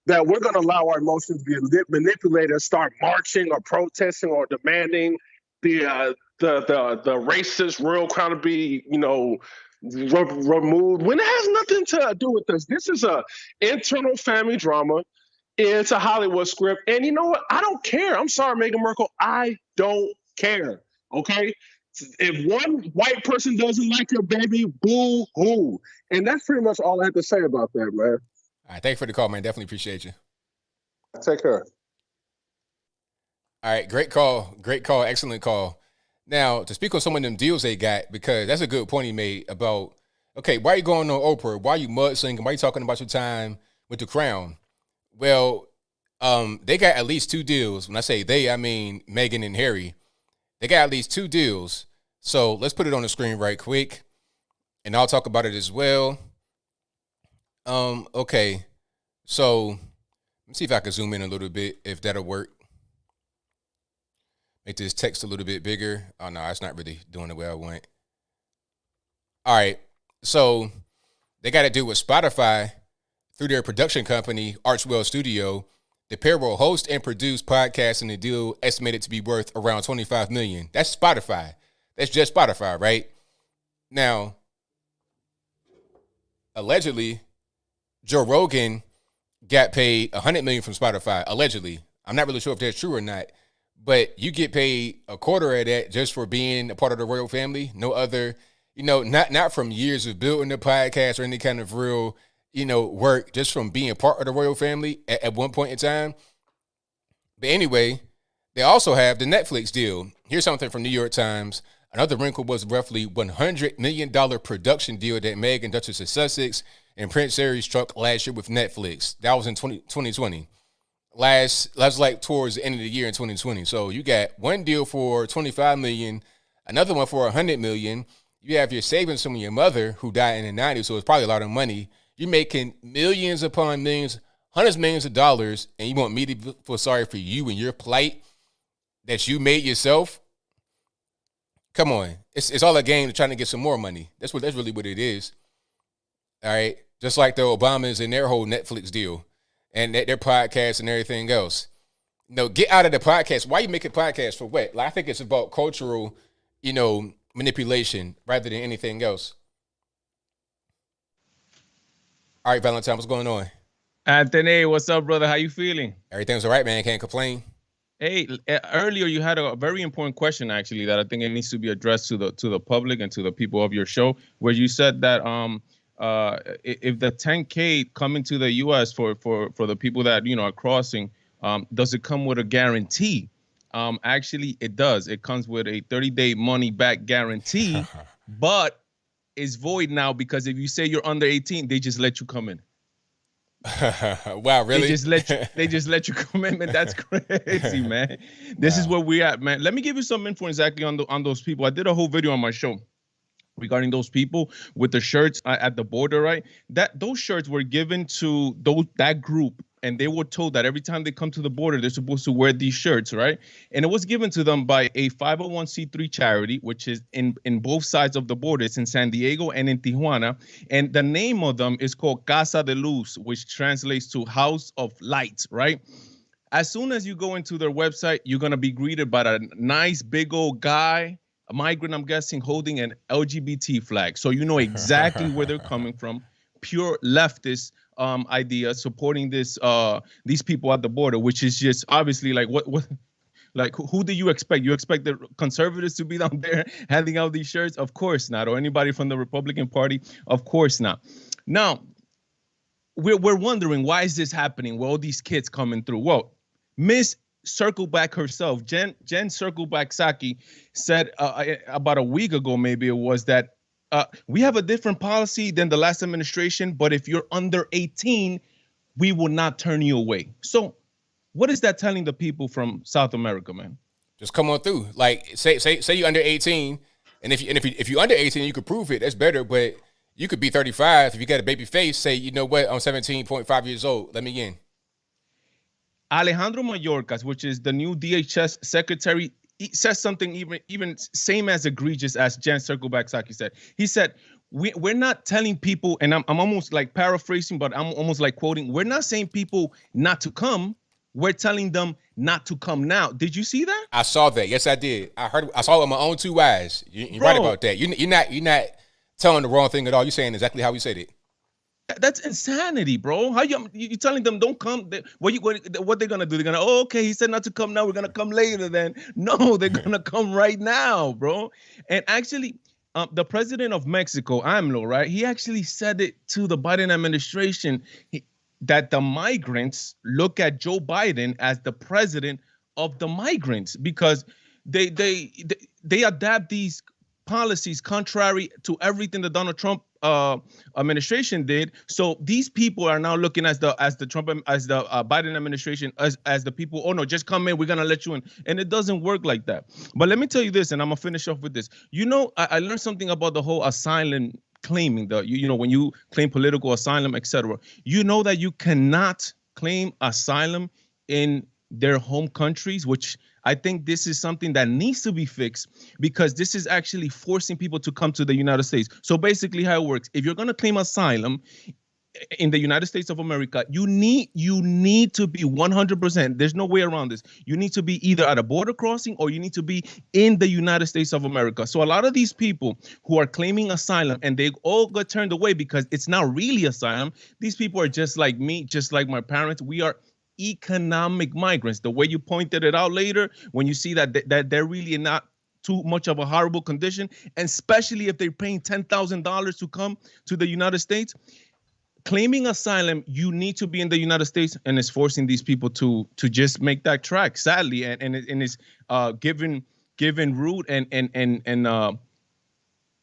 that we're going to allow our emotions to be manipulated and start marching or protesting or demanding the racist real kind of be, removed when it has nothing to do with this. This is a internal family drama. It's a Hollywood script. And you know what? I don't care. I'm sorry, Meghan Markle. I don't care. Okay? If one white person doesn't like your baby, boo-hoo. And that's pretty much all I have to say about that, man. All right, thank you for the call, man. Definitely appreciate you. Take care. All right, great call. Great call. Excellent call. Now, to speak on some of them deals they got, because that's a good point he made about, okay, why are you going on Oprah? Why are you mudslinging? Why are you talking about your time with the Crown? Well, they got at least 2 deals. When I say they, I mean Meghan and Harry. They got at least 2 deals. So let's put it on the screen right quick, and I'll talk about it as well. Okay, so let me see if I can zoom in a little bit, if that'll work. Make this text a little bit bigger. Oh, no, it's not really doing the way I want. All right, so they got to do with Spotify through their production company, Archwell Studio. The pair will host and produce podcasts in the deal estimated to be worth around $25 million. That's Spotify. That's just Spotify, right? Now, allegedly, Joe Rogan got paid $100 million from Spotify, allegedly. I'm not really sure if that's true or not, but you get paid a quarter of that just for being a part of the royal family. No other, not from years of building the podcast or any kind of real, work, just from being part of the royal family at one point in time. But anyway, they also have the Netflix deal. Here's something from New York Times. Another wrinkle was roughly $100 million production deal that Meghan, Duchess of Sussex, and Prince Harry struck last year with Netflix. That was in 2020. That's like towards the end of the year in 2020. So you got one deal for $25 million, another one for $100 million. You have your savings from your mother who died in the 90s, so it's probably a lot of money. You're making millions upon millions, hundreds of millions of dollars, and you want me to feel sorry for you and your plight that you made yourself? Come on. It's all a game to trying to get some more money. That's really what it is. All right. Just like the Obamas and their whole Netflix deal and their podcast and everything else. Get out of the podcast. Why you making podcasts for what? I think it's about cultural, manipulation rather than anything else. All right, Valentine, what's going on? Anthony, what's up, brother? How you feeling? Everything's all right, man. Can't complain. Hey, earlier you had a very important question actually that I think it needs to be addressed to the public and to the people of your show, where you said that if the 10K coming to the U.S. for the people that are crossing, does it come with a guarantee? Actually, it does. It comes with a 30-day money back guarantee, but it's void now because if you say you're under 18, they just let you come in. Wow, really? They just let you come in, man. That's crazy, man. This is where we're at, man. Let me give you some info exactly on those people. I did a whole video on my show regarding those people with the shirts at the border, right? Those shirts were given to that group, and they were told that every time they come to the border, they're supposed to wear these shirts, right? And it was given to them by a 501c3 charity, which is in both sides of the border. It's in San Diego and in Tijuana. And the name of them is called Casa de Luz, which translates to House of Light, right? As soon as you go into their website, you're going to be greeted by a nice big old guy, a migrant, I'm guessing, holding an LGBT flag. So you know exactly where they're coming from. Pure leftist idea supporting these people at the border, which is just obviously like Like, who do you expect? You expect the conservatives to be down there handing out these shirts? Of course not. Or anybody from the Republican Party? Of course not. Now, we're wondering, why is this happening? Well, all these kids coming through. Well, Miss Circleback herself, Jen Circleback Psaki, said about a week ago, maybe it was, that we have a different policy than the last administration, but if you're under 18, we will not turn you away. So what is that telling the people from South America, man? Just come on through. Like, say you're under 18, and if you're under 18, you could prove it. That's better. But you could be 35 if you got a baby face. Say, you know what, I'm 17.5 years old. Let me in. Alejandro Mayorkas, which is the new DHS secretary, he says something even same as egregious as Jen Circleback Psaki said. He said, we're not telling people, and I'm almost like paraphrasing, but I'm almost like quoting, we're not saying people not to come. We're telling them not to come now. Did you see that? I saw that. Yes, I did. I saw it with my own two eyes. You're right about that. You're not telling the wrong thing at all. You're saying exactly how we said it. That's insanity, bro. How you telling them don't come? What they're gonna do? They're gonna, okay, he said not to come now. We're gonna come later. Then no, they're gonna come right now, bro. And actually, the president of Mexico, AMLO, right? He actually said it to the Biden administration that the migrants look at Joe Biden as the president of the migrants, because they adapt these policies contrary to everything the Donald Trump administration did. So these people are now looking as the Biden administration as the people. Oh no, just come in. We're gonna let you in, and it doesn't work like that. But let me tell you this, and I'm gonna finish off with this. You know, I learned something about the whole asylum claiming. You know, when you claim political asylum, etc. You know that you cannot claim asylum in their home countries, which I think this is something that needs to be fixed, because this is actually forcing people to come to the United States. So basically how it works, if you're going to claim asylum in the United States of America, you need to be 100%. There's no way around this. You need to be either at a border crossing or you need to be in the United States of America. So a lot of these people who are claiming asylum, and they all got turned away because it's not really asylum. These people are just like me, just like my parents. We are economic migrants. The way you pointed it out later, when you see that they're really not too much of a horrible condition, and especially if they're paying $10,000 to come to the United States, claiming asylum, you need to be in the United States, and it's forcing these people to just make that track, sadly, and it's given root and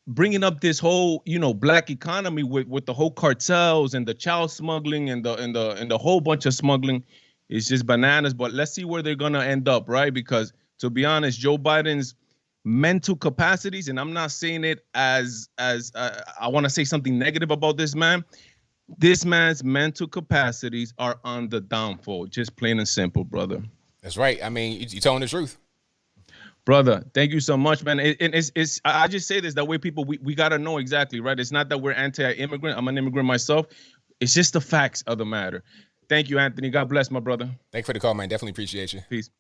bringing up this whole, you know, black economy with the whole cartels and the child smuggling and the whole bunch of smuggling. It's just bananas. But let's see where they're gonna end up, right? Because to be honest, Joe Biden's mental capacities, and I'm not saying it as I want to say something negative about this man. This man's mental capacities are on the downfall, just plain and simple, brother. That's right. I mean, you're telling the truth. Brother, thank you so much, man. I just say this that way, people, we got to know exactly, right? It's not that we're anti-immigrant. I'm an immigrant myself. It's just the facts of the matter. Thank you, Anthony. God bless, my brother. Thanks for the call, man. Definitely appreciate you. Peace.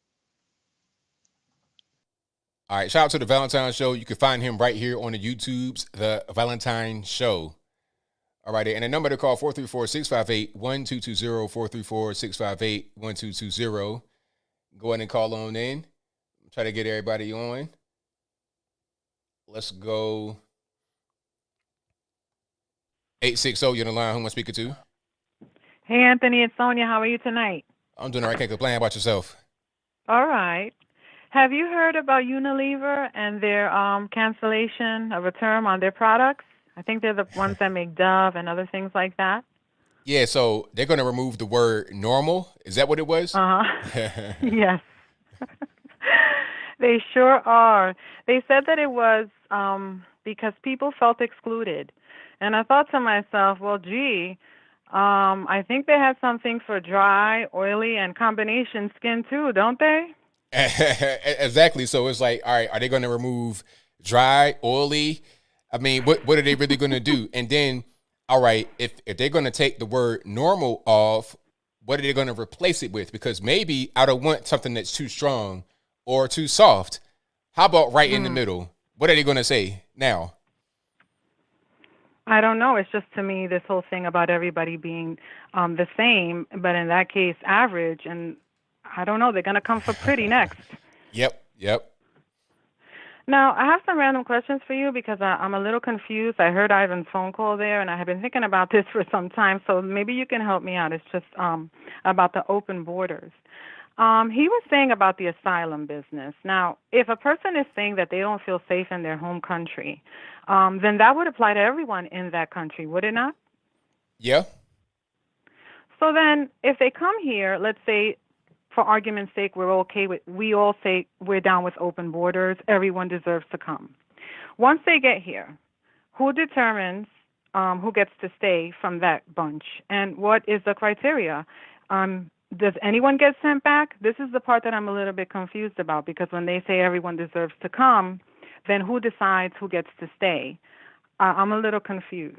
All right, shout out to the Valentine Show. You can find him right here on the YouTubes, the Valentine Show. All right, and the number to call, 434-658-1220, 434-658-1220. Go ahead and call on in. Try to get everybody on. Let's go. 860, you're on the line. Who am I speaking to? Hey, Anthony, it's Sonia. How are you tonight? I'm doing all right. Can't complain. How about yourself? All right. Have you heard about Unilever and their cancellation of a term on their products? I think they're the ones that make Dove and other things like that. Yeah, so they're going to remove the word normal. Is that what it was? Uh-huh. Yes. They sure are. They said that it was because people felt excluded. And I thought to myself, well, gee, I think they have something for dry, oily, and combination skin too, don't they? Exactly. So it's like, all right, are they going to remove dry, oily? I mean, what are they really going to do? And then, all right, if they're going to take the word normal off, what are they going to replace it with? Because maybe I don't want something that's too strong or too soft. How about right in the middle? What are they going to say now? I don't know. It's just, to me, this whole thing about everybody being the same, but in that case, average. And I don't know. They're going to come for pretty next. Yep. Now, I have some random questions for you because I'm a little confused. I heard Ivan's phone call there, and I have been thinking about this for some time, so maybe you can help me out. It's just about the open borders. He was saying about the asylum business. Now, if a person is saying that they don't feel safe in their home country, then that would apply to everyone in that country, would it not? Yeah. So then, if they come here, let's say, for argument's sake, we all say we're down with open borders, everyone deserves to come. Once they get here, who determines who gets to stay from that bunch? And what is the criteria? Does anyone get sent back? This is the part that I'm a little bit confused about, because when they say everyone deserves to come, then who decides who gets to stay? I'm a little confused.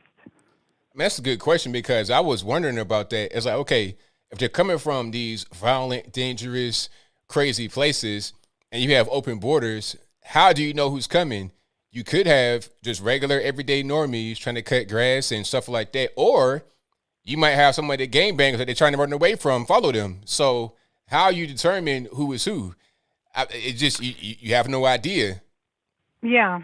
That's a good question, because I was wondering about that. It's like, okay, if they're coming from these violent, dangerous, crazy places and you have open borders, how do you know who's coming? You could have just regular, everyday normies trying to cut grass and stuff like that. Or you might have somebody that gangbangers that they're trying to run away from, follow them. So how you determine who is who? It just, you have no idea. Yeah,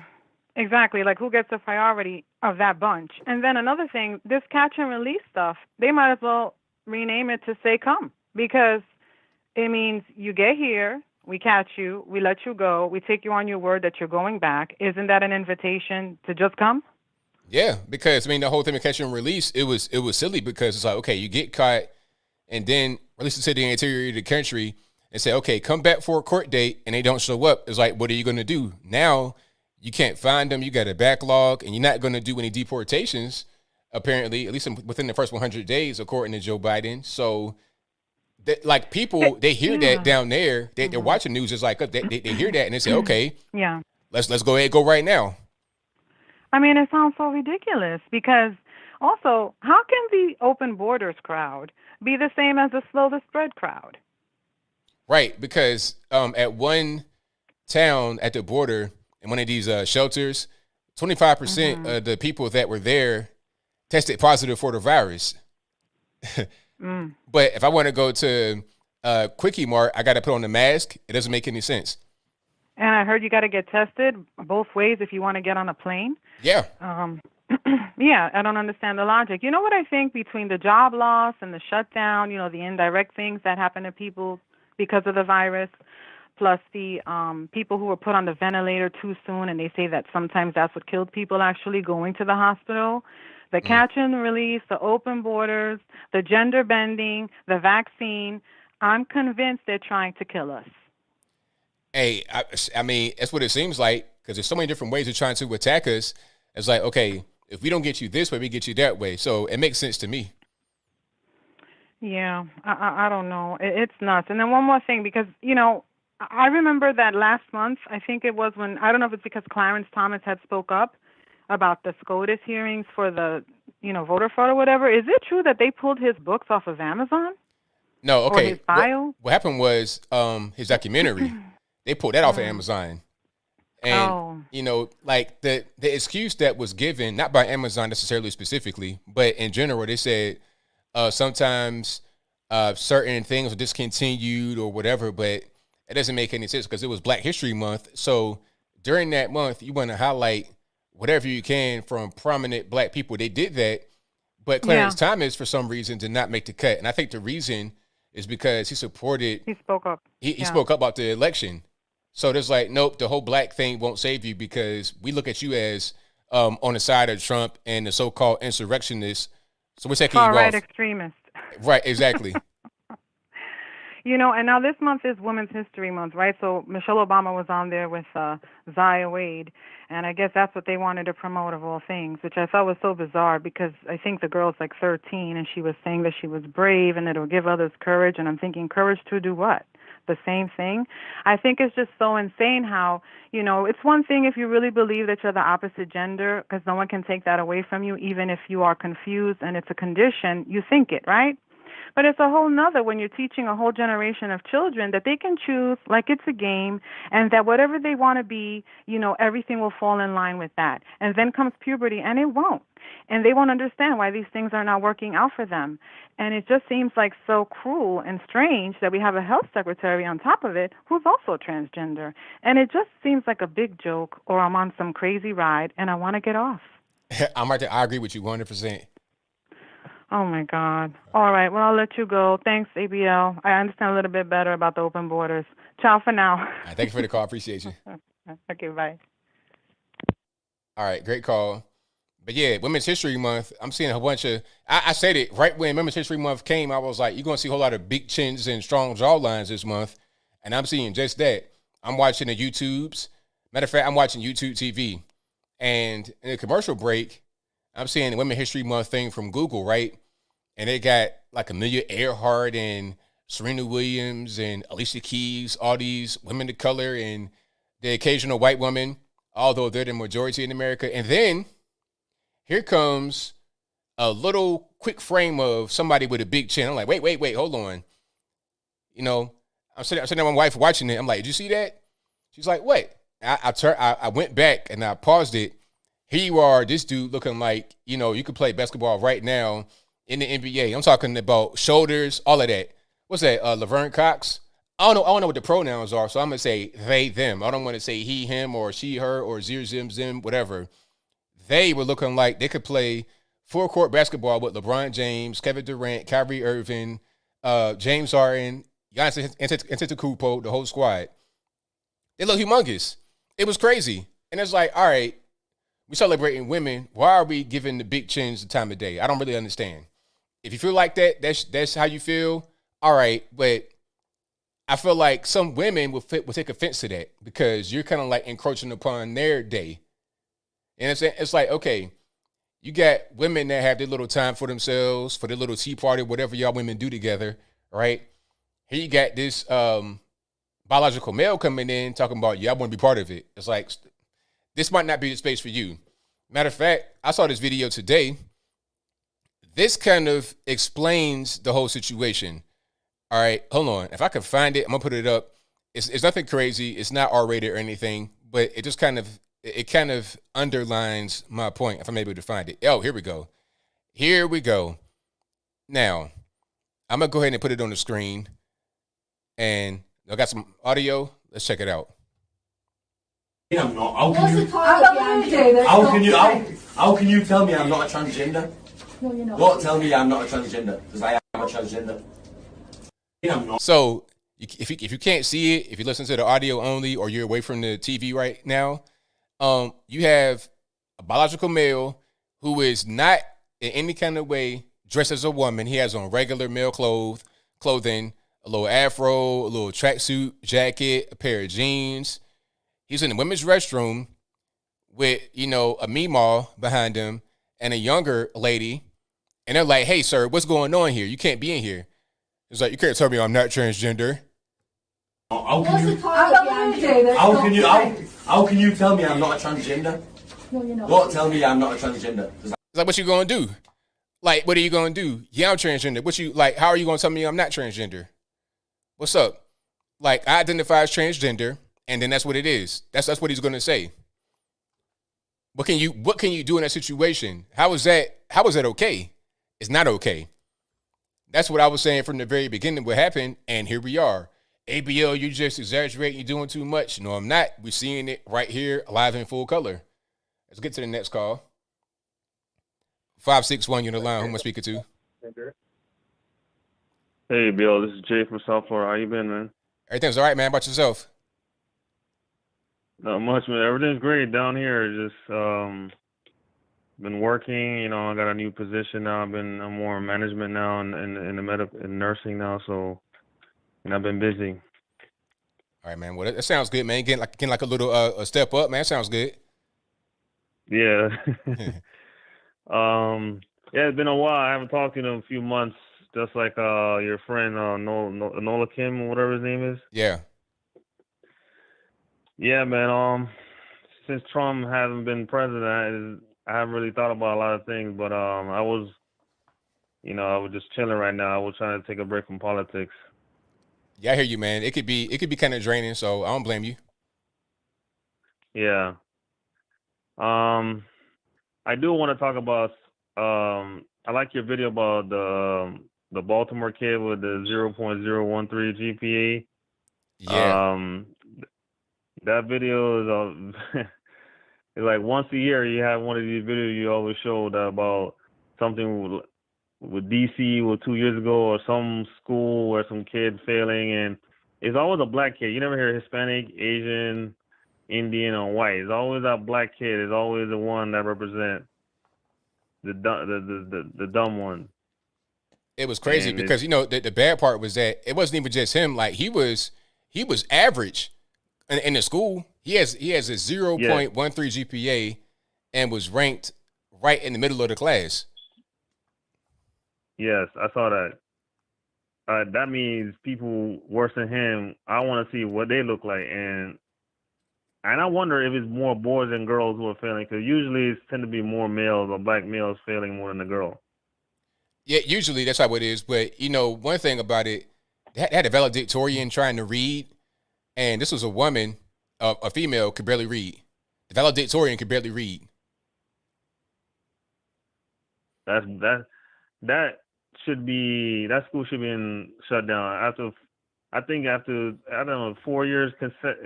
exactly. Like, who gets the priority of that bunch? And then another thing, this catch and release stuff, they might as well rename it to say come, because it means you get here, we catch you, we let you go, we take you on your word that you're going back. Isn't that an invitation to just come? Yeah, because I mean the whole thing with catch and release, it was silly, because it's like, okay, you get caught and then released to the interior of the country and say, okay, come back for a court date, and they don't show up. It's like, what are you going to do? Now you can't find them, you got a backlog, and you're not going to do any deportations, apparently, at least within the first 100 days, according to Joe Biden. So, like, people, they hear that down there. They're watching news just like us. They hear that and they say, okay, yeah, let's go ahead and go right now. I mean, it sounds so ridiculous, because also, how can the open borders crowd be the same as the slow to spread crowd? Right, because at one town at the border, in one of these shelters, 25% of the people that were there tested positive for the virus. But if I want to go to Quickie Mart, I got to put on the mask. It doesn't make any sense. And I heard you got to get tested both ways if you want to get on a plane. Yeah. Yeah, I don't understand the logic. You know what I think, between the job loss and the shutdown, the indirect things that happen to people because of the virus, plus the people who were put on the ventilator too soon, and they say that sometimes that's what killed people, actually going to the hospital. The catch and release, the open borders, the gender bending, the vaccine. I'm convinced they're trying to kill us. Hey, I mean, that's what it seems like, because there's so many different ways they're trying to attack us. It's like, okay, if we don't get you this way, we get you that way. So it makes sense to me. Yeah, I don't know. It's nuts. And then one more thing, because, I remember that last month, I think it was when, I don't know if it's because Clarence Thomas had spoke up about the SCOTUS hearings for the, voter fraud or whatever. Is it true that they pulled his books off of Amazon? No, okay. Or his bio? What happened was his documentary. They pulled that off of Amazon. And, like the excuse that was given, not by Amazon necessarily specifically, but in general, they said sometimes certain things are discontinued or whatever, but it doesn't make any sense because it was Black History Month. So during that month, you want to highlight whatever you can from prominent Black people. They did that, but Clarence Thomas, for some reason, did not make the cut. And I think the reason is because he spoke up. He spoke up about the election. So there's like, nope, the whole Black thing won't save you, because we look at you as on the side of Trump and the so-called insurrectionists. So we're taking you off. Far-right extremist. Right, exactly. And now this month is Women's History Month, right? So Michelle Obama was on there with Zaya Wade, and I guess that's what they wanted to promote, of all things, which I thought was so bizarre, because I think the girl's like 13, and she was saying that she was brave and that it would give others courage, and I'm thinking, courage to do what? The same thing? I think it's just so insane how, it's one thing if you really believe that you're the opposite gender, because no one can take that away from you, even if you are confused and it's a condition, you think it, right? But it's a whole nother when you're teaching a whole generation of children that they can choose like it's a game, and that whatever they want to be, everything will fall in line with that. And then comes puberty, and it won't. And they won't understand why these things are not working out for them. And it just seems like so cruel and strange that we have a health secretary on top of it who's also transgender. And it just seems like a big joke, or I'm on some crazy ride and I want to get off. I'm right there. I agree with you 100%. Oh, my God. All right. Well, I'll let you go. Thanks, ABL. I understand a little bit better about the open borders. Ciao for now. All right, thank you for the call. Appreciate you. Okay, bye. All right, great call. But yeah, Women's History Month, I'm seeing a whole bunch of, I said it right when Women's History Month came, I was like, you're going to see a whole lot of big chins and strong jawlines this month. And I'm seeing just that. I'm watching the YouTubes. Matter of fact, I'm watching YouTube TV. And in the commercial break, I'm seeing the Women's History Month thing from Google, right? And they got like Amelia Earhart and Serena Williams and Alicia Keys, all these women of color and the occasional white woman, although they're the majority in America. And then here comes a little quick frame of somebody with a big chin. I'm like, wait, hold on. I'm sitting with my wife watching it. I'm like, did you see that? She's like, what? I went back and I paused it. Here you are, this dude looking like, you could play basketball right now in the NBA. I'm talking about shoulders, all of that. What's that? Laverne Cox? I don't know what the pronouns are, so I'm going to say they, them. I don't want to say he, him, or she, her, or zir, zim, zim, whatever. They were looking like they could play full-court basketball with LeBron James, Kevin Durant, Kyrie Irving, James Harden, Giannis Antetokounmpo, the whole squad. They look humongous. It was crazy. And it's like, all right, we're celebrating women. Why are we giving the big chins the time of day? I don't really understand. If you feel like that, that's how you feel. All right, but I feel like some women will take offense to that because you're kind of like encroaching upon their day. And it's like, okay, you got women that have their little time for themselves, for their little tea party, whatever y'all women do together, right? Here you got this biological male coming in talking about, yeah, I want to be part of it. It's like, this might not be the space for you. Matter of fact, I saw this video today. This kind of explains the whole situation. All right, hold on. If I can find it, I'm going to put it up. It's nothing crazy. It's not R-rated or anything, but it just kind of underlines my point if I'm able to find it. Oh, here we go. Here we go. Now, I'm going to go ahead and put it on the screen. And I got some audio. Let's check it out. I'm not. How can you tell me I'm not a transgender? No, you're not. Don't tell me I'm not a transgender because I am a transgender. I'm not. So if you can't see it, if you listen to the audio only or you're away from the TV right now, you have a biological male who is not in any kind of way dressed as a woman. He has on regular male clothing, a little afro, a little tracksuit jacket, a pair of jeans. He's in the women's restroom with, a meemaw behind him and a younger lady. And they're like, hey, sir, what's going on here? You can't be in here. It's like, you can't tell me I'm not transgender. How can you tell me I'm not a transgender? No, you're not. Don't tell me I'm not a transgender. It's like, what you going to do? Like, what are you going to do? Yeah, I'm transgender. How are you going to tell me I'm not transgender? What's up? Like, I identify as transgender. And then that's what it is. That's what he's going to say. What can you do in that situation? How is that okay? It's not okay. That's what I was saying from the very beginning what happened, and here we are. ABL, you just exaggerating, you're doing too much. No, I'm not. We're seeing it right here, live in full color. Let's get to the next call. 561, you're on the line. Who am I speaking to? Hey, Bill, this is Jay from South Florida. How you been, man? Everything's all right, man. How about yourself? Not much, man. Everything's great down here. Just been working. I got a new position now. I'm more in management now and in the nursing now. So, and I've been busy. All right, man. Well, that sounds good, man. Getting like a little a step up, man. That sounds good. Yeah. Yeah, it's been a while. I haven't talked to you in a few months. Just like your friend Nola Kim or whatever his name is. Yeah. Yeah, man. Since Trump hasn't been president, I haven't really thought about a lot of things. But I was, you know, I was just chilling right now. I was trying to take a break from politics. Yeah, I hear you, man. It could be kind of draining, so I don't blame you. Yeah. I do want to talk about. I like your video about the Baltimore kid with the 0.013 GPA. Yeah. That video is it's like once a year you have one of these videos you always show that about something with DC or 2 years ago or some school where some kid failing, and it's always a black kid. You never hear Hispanic, Asian, Indian, or white. It's always that black kid. It's always the one that represents the dumb one. It was crazy because you know the bad part was that it wasn't even just him. Like he was average in the school. He has a 0.13 GPA and was ranked right in the middle of the class. Yes, I saw that. That means people worse than him. I want to see what they look like, and I wonder if it's more boys than girls who are failing, because usually it tend to be more males or black males failing more than the girl. Yeah, usually that's how it is. But you know, one thing about it, they had a valedictorian trying to read, and this was a woman, a female, could barely read. The valedictorian could barely read. That school should be shut down after. I don't know, 4 years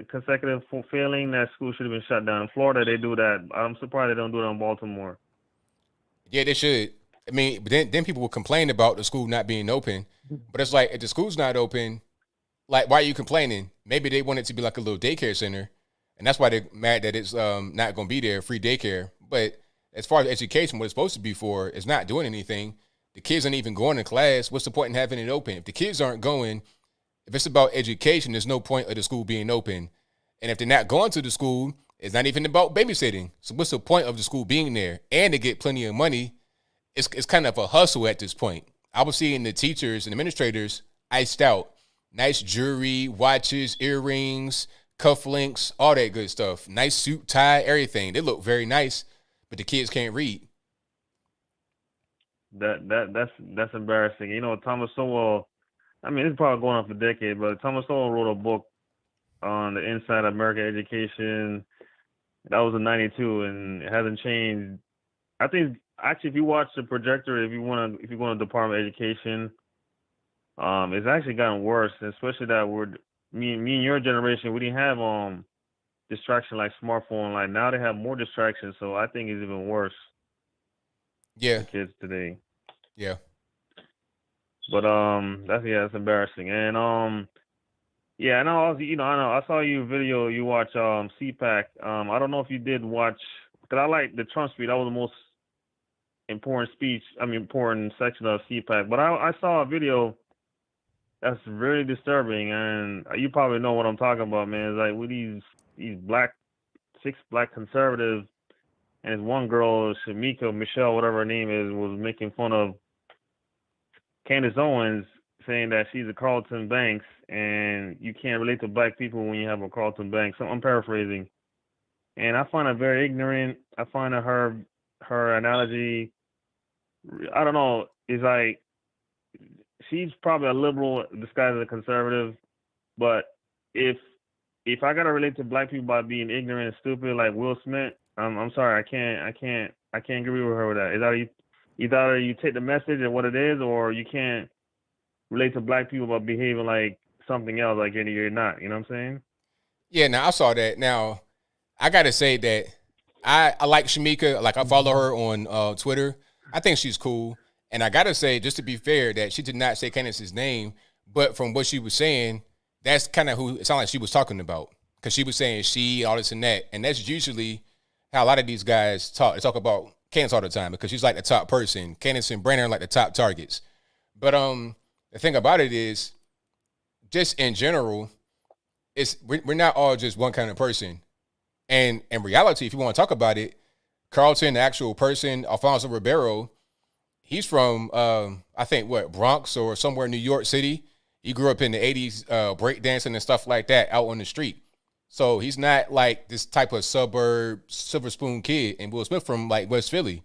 consecutive for failing, that school should have been shut down. In Florida, they do that. I'm surprised they don't do it in Baltimore. Yeah, they should. I mean, but then people will complain about the school not being open. But it's like, if the school's not open, like, why are you complaining? Maybe they want it to be like a little daycare center, and that's why they're mad that it's not going to be there, free daycare. But as far as education, what it's supposed to be for is not doing anything. The kids aren't even going to class. What's the point in having it open? If the kids aren't going, if it's about education, there's no point of the school being open. And if they're not going to the school, it's not even about babysitting. So what's the point of the school being there? And they get plenty of money. It's kind of a hustle at this point. I was seeing the teachers and administrators iced out. Nice jewelry, watches, earrings, cufflinks, all that good stuff. Nice suit, tie, everything. They look very nice, but the kids can't read. That's embarrassing. You know, Thomas Sowell, I mean, it's probably going on for a decade, but Thomas Sowell wrote a book on the inside of American education. That was in '92, and it hasn't changed. I think actually, if you watch the projector, if you go to Department of Education, it's actually gotten worse. Especially that me and your generation, we didn't have distraction like smartphone. Like now, they have more distractions, so I think it's even worse. Yeah, for kids today. Yeah. But that's embarrassing. And I know I saw you video you watch CPAC. I don't know if you did watch, because I like the Trump speech. That was the most important section of CPAC. But I saw a video that's really disturbing, and you probably know what I'm talking about, man. It's like with these six black conservatives, and this one girl, Shamika, Michelle, whatever her name is, was making fun of Candace Owens, saying that she's a Carlton Banks, and you can't relate to black people when you have a Carlton Banks. So I'm paraphrasing. And I find it very ignorant. I find that her analogy, I don't know, is like, she's probably a liberal disguised as a conservative, but if I gotta relate to black people by being ignorant and stupid like Will Smith, I'm sorry, I can't agree with her with that. Either you take the message and what it is, or you can't relate to black people by behaving like something else, like you're not. You know what I'm saying? Yeah. Now I saw that. Now I gotta say that I like Shamika. Like, I follow her on Twitter. I think she's cool. And I gotta say, just to be fair, that she did not say Candace's name, but from what she was saying, that's kind of who it sounded like she was talking about, because she was saying she, all this and that, and that's usually how a lot of these guys talk. They talk about Candace all the time because she's like the top person. Candace and Brandon are like the top targets. But the thing about it is, just in general, we're not all just one kind of person. And in reality, if you want to talk about it, Carlton, the actual person, Alfonso Ribeiro, he's from I think Bronx or somewhere in New York City. He grew up in the 80s, breakdancing and stuff like that out on the street. So he's not like this type of suburb silver spoon kid. And Will Smith from like West Philly.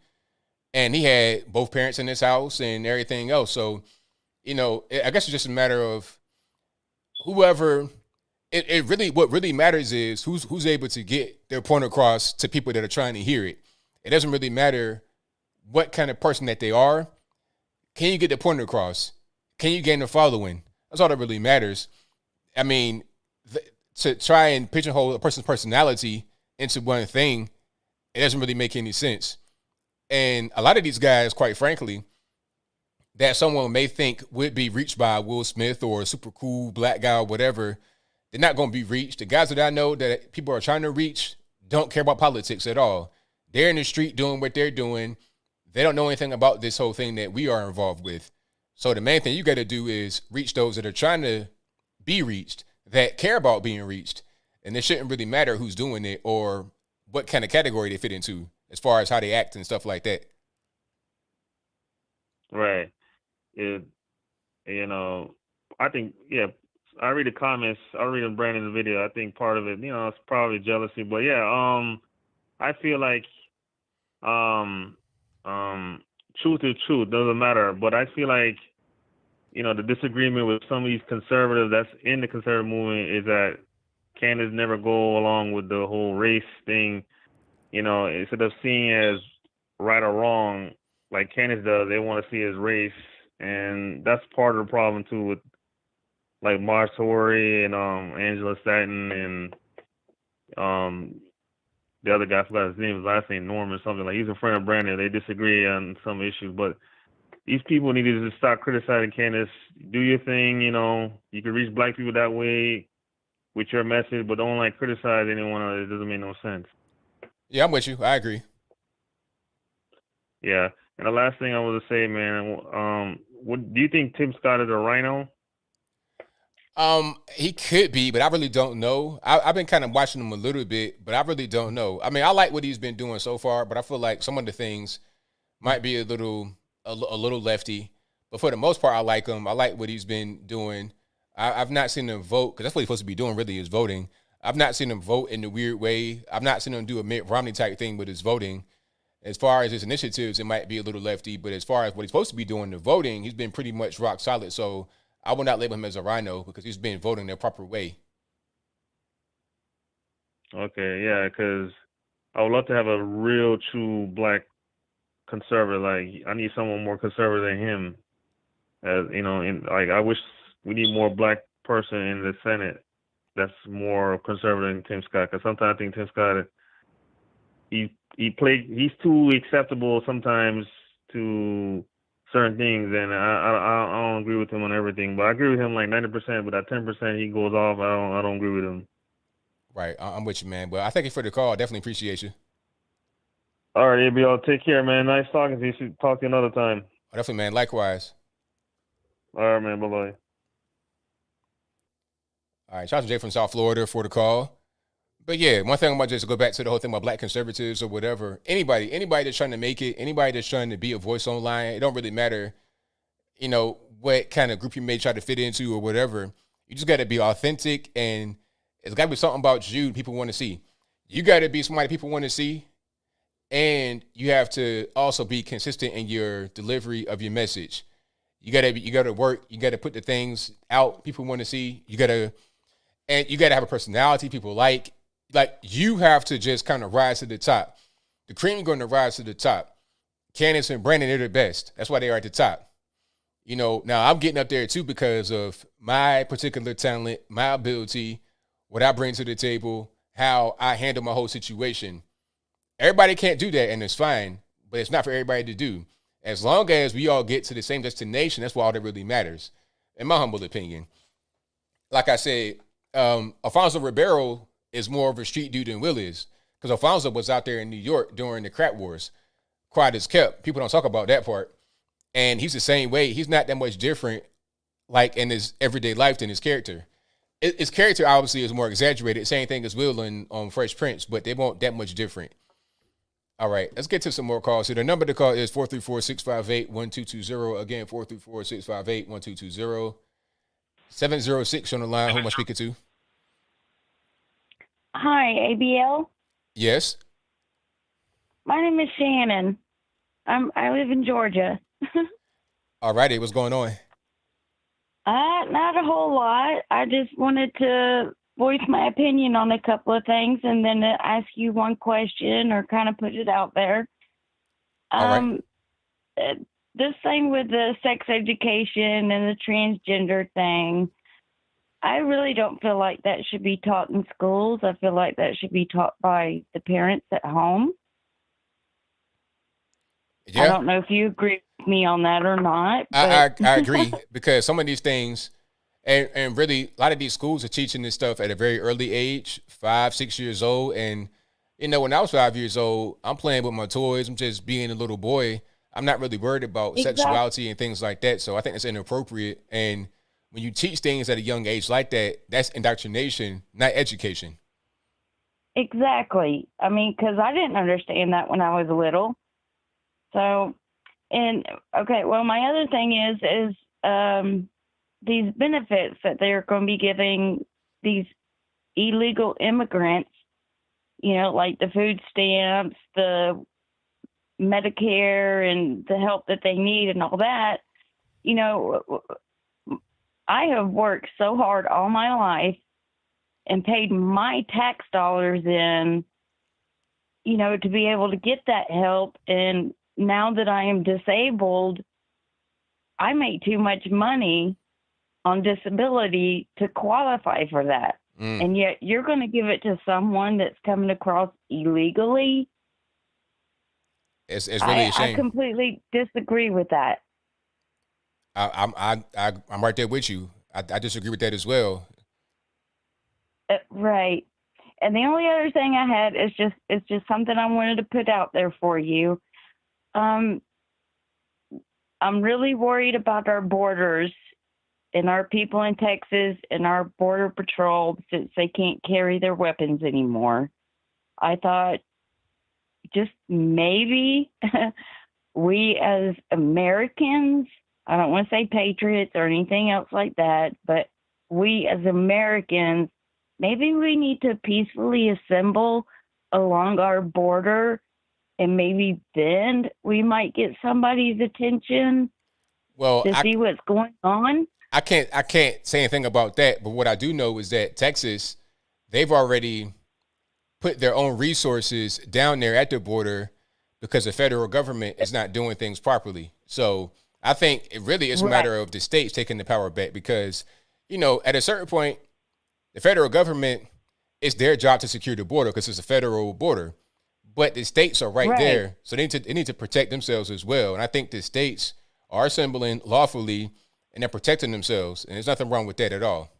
and he had both parents in his house and everything else. So, I guess it's just a matter of whoever. It really, what really matters is who's able to get their point across to people that are trying to hear it. It doesn't really matter what kind of person that they are. Can you get the point across? Can you gain a following? That's all that really matters. I mean, to try and pigeonhole a person's personality into one thing, it doesn't really make any sense. And a lot of these guys, quite frankly, that someone may think would be reached by Will Smith or a super cool black guy or whatever, they're not going to be reached. The guys that I know that people are trying to reach don't care about politics at all. They're in the street doing what they're doing. They don't know anything about this whole thing that we are involved with. So the main thing you got to do is reach those that are trying to be reached, that care about being reached. And it shouldn't really matter who's doing it or what kind of category they fit into as far as how they act and stuff like that. Right. I think, I read the comments. I read Brandon's video. I think part of it, it's probably jealousy. But I feel like truth is truth, doesn't matter. But I feel like, the disagreement with some of these conservatives that's in the conservative movement is that Candace never go along with the whole race thing. Instead of seeing as right or wrong, like Candace does, they want to see as race. And that's part of the problem too with like Mark Tory and Angela Stanton and the other guy, I forgot his name, his last name Norman something. Like he's a friend of Brandon. They disagree on some issues, but these people need to just stop criticizing Candace. Do your thing, you can reach black people that way with your message, but don't criticize anyone else. It doesn't make no sense. Yeah, I'm with you. I agree. Yeah. And the last thing I want to say, man, what do you think Tim Scott is a rhino? He could be, but I really don't know. I've been kind of watching him a little bit, but I really don't know. I mean, I like what he's been doing so far, but I feel like some of the things might be a little lefty. But for the most part, I like him. I like what he's been doing. I've not seen him vote, because that's what he's supposed to be doing, really, is voting. I've not seen him vote in a weird way. I've not seen him do a Mitt Romney type thing with his voting. As far as his initiatives, it might be a little lefty, but as far as what he's supposed to be doing, the voting, he's been pretty much rock solid. So I will not label him as a rhino because he's been voting the proper way. Okay, yeah, because I would love to have a real, true black conservative. Like, I need someone more conservative than him. I wish we need more black person in the Senate that's more conservative than Tim Scott. Because sometimes I think Tim Scott, he's too acceptable sometimes to certain things, and I don't agree with him on everything. But I agree with him like 90%. But that 10% he goes off, I don't agree with him. Right, I'm with you, man. But I thank you for the call. I definitely appreciate you. All right, ABL, take care, man. Nice talking to you. Should talk to you another time. Definitely, man. Likewise. All right, man. Bye-bye. All right, shout out to Jay from South Florida for the call. But yeah, one thing I'm about to just go back to the whole thing about black conservatives or whatever. Anybody that's trying to make it, anybody that's trying to be a voice online, it don't really matter, what kind of group you may try to fit into or whatever. You just got to be authentic, and it's got to be something about you people want to see. You got to be somebody people want to see, and you have to also be consistent in your delivery of your message. You got to work. You got to put the things out people want to see. You got to have a personality people like. Like, you have to just kind of rise to the top. The cream is going to rise to the top. Candace and Brandon, they're the best. That's why they are at the top. Now I'm getting up there too because of my particular talent, my ability, what I bring to the table, how I handle my whole situation. Everybody can't do that, and it's fine, but it's not for everybody to do. As long as we all get to the same destination, that's all that really matters, in my humble opinion. Like I said, Alfonso Ribeiro is more of a street dude than Will is, because Alfonso was out there in New York during the crack wars. Quiet as kept. People don't talk about that part. And he's the same way. He's not that much different, like, in his everyday life than his character. His character, obviously, is more exaggerated. Same thing as Will on Fresh Prince, but they won't that much different. All right, let's get to some more calls here. The number to call is 434-658-1220. Again, 434-658-1220. 706 on the line. Who am I speaking to? Hi, ABL. Yes. My name is Shannon. I live in Georgia. All righty, what's going on? Not a whole lot. I just wanted to voice my opinion on a couple of things and then ask you one question or kind of put it out there. All right. This thing with the sex education and the transgender thing, I really don't feel like that should be taught in schools. I feel like that should be taught by the parents at home. Yeah. I don't know if you agree with me on that or not. I But agree because some of these things, and really a lot of these schools are teaching this stuff at a very early age, 5, 6 years old. And, you know, when I was 5 years old, I'm playing with my toys. I'm just being a little boy. I'm not really worried about sexuality and things like that. So I think it's inappropriate. And when you teach things at a young age like that, that's indoctrination, not education. Exactly. I mean, because I didn't understand that when I was little. So, and okay, well, my other thing is these benefits that they're going to be giving these illegal immigrants, you know, like the food stamps, the Medicare, and the help that they need and all that. You know, I have worked so hard all my life and paid my tax dollars in, you know, to be able to get that help. And now that I am disabled, I make too much money on disability to qualify for that. And yet you're going to give it to someone that's coming across illegally. It's really a shame. I completely disagree with that. I'm right there with you. I disagree with that as well. Right. And the only other thing I had is just something I wanted to put out there for you. I'm really worried about our borders and our people in Texas and our border patrol since they can't carry their weapons anymore. I thought just maybe we as Americans, I don't want to say patriots or anything else like that, but we as Americans, maybe we need to peacefully assemble along our border, and maybe then we might get somebody's attention to see what's going on. I can't say anything about that, but what I do know is that Texas, they've already put their own resources down there at the border because the federal government is not doing things properly. So I think it really is a matter of the states taking the power back because, you know, at a certain point, the federal government, it's their job to secure the border because it's a federal border. But the states are right there, so they need to protect themselves as well. And I think the states are assembling lawfully and they're protecting themselves, and there's nothing wrong with that at all.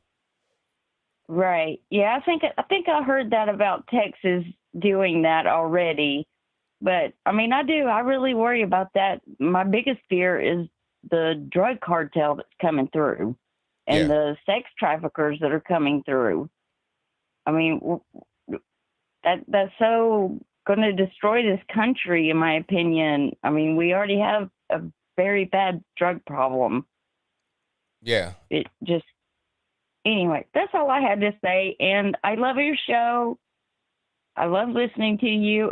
Right. Yeah, I think I heard that about Texas doing that already. But I mean, I really worry about that. My biggest fear is the drug cartel that's coming through and the sex traffickers that are coming through. I mean, that's so going to destroy this country, in my opinion. I mean, we already have a very bad drug problem. Yeah. It just, anyway, that's all I had to say. And I love your show. I love listening to you.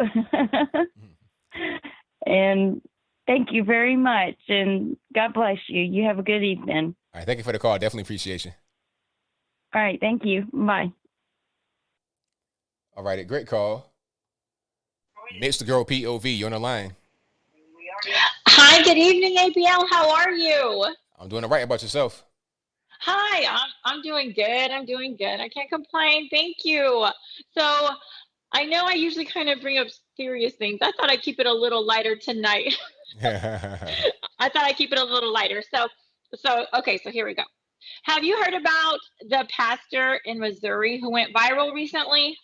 And thank you very much. And God bless you. You have a good evening. All right. Thank you for the call. Definitely appreciate you. All right. Thank you. Bye. All right. Great call. Mr. Girl POV, you're on the line. Hi, good evening, ABL. How are you? I'm doing all right. How about yourself? Hi, I'm doing good. I'm doing good. I can't complain. Thank you. So I know I usually kind of bring up serious things. I thought I'd keep it a little lighter tonight. I thought I'd keep it a little lighter. So okay, so here we go. Have you heard about the pastor in Missouri who went viral recently?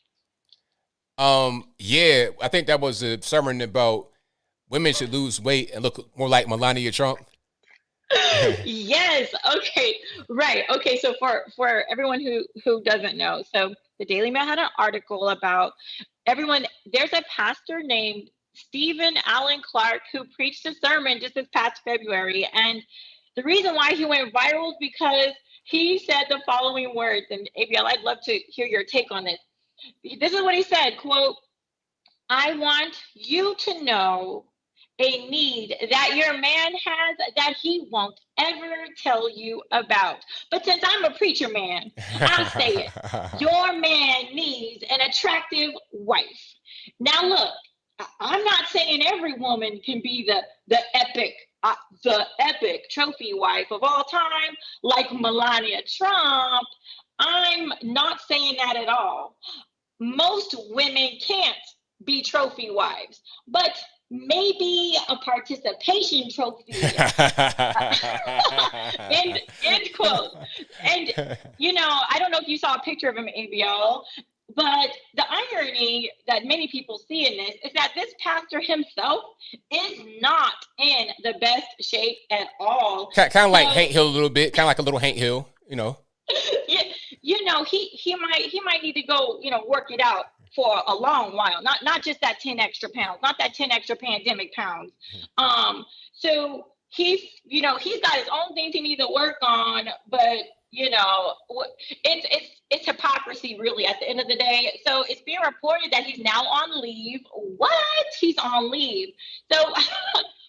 Yeah, I think that was a sermon about women should lose weight and look more like Melania Trump. Yes. Okay. Right. Okay. So for everyone who doesn't know, so the Daily Mail had an article about everyone. There's a pastor named Stephen Allen Clark who preached a sermon just this past February, and the reason why he went viral is because he said the following words. And ABL, I'd love to hear your take on this. This is what he said, quote, "I want you to know a need that your man has that he won't ever tell you about. But since I'm a preacher man, I'll say it. Your man needs an attractive wife. Now look, I'm not saying every woman can be the epic trophy wife of all time, like Melania Trump. I'm not saying that at all. Most women can't be trophy wives, but maybe a participation trophy. End quote. And I don't know if you saw a picture of him, ABL, but the irony that many people see in this is that this pastor himself is not in the best shape at all. Kind of like Hank Hill a little bit, kind of like a little Hank Hill, he might need to go, work it out for a long while, not just that 10 extra pounds, not that 10 extra pandemic pounds. So he's got his own things he needs to work on, but it's hypocrisy really at the end of the day. So it's being reported that he's now on leave. What? He's on leave. So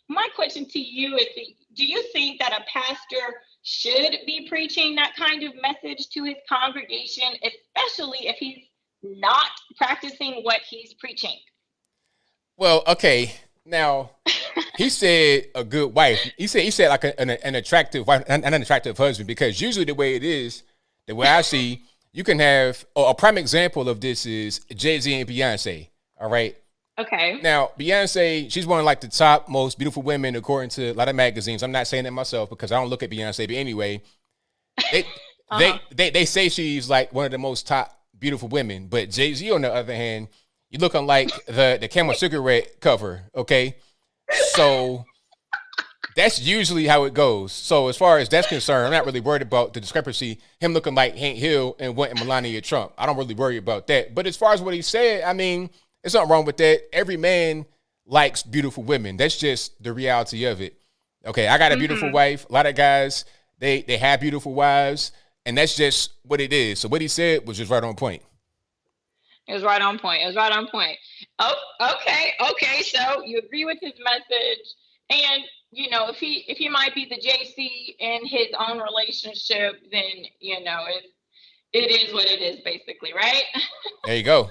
my question to you is, do you think that a pastor should be preaching that kind of message to his congregation, especially if he's not practicing what he's preaching? Well, okay. Now, he said a good wife. He said like an attractive wife, an attractive husband, because usually the way I see, you can have a prime example of this is Jay-Z and Beyonce. All right. Okay. Now, Beyonce, she's one of like the top most beautiful women according to a lot of magazines. I'm not saying that myself because I don't look at Beyonce, but anyway, they say she's like one of the most top beautiful women. But Jay-Z, on the other hand, you looking like the Camel cigarette cover, okay? So that's usually how it goes. So as far as that's concerned, I'm not really worried about the discrepancy, him looking like Hank Hill and wanting Melania Trump. I don't really worry about that. But as far as what he said, I mean, there's nothing wrong with that. Every man likes beautiful women. That's just the reality of it. Okay, I got a beautiful wife. A lot of guys, they have beautiful wives, and that's just what it is. So what he said was just right on point. It was right on point. Oh, okay. So you agree with his message, and if he might be the JC in his own relationship, then it is what it is, basically, right? There you go.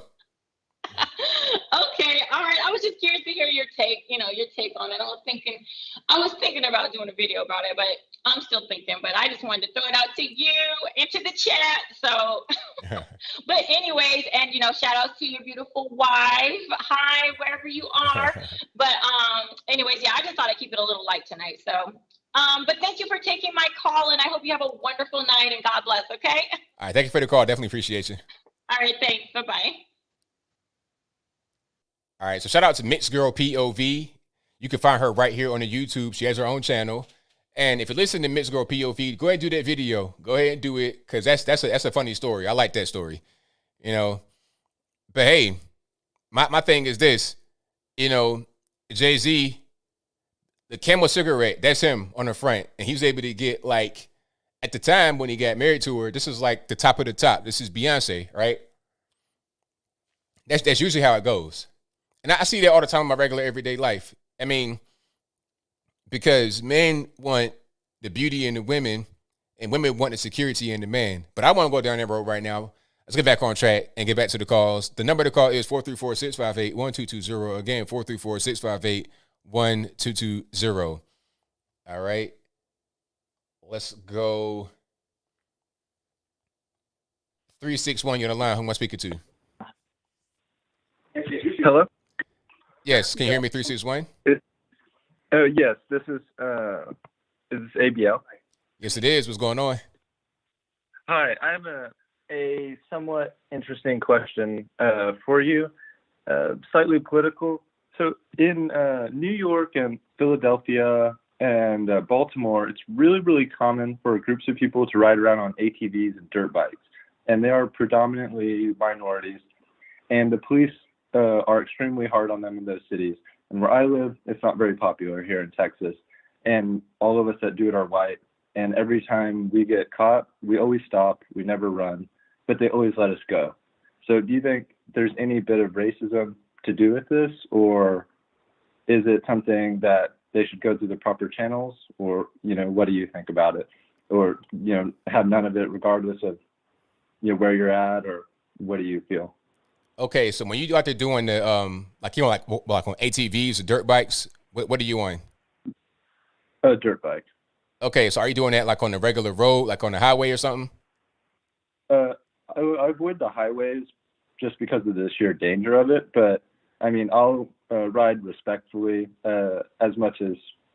Okay, all right. I was just curious to hear your take on it. I was thinking about doing a video about it, but I'm still thinking. But I just wanted to throw it out to you into the chat. So, but anyways, and shout outs to your beautiful wife. Hi, wherever you are. But anyways, yeah, I just thought I'd keep it a little light tonight. So, but thank you for taking my call, and I hope you have a wonderful night, and God bless. Okay. All right, thank you for the call. Definitely appreciate you. All right, thanks. Bye bye. All right, so shout out to Mixed Girl POV. You can find her right here on the YouTube. She has her own channel. And if you listen to Mixed Girl POV, go ahead and do that video. Go ahead and do it, because that's a funny story. I like that story. But hey, my thing is this. Jay-Z, the Camel cigarette, that's him on the front. And he was able to get, like, at the time when he got married to her, this is like the top of the top. This is Beyonce, right? That's usually how it goes. And I see that all the time in my regular everyday life. I mean, because men want the beauty in the women, and women want the security in the man. But I want to go down that road right now. Let's get back on track and get back to the calls. The number to call is 434-658-1220. Again, 434-658-1220. All right. Let's go. 361, you're on the line. Who am I speaking to? Hello? Yes, can you hear me, 361? Yes, this is ABL. Yes, it is. What's going on? Hi, I have a somewhat interesting question for you, slightly political. So in New York and Philadelphia and Baltimore, it's really, really common for groups of people to ride around on ATVs and dirt bikes, and they are predominantly minorities, and the police are extremely hard on them in those cities. And where I live, it's not very popular here in Texas. And all of us that do it are white. And every time we get caught, we always stop. We never run. But they always let us go. So do you think there's any bit of racism to do with this? Or is it something that they should go through the proper channels, or what do you think about it, or have none of it regardless of where you're at, or what do you feel? Okay, so when you out there doing the like on ATVs or dirt bikes, what are you on? A dirt bike. Okay, so are you doing that like on the regular road, like on the highway or something? I avoid the highways just because of the sheer danger of it, but I mean, I'll ride respectfully as much as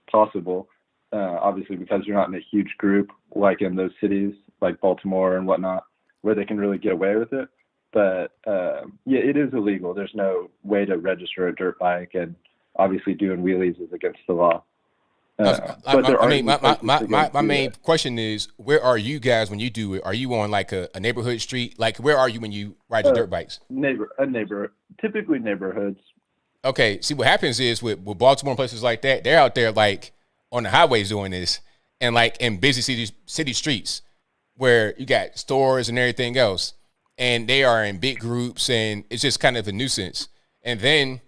possible, obviously because you're not in a huge group like in those cities like Baltimore and whatnot, where they can really get away with it. But yeah, it is illegal. There's no way to register a dirt bike, and obviously doing wheelies is against the law. My main question is, where are you guys when you do it? Are you on like a neighborhood street? Like, where are you when you ride your dirt bikes? Typically neighborhoods. Okay, see what happens is with Baltimore and places like that, they're out there like on the highways doing this, and like in busy city streets where you got stores and everything else, and they are in big groups, and it's just kind of a nuisance. And then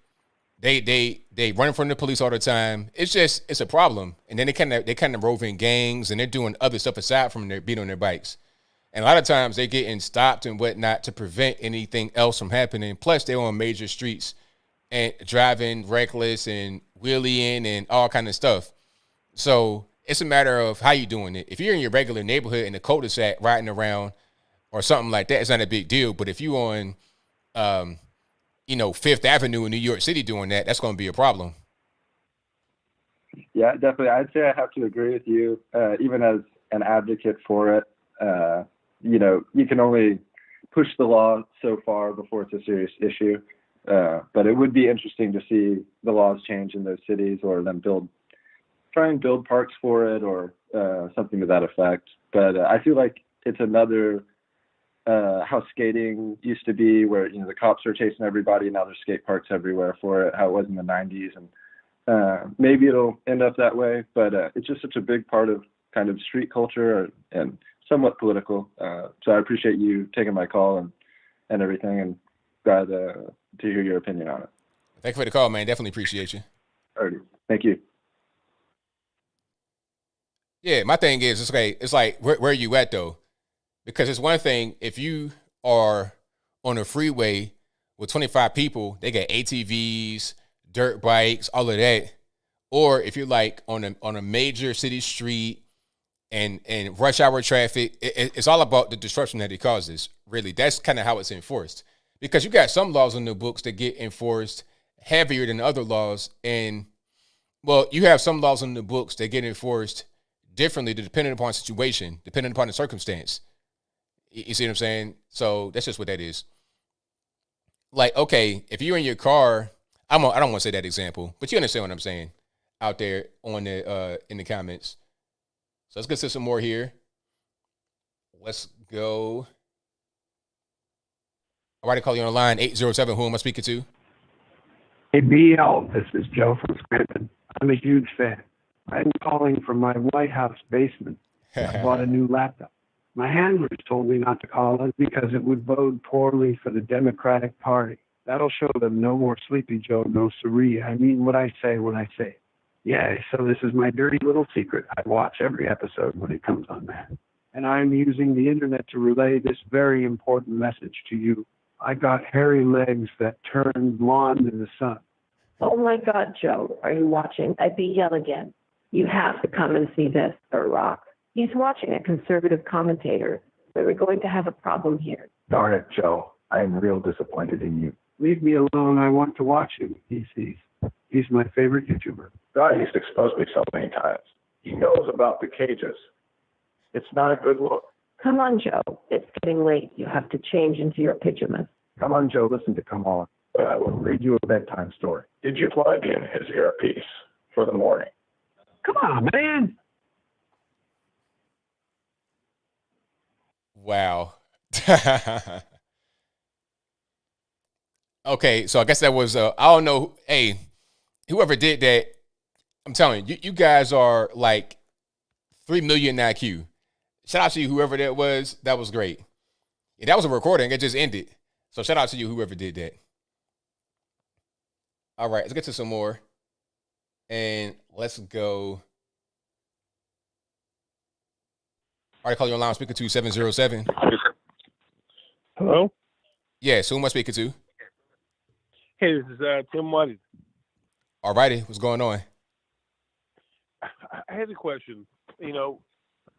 they run from the police all the time. It's a problem. And then they kind of rove in gangs, and they're doing other stuff aside from their being on their bikes. And a lot of times they getting stopped and whatnot to prevent anything else from happening. Plus they're on major streets and driving reckless and wheeling and all kind of stuff. So it's a matter of how you doing it. If you're in your regular neighborhood in the cul-de-sac riding around or something like that, it's not a big deal. But if you on Fifth Avenue in New York City doing that, that's going to be a problem. Yeah, definitely. I'd say I have to agree with you. Even as an advocate for it, you can only push the law so far before it's a serious issue. But it would be interesting to see the laws change in those cities, or them try and build parks for it, or something to that effect. But I feel like it's another how skating used to be, where the cops are chasing everybody, and now there's skate parks everywhere for it, how it was in the 90s. And maybe it'll end up that way, but it's just such a big part of kind of street culture and somewhat political. So I appreciate you taking my call and everything, and glad to hear your opinion on it. Thank you for the call, man. Definitely appreciate you. Alrighty. Thank you. Yeah, my thing is, it's like where are you at though? Because it's one thing if you are on a freeway with 25 people, they got ATVs, dirt bikes, all of that. Or if you're like on a major city street and rush hour traffic, it's all about the disruption that it causes. Really, that's kind of how it's enforced. Because you got some laws in the books that get enforced heavier than other laws, and you have some laws in the books that get enforced differently depending upon situation, depending upon the circumstance. You see what I'm saying? So that's just what that is. Like, okay, if you're in your car, I don't want to say that example, but you understand what I'm saying out there on the in the comments. So let's get to some more here. Let's go. All right, I call you on the line, 807. Who am I speaking to? ABL, this is Joe from Scranton. I'm a huge fan. I'm calling from my White House basement. I bought a new laptop. My handlers told me not to call it because it would bode poorly for the Democratic Party. That'll show them no more Sleepy Joe, no siree. I mean what I say when I say it. Yeah, so this is my dirty little secret. I watch every episode when it comes on there. And I'm using the internet to relay this very important message to you. I got hairy legs that turn blonde in the sun. Oh my God, Joe, are you watching ABL again? You have to come and see this, The Rock. He's watching a conservative commentator. We're going to have a problem here. Darn it, Joe. I am real disappointed in you. Leave me alone. I want to watch him. He's my favorite YouTuber. God, he's exposed me so many times. He knows about the cages. It's not a good look. Come on, Joe. It's getting late. You have to change into your pajamas. Come on, Joe. Listen to Come On. I will read you a bedtime story. Did you plug in his earpiece for the morning? Come on, man. Wow. Okay, so I guess that was I don't know. Hey, whoever did that, I'm telling you, you guys are like 3 million IQ. Shout out to you, whoever that was. That was great. Yeah, that was a recording. It just ended. So shout out to you, whoever did that. All right, let's get to some more. And let's go. All right, call you on line speaker 2707. Hello? Yes, who am I speaking to? Hey, this is Tim Whiting. All righty, what's going on? I had a question. You know,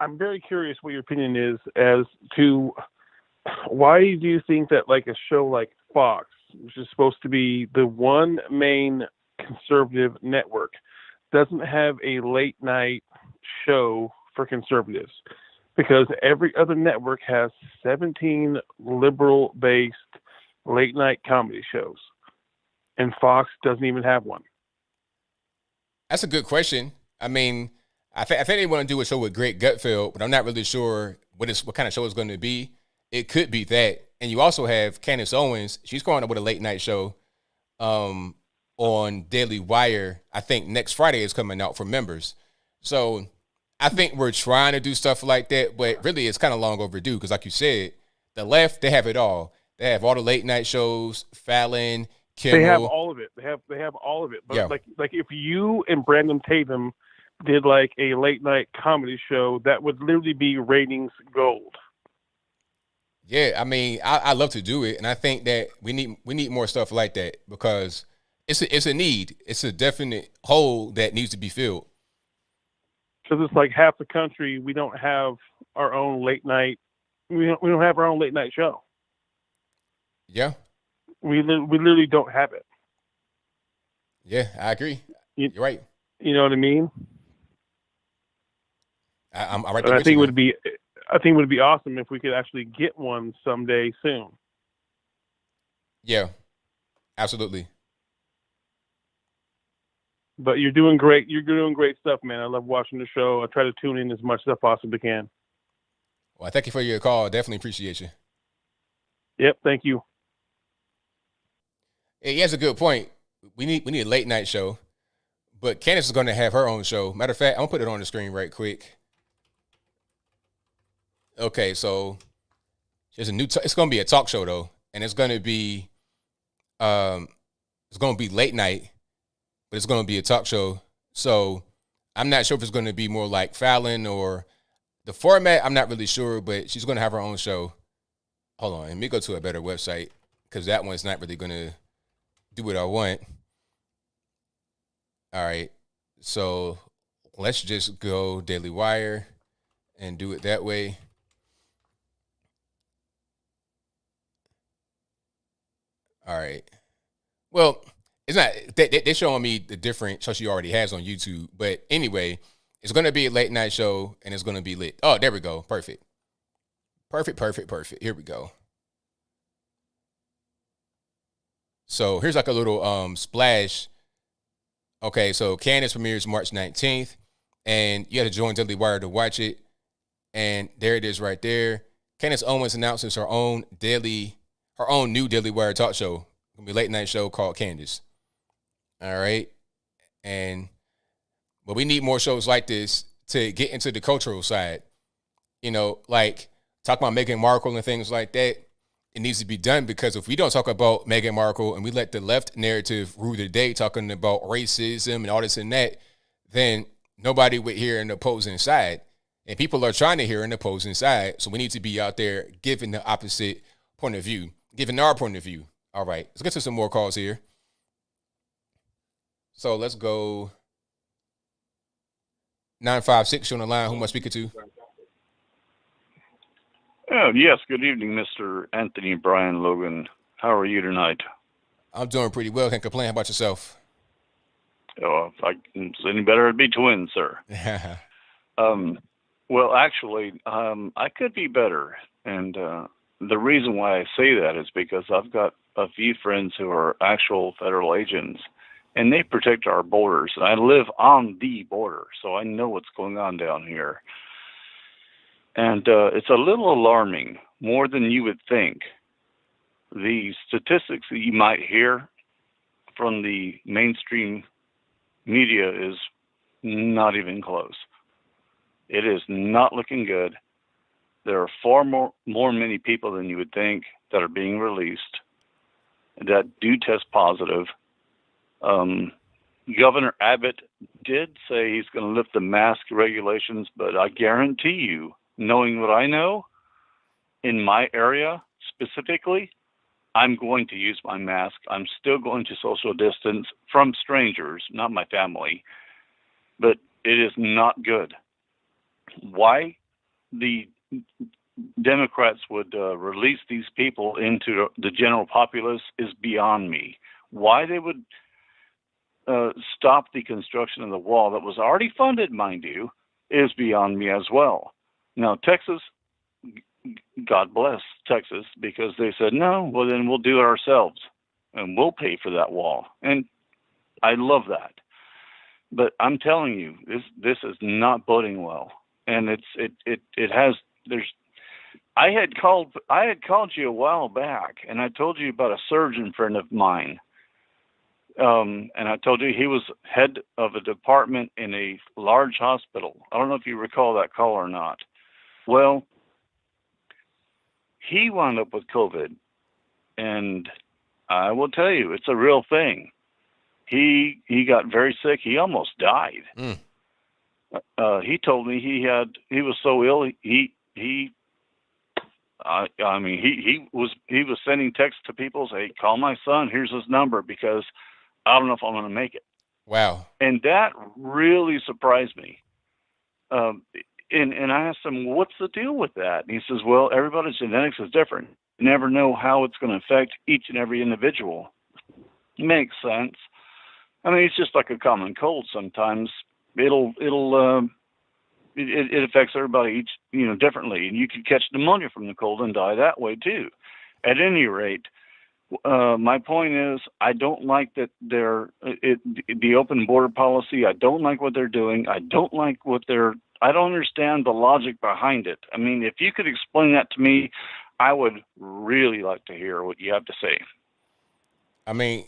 I'm very curious what your opinion is as to why do you think that like a show like Fox, which is supposed to be the one main conservative network, doesn't have a late night show for conservatives? Because every other network has 17 liberal-based late-night comedy shows, and Fox doesn't even have one. That's a good question. I mean, I think they want to do a show with Greg Gutfeld, but I'm not really sure what kind of show it's going to be. It could be that. And you also have Candace Owens. She's going up with a late-night show on Daily Wire. I think next Friday is coming out for members. So I think we're trying to do stuff like that, but really it's kind of long overdue because, like you said, the left, they have it all. They have all the late night shows, Fallon, Kimmel. They have all of it. They have all of it. But Yeah. like if you and Brandon Tatum did like a late night comedy show, that would literally be ratings gold. Yeah, I mean, I love to do it, and I think that we need more stuff like that because it's a need. It's a definite hole that needs to be filled. Because it's like half the country, we don't have our own late night. We don't have our own late night show. Yeah. We literally don't have it. Yeah, I agree. You're right. You know what I mean? I'm right there And I with think you, it would be awesome if we could actually get one someday soon. Yeah, absolutely. But you're doing great. You're doing great stuff, man. I love watching the show. I try to tune in as much as I possibly can. Well, thank you for your call. Definitely appreciate you. Yep, thank you. He has a good point. We need a late night show, but Candace is going to have her own show. Matter of fact, I'm gonna put it on the screen right quick. Okay, so there's a new. It's going to be a talk show though, and it's going to be late night, but it's going to be a talk show. So I'm not sure if it's going to be more like Fallon or the format. I'm not really sure, but she's going to have her own show. Hold on, let me go to a better website because that one's not really going to do what I want. All right, so let's just go Daily Wire and do it that way. All right. Well, it's not. They're showing me the different show she already has on YouTube. But anyway, it's going to be a late night show, and it's going to be lit. Oh, there we go. Perfect. Here we go. So here's like a little splash. Okay, so Candace premieres March 19th, and you had to join Daily Wire to watch it. And there it is right there. Candace Owens announces her own new Daily Wire talk show. It's gonna be a late night show called Candace. All right. But we need more shows like this to get into the cultural side. You know, like talk about Meghan Markle and things like that. It needs to be done because if we don't talk about Meghan Markle and we let the left narrative rule the day talking about racism and all this and that, then nobody would hear an opposing side. And people are trying to hear an opposing side. So we need to be out there giving the opposite point of view, giving our point of view. All right, let's get to some more calls here. So let's go 956 on the line. Who am I speaking to? Oh, yes, good evening, Mr. Anthony Brian Logan. How are you tonight? I'm doing pretty well. Can't complain. How about yourself? Oh, if I can say any better, it'd be twins, sir. Well, actually, I could be better. And the reason why I say that is because I've got a few friends who are actual federal agents, and they protect our borders. And I live on the border, so I know what's going on down here. And it's a little alarming, more than you would think. The statistics that you might hear from the mainstream media is not even close. It is not looking good. There are far many people than you would think that are being released that do test positive. Governor Abbott did say he's going to lift the mask regulations, but I guarantee you, knowing what I know, in my area specifically, I'm going to use my mask. I'm still going to social distance from strangers, not my family, but it is not good. Why the Democrats would release these people into the general populace is beyond me. Why they would stop the construction of the wall that was already funded, mind you, is beyond me as well. Now, Texas, God bless Texas, because they said, no, well, then we'll do it ourselves and we'll pay for that wall. And I love that. But I'm telling you, this is not boding well. And I had called you a while back, and I told you about a surgeon friend of mine. And I told you he was head of a department in a large hospital. I don't know if you recall that call or not. Well, he wound up with COVID, and I will tell you, it's a real thing. He got very sick. He almost died. He told me he was so ill. He was sending texts to people, say, call my son. Here's his number because I don't know if I'm going to make it. Wow. And that really surprised me. And I asked him, what's the deal with that? And he says, well, everybody's genetics is different. You never know how it's going to affect each and every individual. Makes sense. I mean, it's just like a common cold. Sometimes it affects everybody differently. And you could catch pneumonia from the cold and die that way too. At any rate, my point is, I don't like that the open border policy. I don't like what they're doing. I don't understand the logic behind it. I mean, if you could explain that to me, I would really like to hear what you have to say. I mean,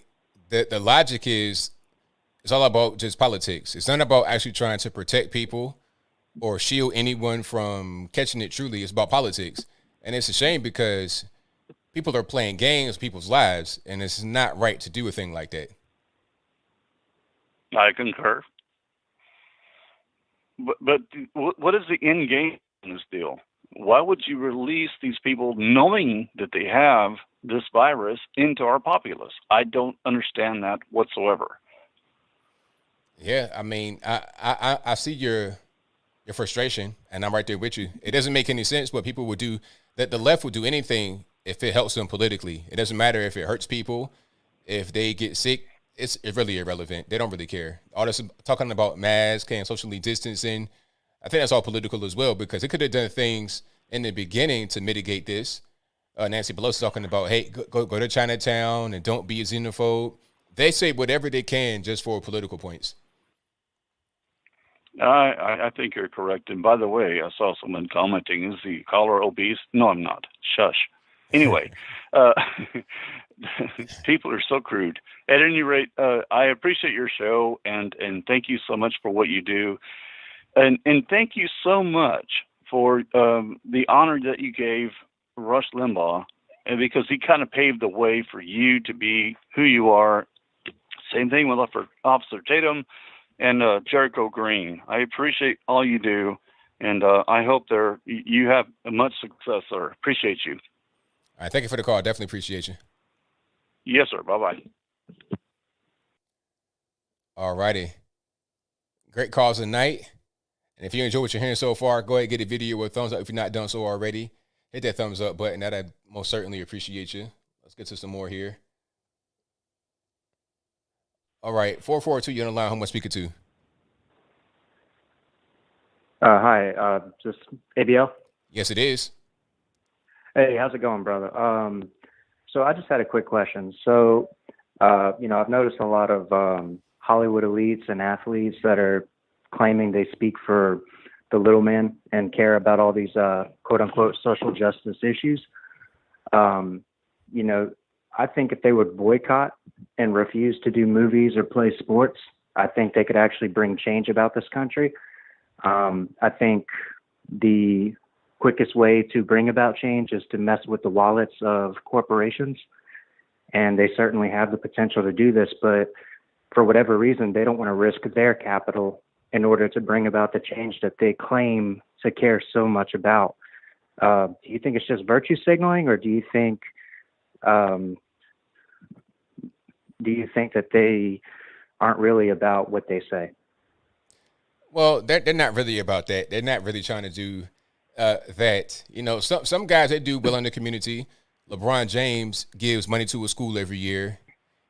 the logic is, it's all about just politics. It's not about actually trying to protect people or shield anyone from catching it truly. It's about politics. And it's a shame because people are playing games with people's lives, and it's not right to do a thing like that. I concur. But what is the end game in this deal? Why would you release these people knowing that they have this virus into our populace? I don't understand that whatsoever. Yeah, I mean, I see your frustration, and I'm right there with you. It doesn't make any sense, but people would do that. The left would do anything if it helps them politically. It doesn't matter if it hurts people, if they get sick. It's really irrelevant. They don't really care. All this talking about masks and socially distancing, I think that's all political as well, because it could have done things in the beginning to mitigate this. Nancy Pelosi talking about, hey, go to Chinatown and don't be a xenophobe. They say whatever they can just for political points. I think you're correct. And by the way, I saw someone commenting, is the caller obese? No, I'm not. Shush. Anyway, people are so crude. At any rate, I appreciate your show, and thank you so much for what you do. And thank you so much for the honor that you gave Rush Limbaugh, and because he kind of paved the way for you to be who you are. Same thing with Officer Tatum and Jericho Green. I appreciate all you do, and I hope you have much success, sir. Appreciate you. All right, thank you for the call. Definitely appreciate you. Yes, sir. Bye-bye. All righty. Great calls tonight. And if you enjoy what you're hearing so far, go ahead and get the video with a thumbs up if you're not done so already. Hit that thumbs up button. That I most certainly appreciate you. Let's get to some more here. All right, 442, you're on the line. Who am I speaking to? Hi, just ABL? Yes, it is. Hey, how's it going, brother? So I just had a quick question. So, I've noticed a lot of Hollywood elites and athletes that are claiming they speak for the little man and care about all these quote unquote social justice issues. I think if they would boycott and refuse to do movies or play sports, I think they could actually bring change about this country. I think the quickest way to bring about change is to mess with the wallets of corporations, and they certainly have the potential to do this. But for whatever reason, they don't want to risk their capital in order to bring about the change that they claim to care so much about. Do you think it's just virtue signaling, or do you think that they aren't really about what they say? Well, they're not really about that. They're not really trying to do that. You know, some guys, they do well in the community. LeBron James gives money to a school every year.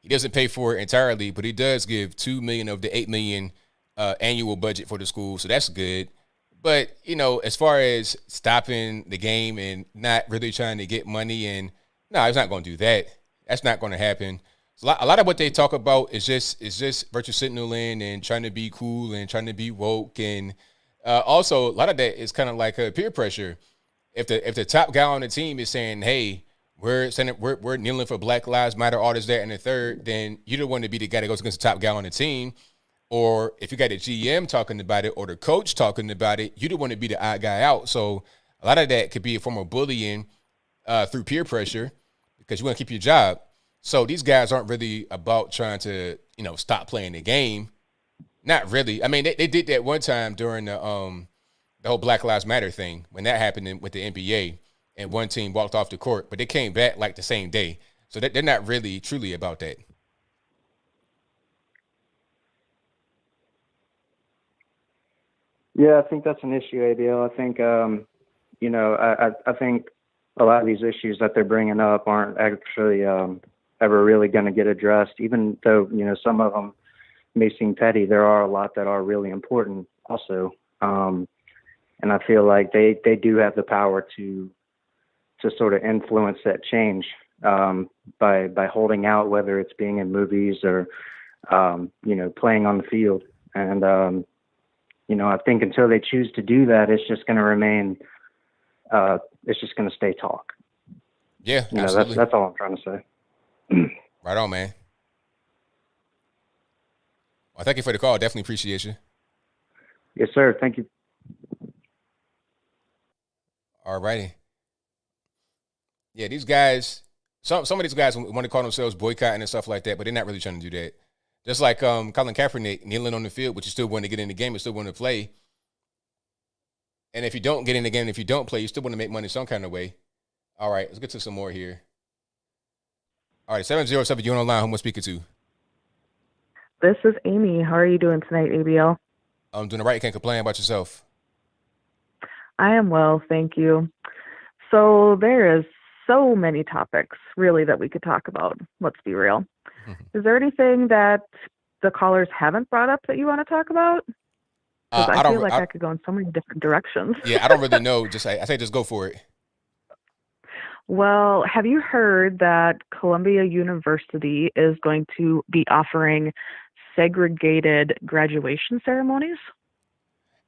He doesn't pay for it entirely, but he does give $2 million of the $8 million annual budget for the school, so that's good. But, you know, as far as stopping the game and not really trying to get money, and no, it's not going to do that. That's not going to happen. So a lot of what they talk about is just virtue signaling and trying to be cool and trying to be woke, and also a lot of that is kind of like peer pressure. If the top guy on the team is saying, "Hey, we're kneeling for Black Lives Matter, all this, that, and the third," then you don't want to be the guy that goes against the top guy on the team. Or if you got the GM talking about it or the coach talking about it, you don't want to be the odd guy out. So a lot of that could be a form of bullying through peer pressure because you want to keep your job. So these guys aren't really about trying to, you know, stop playing the game. Not really. I mean, they did that one time during the whole Black Lives Matter thing when that happened with the NBA, and one team walked off the court, but they came back like the same day. So they're not really truly about that. Yeah, I think that's an issue, ABL. I think, you know, I think a lot of these issues that they're bringing up aren't actually ever really going to get addressed, even though, you know, some of them may seem petty. There are a lot that are really important also. And I feel like they do have the power to sort of influence that change by holding out, whether it's being in movies or, you know, playing on the field. And, you know, I think until they choose to do that, it's just going to remain, it's just going to stay talk. Yeah, you absolutely. Know, that's all I'm trying to say. Right on, man. Well, thank you for the call. Definitely appreciate you. Yes, sir. Thank you. All righty. Yeah, these guys, some of these guys want to call themselves boycotting and stuff like that, but they're not really trying to do that. Just like Colin Kaepernick kneeling on the field, but you still want to get in the game and still want to play. And if you don't get in the game, if you don't play, you still want to make money some kind of way. All right, let's get to some more here. All right, 707, you're on the line. Who am I speaking to? This is Amy. How are you doing tonight, ABL? I'm doing all right. You can't complain about yourself. I am well, thank you. So there is so many topics, really, that we could talk about. Let's be real. Is there anything that the callers haven't brought up that you want to talk about? Because I feel like I could go in so many different directions. Yeah, I don't really know. I say just go for it. Well, have you heard that Columbia University is going to be offering segregated graduation ceremonies?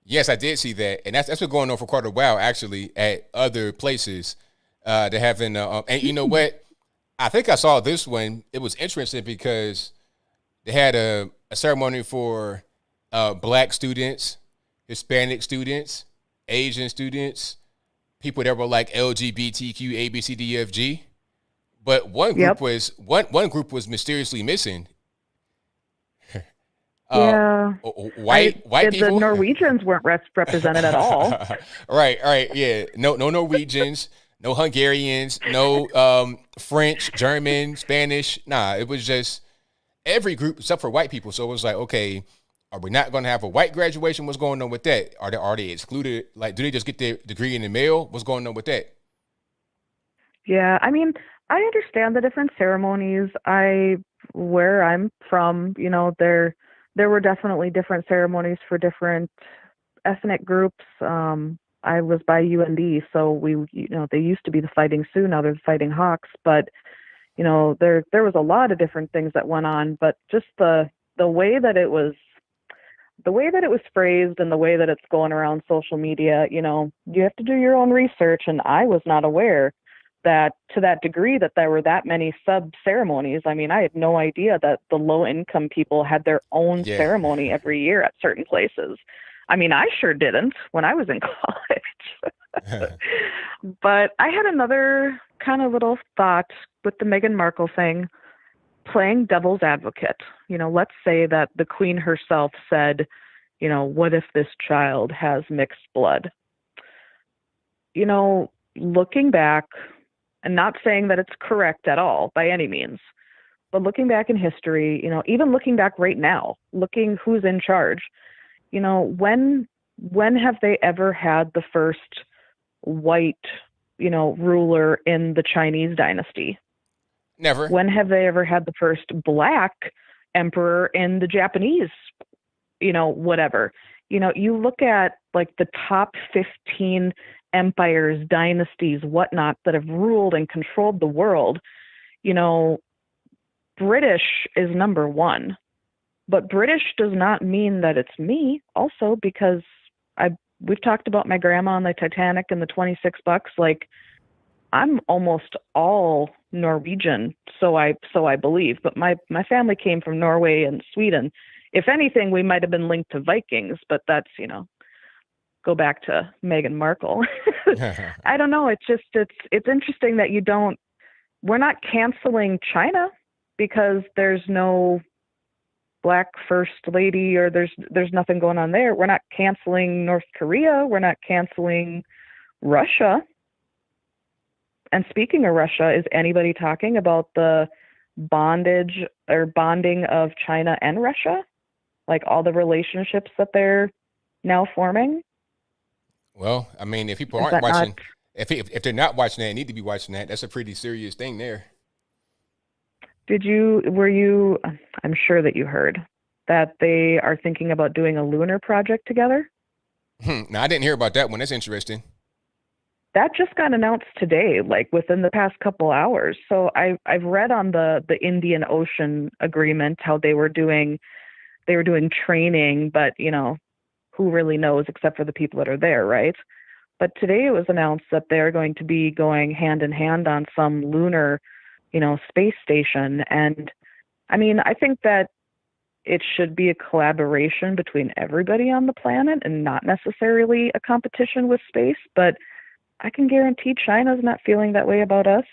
Yes, I did see that, and that's been going on for quite a while, actually, at other places. They're having, and you know what? I think I saw this one. It was interesting because they had a ceremony for Black students, Hispanic students, Asian students, people that were like LGBTQ, A, B, C, D, E, F, G. But one group one group was mysteriously missing. Yeah, white people. The Norwegians weren't represented at all. Right, yeah. No Norwegians, no Hungarians, no French, German, Spanish. Nah, it was just every group except for white people. So it was like, okay, are we not going to have a white graduation? What's going on with that? Are they excluded? Like, do they just get their degree in the mail? What's going on with that? Yeah, I mean, I understand the different ceremonies. Where I'm from, you know, there were definitely different ceremonies for different ethnic groups. I was by UND, so they used to be the Fighting Sioux, now they're the Fighting Hawks. But, you know, there was a lot of different things that went on. But just the way that it was phrased and the way that it's going around social media, you know, you have to do your own research. And I was not aware that to that degree that there were that many sub-ceremonies. I mean, I had no idea that the low-income people had their own ceremony every year at certain places. I mean, I sure didn't when I was in college. But I had another kind of little thought with the Meghan Markle thing. playing devil's advocate, let's say that the queen herself said, what if this child has mixed blood? Looking back, and not saying that it's correct at all by any means, but looking back in history, even looking back right now, looking who's in charge, when have they ever had the first white, ruler in the Chinese dynasty? Never. When have they ever had the first black emperor in the Japanese, whatever? You look at like the top 15 empires, dynasties, whatnot that have ruled and controlled the world. British is number one, but British does not mean that it's me also, because we've talked about my grandma on the Titanic and the $26. Like, I'm almost all Norwegian, so I believe, but my family came from Norway and Sweden. If anything, we might have been linked to Vikings, but that's, go back to Meghan Markle. I don't know. It's interesting that we're not canceling China because there's no black first lady, or there's nothing going on there. We're not canceling North Korea. We're not canceling Russia. And speaking of Russia, is anybody talking about the bondage or bonding of China and Russia? Like all the relationships that they're now forming? Well, I mean, if people aren't watching, if they're not watching that, they need to be watching that. That's a pretty serious thing there. I'm sure that you heard that they are thinking about doing a lunar project together? No, I didn't hear about that one. That's interesting. That just got announced today, like within the past couple hours. So I've read on the Indian Ocean Agreement how they were doing training, but who really knows except for the people that are there, right? But today it was announced that they're going to be going hand in hand on some lunar, space station. And I mean, I think that it should be a collaboration between everybody on the planet and not necessarily a competition with space. But I can guarantee China's not feeling that way about us,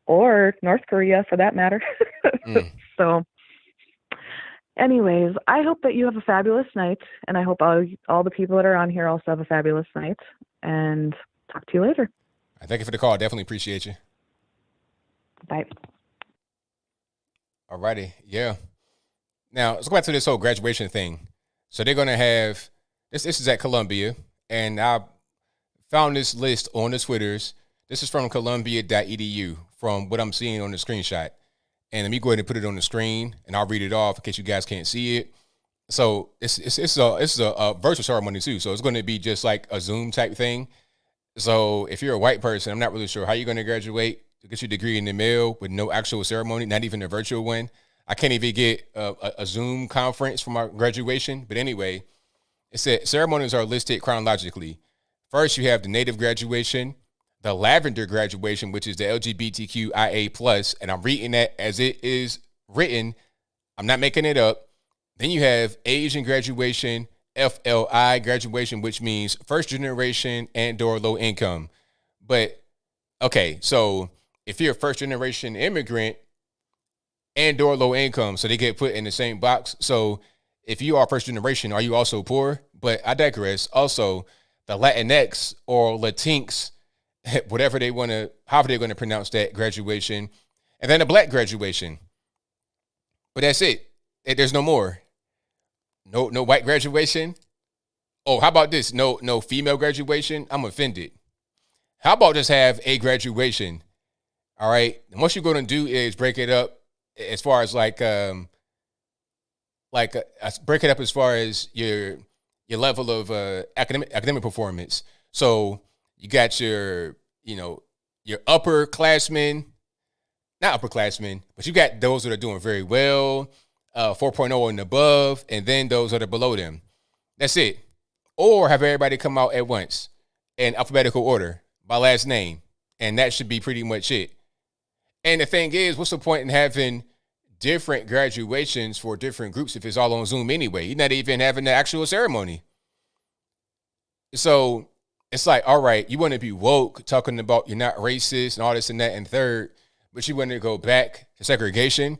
or North Korea for that matter. So anyways, I hope that you have a fabulous night, and I hope all the people that are on here also have a fabulous night, and talk to you later. Thank you for the call. Definitely appreciate you. Bye. All righty. Yeah. Now, let's go back to this whole graduation thing. So they're going to have, this is at Columbia, and I found this list on the Twitters. This is from columbia.edu from what I'm seeing on the screenshot. And let me go ahead and put it on the screen, and I'll read it off in case you guys can't see it. So it's a virtual ceremony too. So it's going to be just like a Zoom type thing. So if you're a white person, I'm not really sure how you're going to graduate to get your degree in the mail with no actual ceremony, not even a virtual one. I can't even get a Zoom conference for my graduation. But anyway, it said ceremonies are listed chronologically. First, you have the native graduation, the lavender graduation, which is the LGBTQIA+, and I'm reading that as it is written. I'm not making it up. Then you have Asian graduation, FLI graduation, which means first generation and/or low income. But, okay, so if you're a first generation immigrant and/or low income, so they get put in the same box. So if you are first generation, are you also poor? But I digress. Also, the Latinx or Latinx, whatever they want to, however they're going to pronounce that graduation, and then a black graduation. But that's it. There's no more. No white graduation. Oh, how about this? No female graduation. I'm offended. How about just have a graduation? All right. And what you're going to do is break it up as far as break it up as far as your level of academic performance. So you got your upperclassmen, not upperclassmen, but you got those that are doing very well, 4.0 and above, and then those that are below them. That's it. Or have everybody come out at once in alphabetical order by last name, and that should be pretty much it. And the thing is, what's the point in having different graduations for different groups if it's all on Zoom anyway? You're not even having the actual ceremony. So it's like, all right, you want to be woke, talking about you're not racist and all this and that and third, but you want to go back to segregation.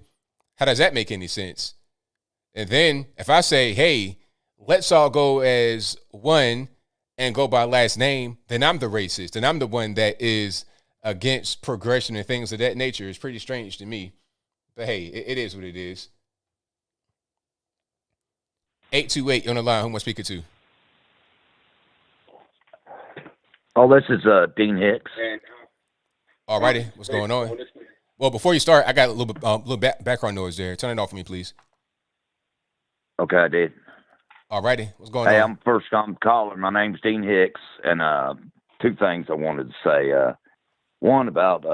How does that make any sense? And then if I say, hey, let's all go as one and go by last name, then I'm the racist. And I'm the one that is against progression and things of that nature. It's pretty strange to me. But hey, it is what it is. 828 on the line. Who am I speaking to? Oh, this is Dean Hicks. All righty. What's going on? Well, before you start, I got a little background noise there. Turn it off for me, please. Okay, I did. All righty. What's going Hey, on? I'm first-time caller. My name's Dean Hicks, and two things I wanted to say. One about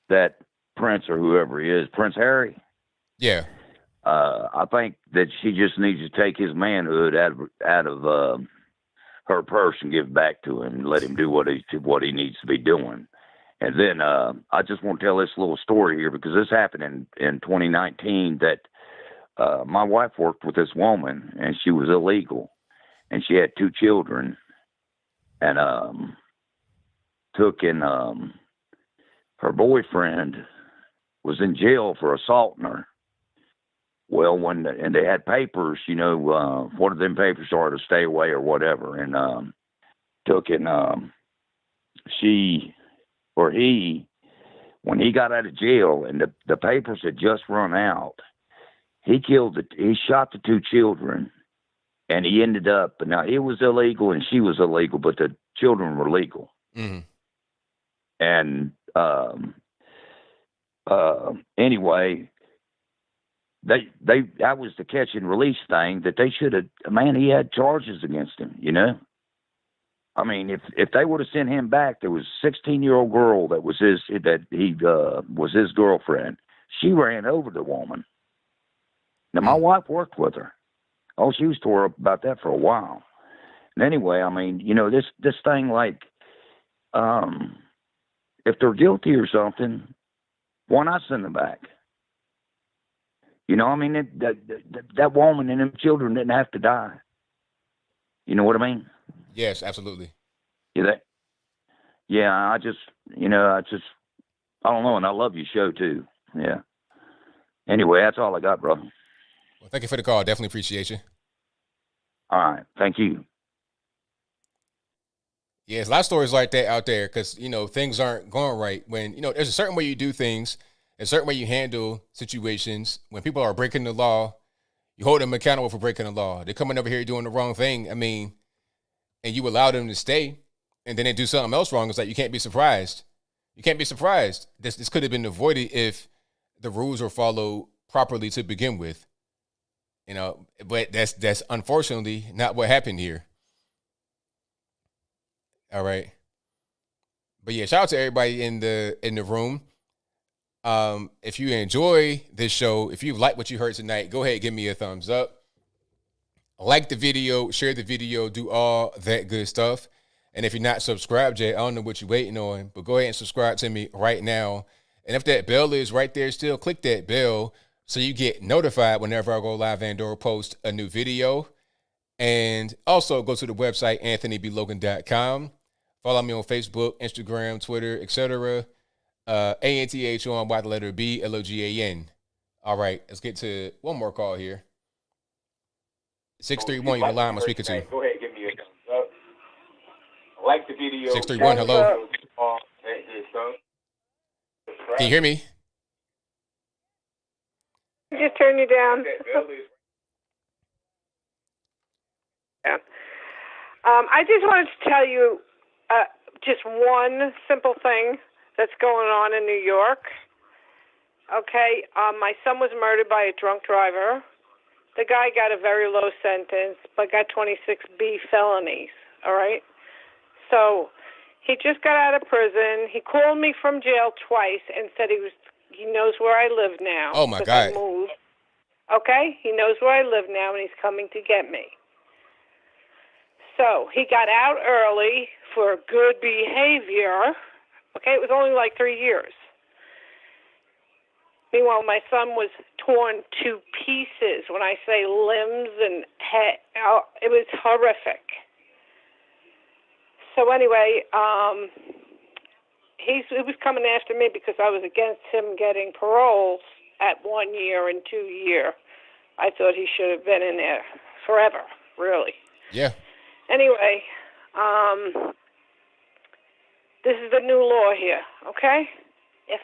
that Prince or whoever he is, Prince Harry. Yeah. I think that she just needs to take his manhood out of her purse and give it back to him and let him do what he needs to be doing. And then I just want to tell this little story here because this happened in 2019 that my wife worked with this woman and she was illegal and she had 2 children and her boyfriend was in jail for assaulting her. Well, and they had papers, what them papers are to stay away or whatever, and when he got out of jail and the papers had just run out, he shot the 2 children, and he ended up, now it was illegal and she was illegal, but the children were legal. Mm-hmm. And anyway, that was the catch and release thing that they should have. Man, he had charges against him. I mean, if they would have sent him back, there was a 16-year-old girl that was his girlfriend. She ran over the woman. Now my wife worked with her. Oh, she was tore up about that for a while. And anyway, I mean, this thing like, if they're guilty or something, why not send them back? I mean, that woman and them children didn't have to die. You know what I mean? Yes, absolutely. Yeah, I don't know, and I love your show too. Yeah. Anyway, that's all I got, brother. Well, thank you for the call. Definitely appreciate you. All right. Thank you. Yeah, there's a lot of stories like that out there because, things aren't going right. When, there's a certain way you do things, a certain way you handle situations. When people are breaking the law, you hold them accountable for breaking the law. They're coming over here doing the wrong thing. I mean, and you allow them to stay, and then they do something else wrong. It's like you can't be surprised. You can't be surprised. This could have been avoided if the rules were followed properly to begin with. But that's unfortunately not what happened here. All right. But yeah, shout out to everybody in the room. If you enjoy this show, if you like what you heard tonight, go ahead and give me a thumbs up. Like the video, share the video, do all that good stuff. And if you're not subscribed yet, I don't know what you're waiting on, but go ahead and subscribe to me right now. And if that bell is right there still, click that bell so you get notified whenever I go live and/or post a new video. And also go to the website, anthonyblogan.com. Follow me on Facebook, Instagram, Twitter, etc. ANTHON by the letter B, LOGAN. All right, let's get to one more call here. 631, you're the line I'm speaking to. Go ahead, give me a thumbs up. Like the video. 631, hello. Can you hear me? Just turn you down. Yeah. I just wanted to tell you just one simple thing that's going on in New York. Okay, my son was murdered by a drunk driver. The guy got a very low sentence, but got 26B felonies, all right? So he just got out of prison. He called me from jail twice and said he knows where I live now. Oh, my God. I moved. Okay? He knows where I live now, and he's coming to get me. So he got out early for good behavior. Okay? It was only like 3 years. Meanwhile, my son was torn to pieces. When I say limbs and head, it was horrific. So anyway, he was coming after me because I was against him getting parole. at 1 year and 2 year. I thought he should have been in there forever, really. Yeah. Anyway, this is the new law here, okay? If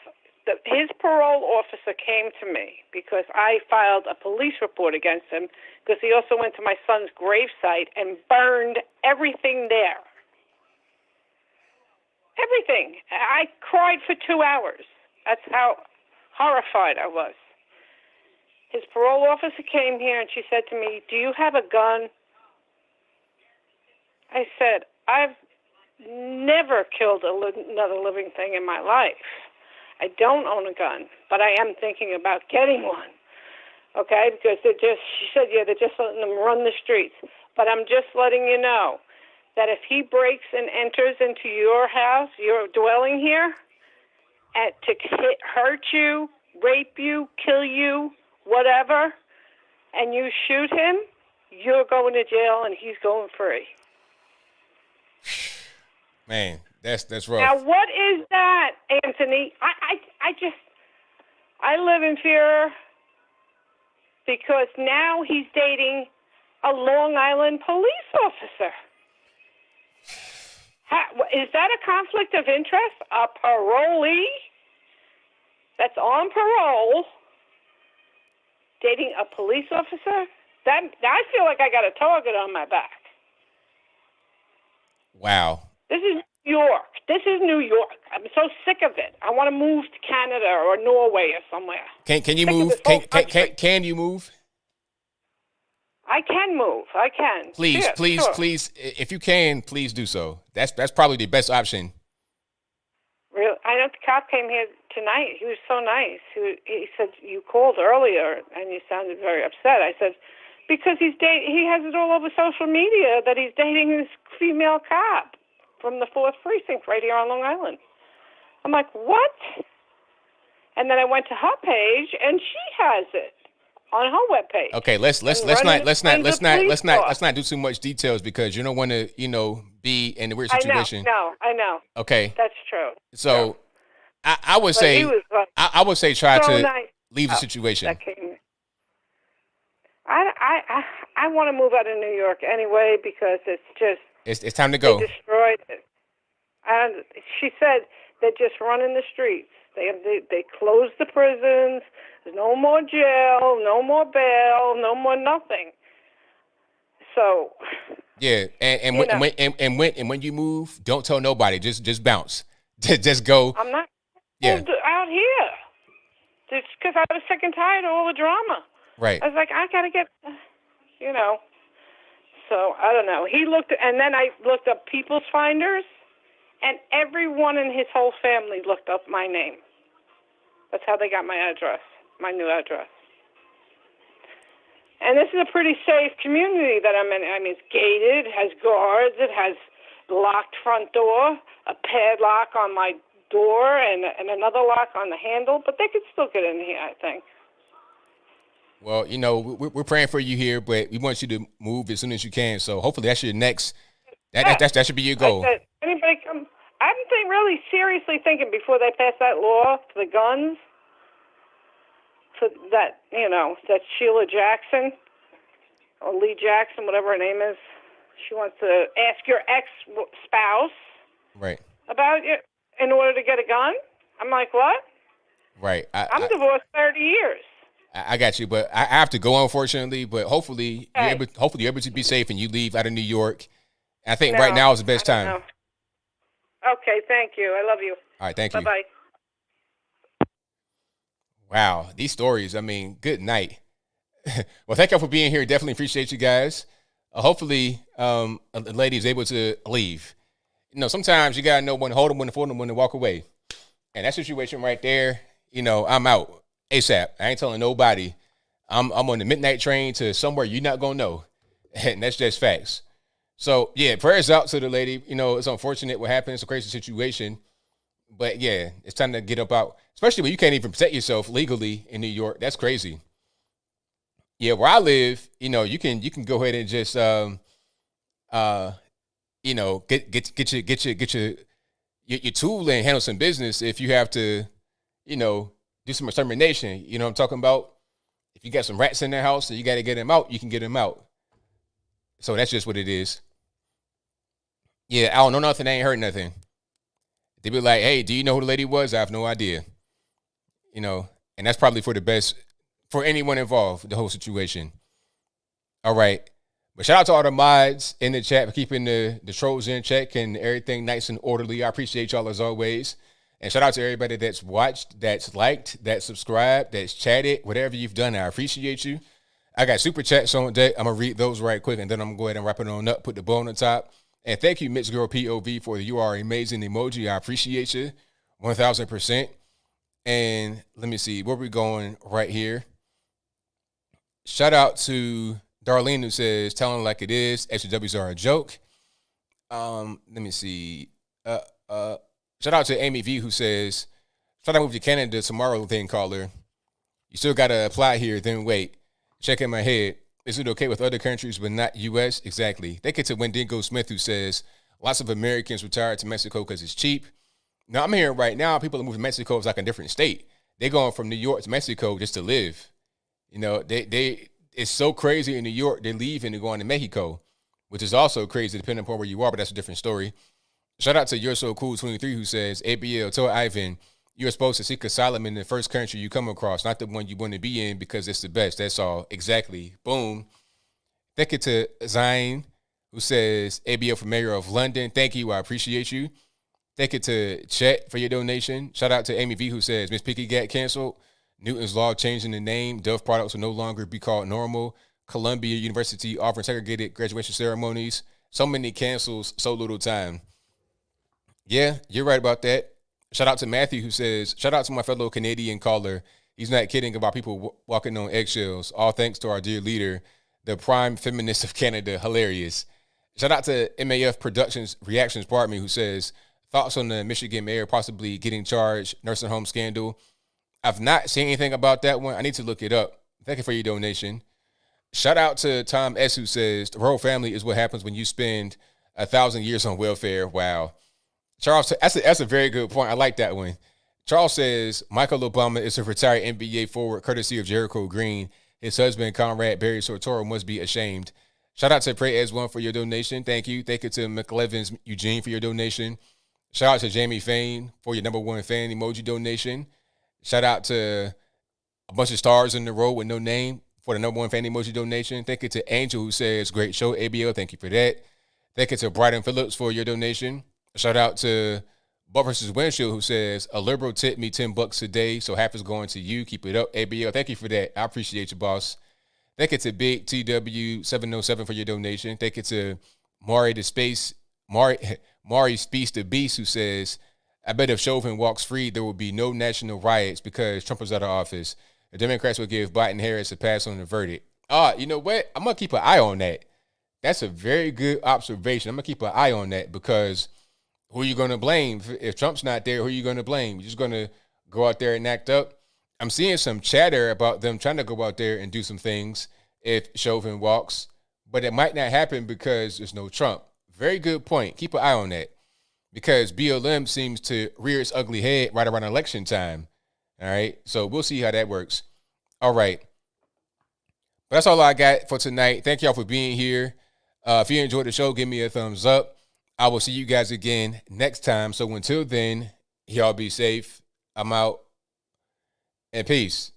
his parole officer came to me because I filed a police report against him because he also went to my son's gravesite and burned everything there. Everything. I cried for 2 hours. That's how horrified I was. His parole officer came here and she said to me, "Do you have a gun?" I said, "I've never killed another living thing in my life. I don't own a gun, but I am thinking about getting one." Okay, because she said, yeah, they're just letting them run the streets. But I'm just letting you know that if he breaks and enters into your house, your dwelling here, and to hurt you, rape you, kill you, whatever, and you shoot him, you're going to jail and he's going free. Man, that's rough. Now, what is that, Anthony? I live in fear because now he's dating a Long Island police officer. Is that a conflict of interest? A parolee that's on parole dating a police officer? I feel like I got a target on my back. Wow. This is New York. This is New York. I'm so sick of it. I want to move to Canada or Norway or somewhere. Can you move? Can you move? I can move. I can. Please, Yeah, please, sure. please. If you can, please do so. That's probably the best option. Really, I know the cop came here tonight. He was so nice. He said, "You called earlier and you sounded very upset." I said, "Because he has it all over social media that he's dating this female cop from the 4th Precinct right here on Long Island." I'm like, "What?" And then I went to her page and she has it on her webpage. Okay, let's not do too much details because you don't want to be in a weird situation. I know. Okay, that's true. So I would say try so to nice. leave the situation. I want to move out of New York anyway because it's just It's time to go. They destroyed it. And she said they're just running the streets. They closed the prisons. There's no more jail, no more bail, no more nothing. So Yeah, and when you move, don't tell nobody. Just bounce. Just go. I'm not out here. Just because I was sick and tired of all the drama. Right. I was like, I gotta get, So I don't know. He looked, and then I looked up People's Finders, and everyone in his whole family looked up my name. That's how they got my address, my new address. And this is a pretty safe community that I'm in. I mean, it's gated, it has guards, it has locked front door, a padlock on my door, and another lock on the handle. But they could still get in here, I think. Well, we're praying for you here, but we want you to move as soon as you can. So hopefully that's your next. That should be your goal. I said, anybody come? I'm really seriously thinking before they pass that law for the guns, for that that Sheila Jackson or Lee Jackson, whatever her name is. She wants to ask your ex-spouse right about it in order to get a gun. I'm like, what? Right. I'm divorced 30 years. I got you, but I have to go, unfortunately. But hopefully, you're able to be safe and you leave out of New York. I think right now is the best time. Okay, thank you. I love you. All right, thank you. Bye-bye. Wow, these stories. I mean, good night. Well, thank y'all for being here. Definitely appreciate you guys. Hopefully, a lady is able to leave. Sometimes you gotta know when to hold them, when to fold them, when to walk away. And that situation right there, I'm out ASAP. I ain't telling nobody. I'm on the midnight train to somewhere you're not gonna know, and that's just facts. So yeah, prayers out to the lady. It's unfortunate what happened. It's a crazy situation, but yeah, it's time to get up out. Especially when you can't even protect yourself legally in New York. That's crazy. Yeah, where I live, you can go ahead and just get your tool and handle some business if you have to, do some extermination. You know what I'm talking about? If you got some rats in the house and you got to get them out, you can get them out. So that's just what it is. Yeah, I don't know nothing. I ain't heard nothing. They be like, hey, do you know who the lady was? I have no idea. You know, and that's probably for the best for anyone involved, the whole situation. All right. But shout out to all the mods in the chat for keeping the trolls in check and everything nice and orderly. I appreciate y'all as always. And shout out to everybody that's watched, that's liked, that's subscribed, that's chatted, whatever you've done. I appreciate you. I got super chats on deck. I'm going to read those right quick, and then I'm going to go ahead and wrap it on up, put the bow on the top. And thank you, Mixed Girl POV, for the You Are Amazing emoji. I appreciate you 1,000%. And let me see, where we going right here? Shout out to Darlene, who says, telling like it is, HWs are a joke. Let me see. Shout out to Amy V, who says, try to move to Canada tomorrow, then caller. You still got to apply here, then wait. Check in my head. Is it okay with other countries but not U.S.? Exactly. They get to Wendigo Smith, who says, lots of Americans retired to Mexico because it's cheap. Now, I'm hearing right now people are moving to Mexico is like a different state. They're going from New York to Mexico just to live. You know, it's so crazy in New York, they leave and they're going to Mexico, which is also crazy depending upon where you are, but that's a different story. Shout out to You're So Cool 23, who says, ABL, tell Ivan, you're supposed to seek asylum in the first country you come across, not the one you want to be in because it's the best. That's all. Exactly. Boom. Thank you to Zine, who says, ABL for Mayor of London. Thank you. I appreciate you. Thank you to Chet for your donation. Shout out to Amy V, who says, Miss Picky got canceled. Newton's Law changing the name. Dove products will no longer be called normal. Columbia University offering segregated graduation ceremonies. So many cancels, so little time. Yeah, you're right about that. Shout out to Matthew, who says, shout out to my fellow Canadian caller. He's not kidding about people walking on eggshells. All thanks to our dear leader, the prime feminist of Canada. Hilarious. Shout out to MAF Productions Reactions Partner, who says, thoughts on the Michigan mayor possibly getting charged nursing home scandal. I've not seen anything about that one. I need to look it up. Thank you for your donation. Shout out to Tom S., who says, the royal family is what happens when you spend 1,000 years on welfare. Wow. Charles, that's a very good point. I like that one. Charles says, Michael Obama is a retired NBA forward courtesy of Jericho Green. His husband, Conrad Barry Sortoro, must be ashamed. Shout out to Pray As One for your donation. Thank you. Thank you to McLevins Eugene for your donation. Shout out to Jamie Fain for your #1 fan emoji donation. Shout out to a bunch of stars in the row with no name for the #1 fan emoji donation. Thank you to Angel, who says, great show, ABL. Thank you for that. Thank you to Bryden Phillips for your donation. Shout out to Buck vs. Windshield, who says, a liberal tip me $10 a day, so half is going to you. Keep it up, ABL. Thank you for that. I appreciate you, boss. Thank you to Big TW707 for your donation. Thank you to Mari Speaks the Beast, who says, I bet if Chauvin walks free, there will be no national riots because Trump is out of office. The Democrats will give Biden Harris a pass on the verdict. You know what? I'm going to keep an eye on that. That's a very good observation. I'm going to keep an eye on that because who are you going to blame? If Trump's not there, who are you going to blame? You're just going to go out there and act up? I'm seeing some chatter about them trying to go out there and do some things if Chauvin walks, but it might not happen because there's no Trump. Very good point. Keep an eye on that because BLM seems to rear its ugly head right around election time. All right, so we'll see how that works. All right. But that's all I got for tonight. Thank y'all for being here. If you enjoyed the show, give me a thumbs up. I will see you guys again next time. So until then, y'all be safe. I'm out. And peace.